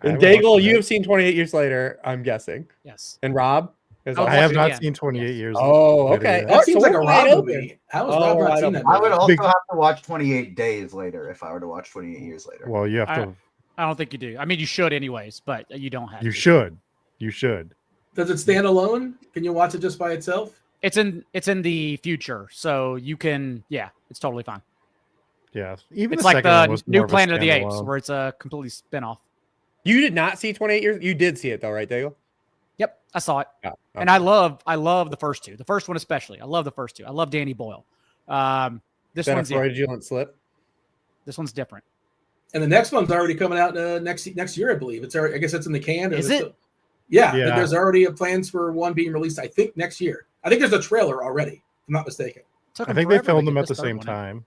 And Daigle, you have seen 28 Years Later, I'm guessing. Yes. And Rob? I have not seen 28 Years. Oh, okay. That seems like a Rob movie. How has Rob not seen that movie? I would also have to watch 28 Days Later if I were to watch 28 Years Later. Well, you have to. I don't think you do. I mean, you should anyways, but you don't have to. You should. Does it stand alone? Can you watch it just by itself? It's in the future, so you can. Yeah, it's totally fine. Yeah, even it's like the new Planet of the Apes, where it's a completely spinoff. You did not see 28 Years. You did see it though, right, Daigle? I saw it. Yeah, okay. And I love the first 2. The first one especially. I love the first 2. I love Danny Boyle. This one's fraudulent slip. This one's different. And the next one's already coming out next year, I believe. It's already, I guess it's in the can. Is it? Yeah. There's already plans for one being released, I think, next year. I think there's a trailer already, if I'm not mistaken. I think they filmed them at the same time.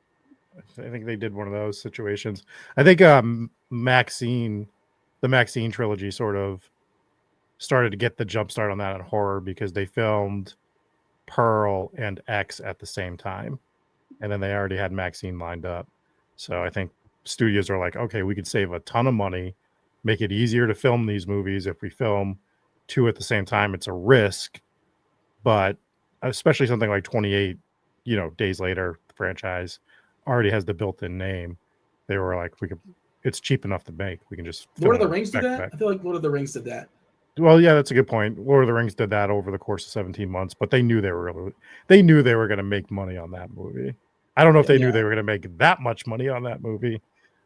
I think they did one of those situations. I think the Maxine trilogy sort of started to get the jump start on that in horror because they filmed Pearl and X at the same time. And then they already had Maxine lined up. So I think studios are like, okay, we could save a ton of money, make it easier to film these movies. If we film 2 at the same time, it's a risk. But especially something like 28, Days Later, the franchise already has the built-in name. They were like, it's cheap enough to make. We can just Lord of the Rings did that? I feel like Lord of the Rings did that. Well, yeah, that's a good point. Lord of the Rings did that over the course of 17 months, but they knew they were going to make money on that movie. I don't know if they knew they were going to make that much money on that movie,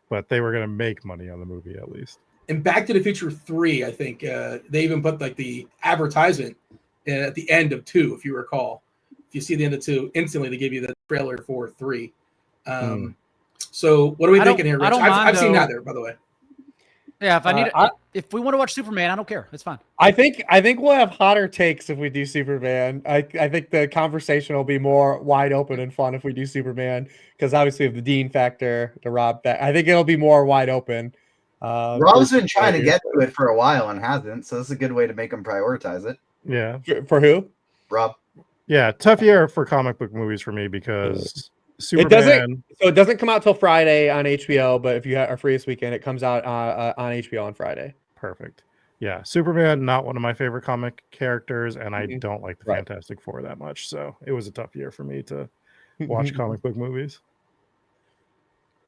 but they were going to make money on the movie at least. In Back to the Future 3, I think they even put like the advertisement at the end of 2, if you recall. If you see the end of 2, instantly they give you the trailer for 3. So what are we thinking here, Rich? I've seen neither, by the way. Yeah, if we want to watch Superman, I don't care. It's fine. I think we'll have hotter takes if we do Superman. I think the conversation will be more wide open and fun if we do Superman, because obviously of the Dean factor, the Rob factor. I think it'll be more wide open. Rob's been trying to get to it for a while and hasn't, so this is a good way to make him prioritize it. Yeah. For who? Rob. Yeah, tough year for comic book movies for me because It doesn't come out till Friday on HBO, but if you are free this weekend, it comes out on HBO on Friday. Perfect. Yeah, Superman, not one of my favorite comic characters, and I don't like the Fantastic Four that much, so it was a tough year for me to watch comic book movies.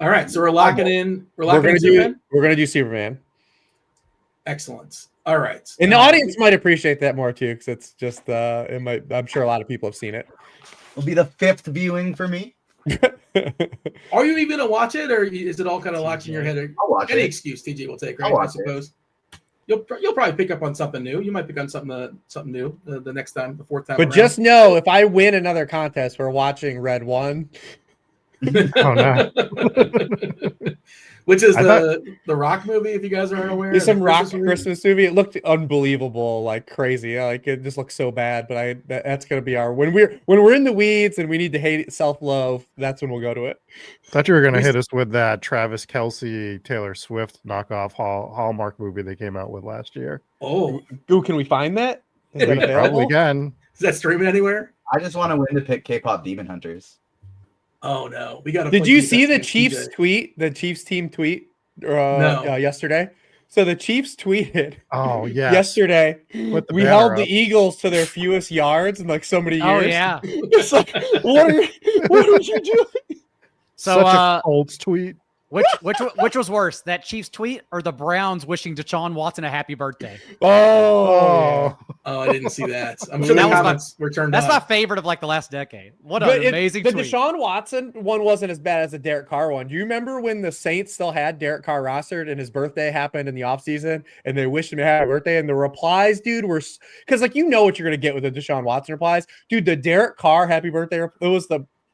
All right, so we're locking in. We're gonna do Superman. Excellent. All right, and the audience might appreciate that more too, because it's just I'm sure a lot of people have seen it. It'll be the 5th viewing for me. Are you even gonna watch it, or is it all kind of locked in your head? I'll watch Any it. excuse TJ will take, right? I suppose. You'll probably pick up on something new. You might pick on something new the next time, the 4th time. But around. Just know, if I win another contest, we're watching Red 1. Oh no! Which is the Rock movie, if you guys aren't aware. There's some Rock Christmas movie. It looked unbelievable, like crazy. Like it just looks so bad. But that's gonna be our when we're in the weeds and we need to hate self-love. That's when we'll go to it. Thought you were gonna hit us with that Travis Kelce, Taylor Swift knockoff Hallmark movie they came out with last year. Oh, can we find that? Is that probably can. Is that streaming anywhere? I just want to win to pick K-pop Demon Hunters. Oh no, we got to. Did you see the Chiefs tweet? The Chiefs team tweet yesterday. So the Chiefs tweeted. Oh yeah. Yesterday, we held the Eagles to their fewest yards in like so many years. Oh yeah. It's like, what are you doing? So such a Colts tweet. Which was worse, that Chiefs tweet or the Browns wishing Deshaun Watson a happy birthday? Oh, I didn't see that. I'm sure that comments were turned on. That's my favorite of like the last decade. What an amazing tweet. The Deshaun Watson one wasn't as bad as the Derek Carr one. Do you remember when the Saints still had Derek Carr rostered and his birthday happened in the offseason and they wished him a happy birthday? And the replies, dude, were because like you know what you're gonna get with the Deshaun Watson replies, dude. The Derek Carr happy birthday,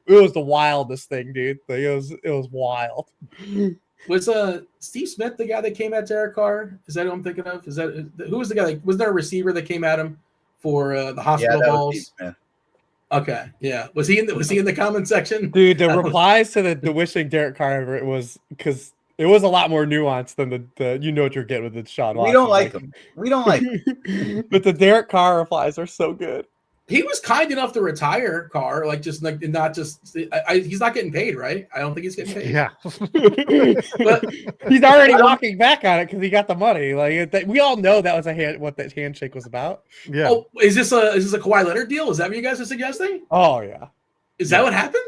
it was the wildest thing, dude. Like, it was wild. Was Steve Smith the guy that came at Derek Carr? Is that who I'm thinking of? Who was the guy? Was there a receiver that came at him for the hospital balls? Okay, yeah. Was he in the comment section? Dude, the replies to the wishing Derek Carr, it was because it was a lot more nuanced than the you know what you're getting with the Deshaun Watson. We don't like him. We don't like him. But the Derek Carr replies are so good. He was kind enough to retire Carr, he's not getting paid, right? I don't think he's getting paid. Yeah, but he's already walking back on it because he got the money. Like we all know that was what that handshake was about. Yeah. Oh, is this a Kawhi Leonard deal? Is that what you guys are suggesting? Oh yeah. Is that what happened?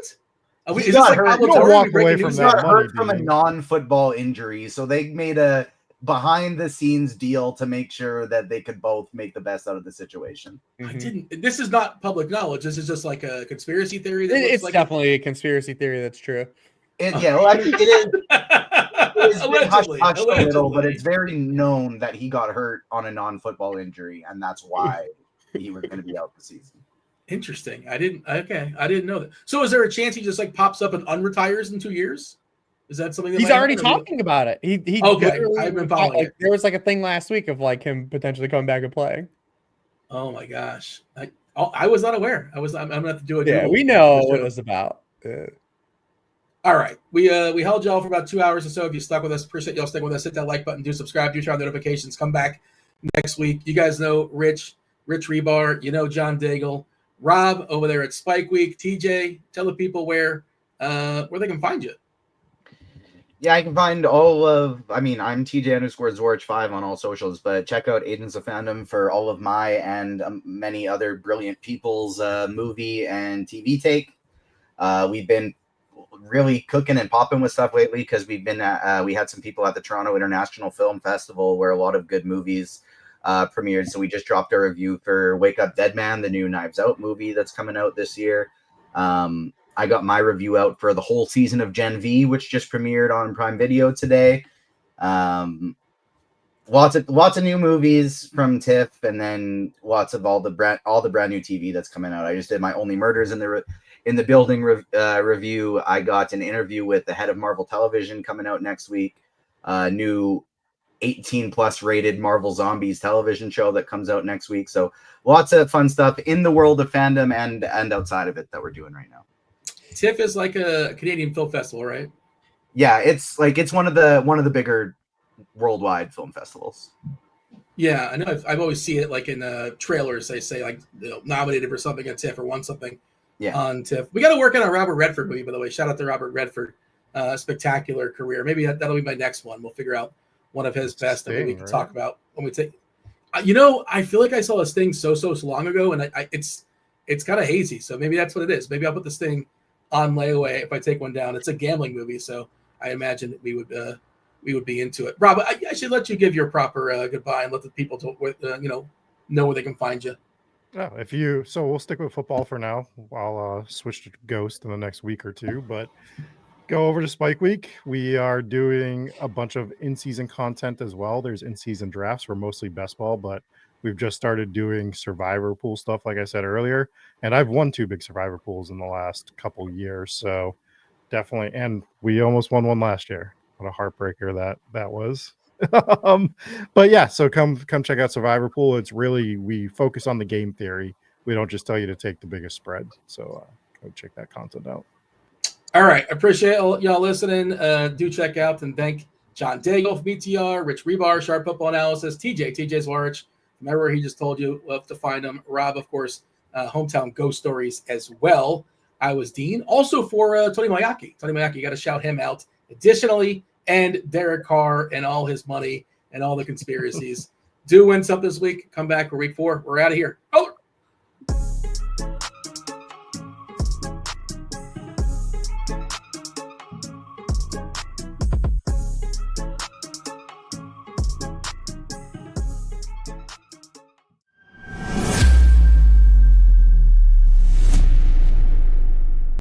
Is this like walk away from that got hurt from a non-football injury, so they made a behind-the-scenes deal to make sure that they could both make the best out of the situation. This is not public knowledge. This is just like a conspiracy theory. It's definitely a conspiracy theory. That's true. It is. It is allegedly, a little, but it's very known that he got hurt on a non-football injury, and that's why he was going to be out the season. Interesting. I didn't know that. So is there a chance he just like pops up and unretires in 2 years? Is that something that he's already talking about it? He okay. I've been following it. There was like a thing last week of like him potentially coming back and playing. Oh my gosh, I was not aware. I'm gonna have to do it. Yeah, we know what it was about. All right, we held y'all for about 2 hours or so. If you stuck with us, appreciate y'all sticking with us. Hit that like button, do subscribe, do turn on notifications. Come back next week. You guys know Rich Hribar. You know John Daigle, Rob over there at Spike Week. TJ, tell the people where they can find you. Yeah, I can find I'm TJ_Zorich5 on all socials, but check out Agents of Fandom for all of my and many other brilliant people's movie and TV take. We've been really cooking and popping with stuff lately because we had some people at the Toronto International Film Festival where a lot of good movies premiered. So we just dropped a review for Wake Up Dead Man, the new Knives Out movie that's coming out this year. I got my review out for the whole season of Gen V, which just premiered on Prime Video today. Lots of new movies from TIFF, and then lots of all the brand new TV that's coming out. I just did my Only Murders in the Building review. I got an interview with the head of Marvel Television coming out next week. New 18+ rated Marvel Zombies television show that comes out next week. So lots of fun stuff in the world of fandom and outside of it that we're doing right now. TIFF is like a Canadian film festival, right? Yeah, it's one of the bigger worldwide film festivals. Yeah, I know. I've always seen it like in trailers. They say like nominated for something at TIFF or won something on TIFF. We got to work on a Robert Redford movie, by the way. Shout out to Robert Redford. Spectacular career. Maybe that'll be my next one. We'll figure out one of his best that we can talk about when we take. I feel like I saw this thing so long ago, and it's kind of hazy. So maybe that's what it is. Maybe I'll put this thing on layaway if I take one down. It's a gambling movie, so I imagine that we would be into it. Rob, I should let you give your proper goodbye and let the people know where they can find you. Oh, so we'll stick with football for now. I'll switch to Ghost in the next week or two, but go over to Spike Week. We are doing a bunch of in-season content as well. There's in-season drafts. We're mostly best ball, but we've just started doing survivor pool stuff, like I said earlier. And I've won 2 big survivor pools in the last couple years, so definitely. And we almost won one last year. What a heartbreaker that was. But yeah, so come check out Survivor Pool. It's really, we focus on the game theory. We don't just tell you to take the biggest spread. So go check that content out. All right. Appreciate y'all listening. Do check out and thank John Daigle for BTR, Rich Hribar, Sharp Football Analysis, TJ's Large. Remember, he just told you we'll have to find him. Rob, of course, Hometown Ghost Stories as well. I was Dean. Also for Tony Mayaki. Tony Mayaki, you got to shout him out. Additionally, and Derek Carr and all his money and all the conspiracies. Do win something this week. Come back for week 4. We're out of here. Oh!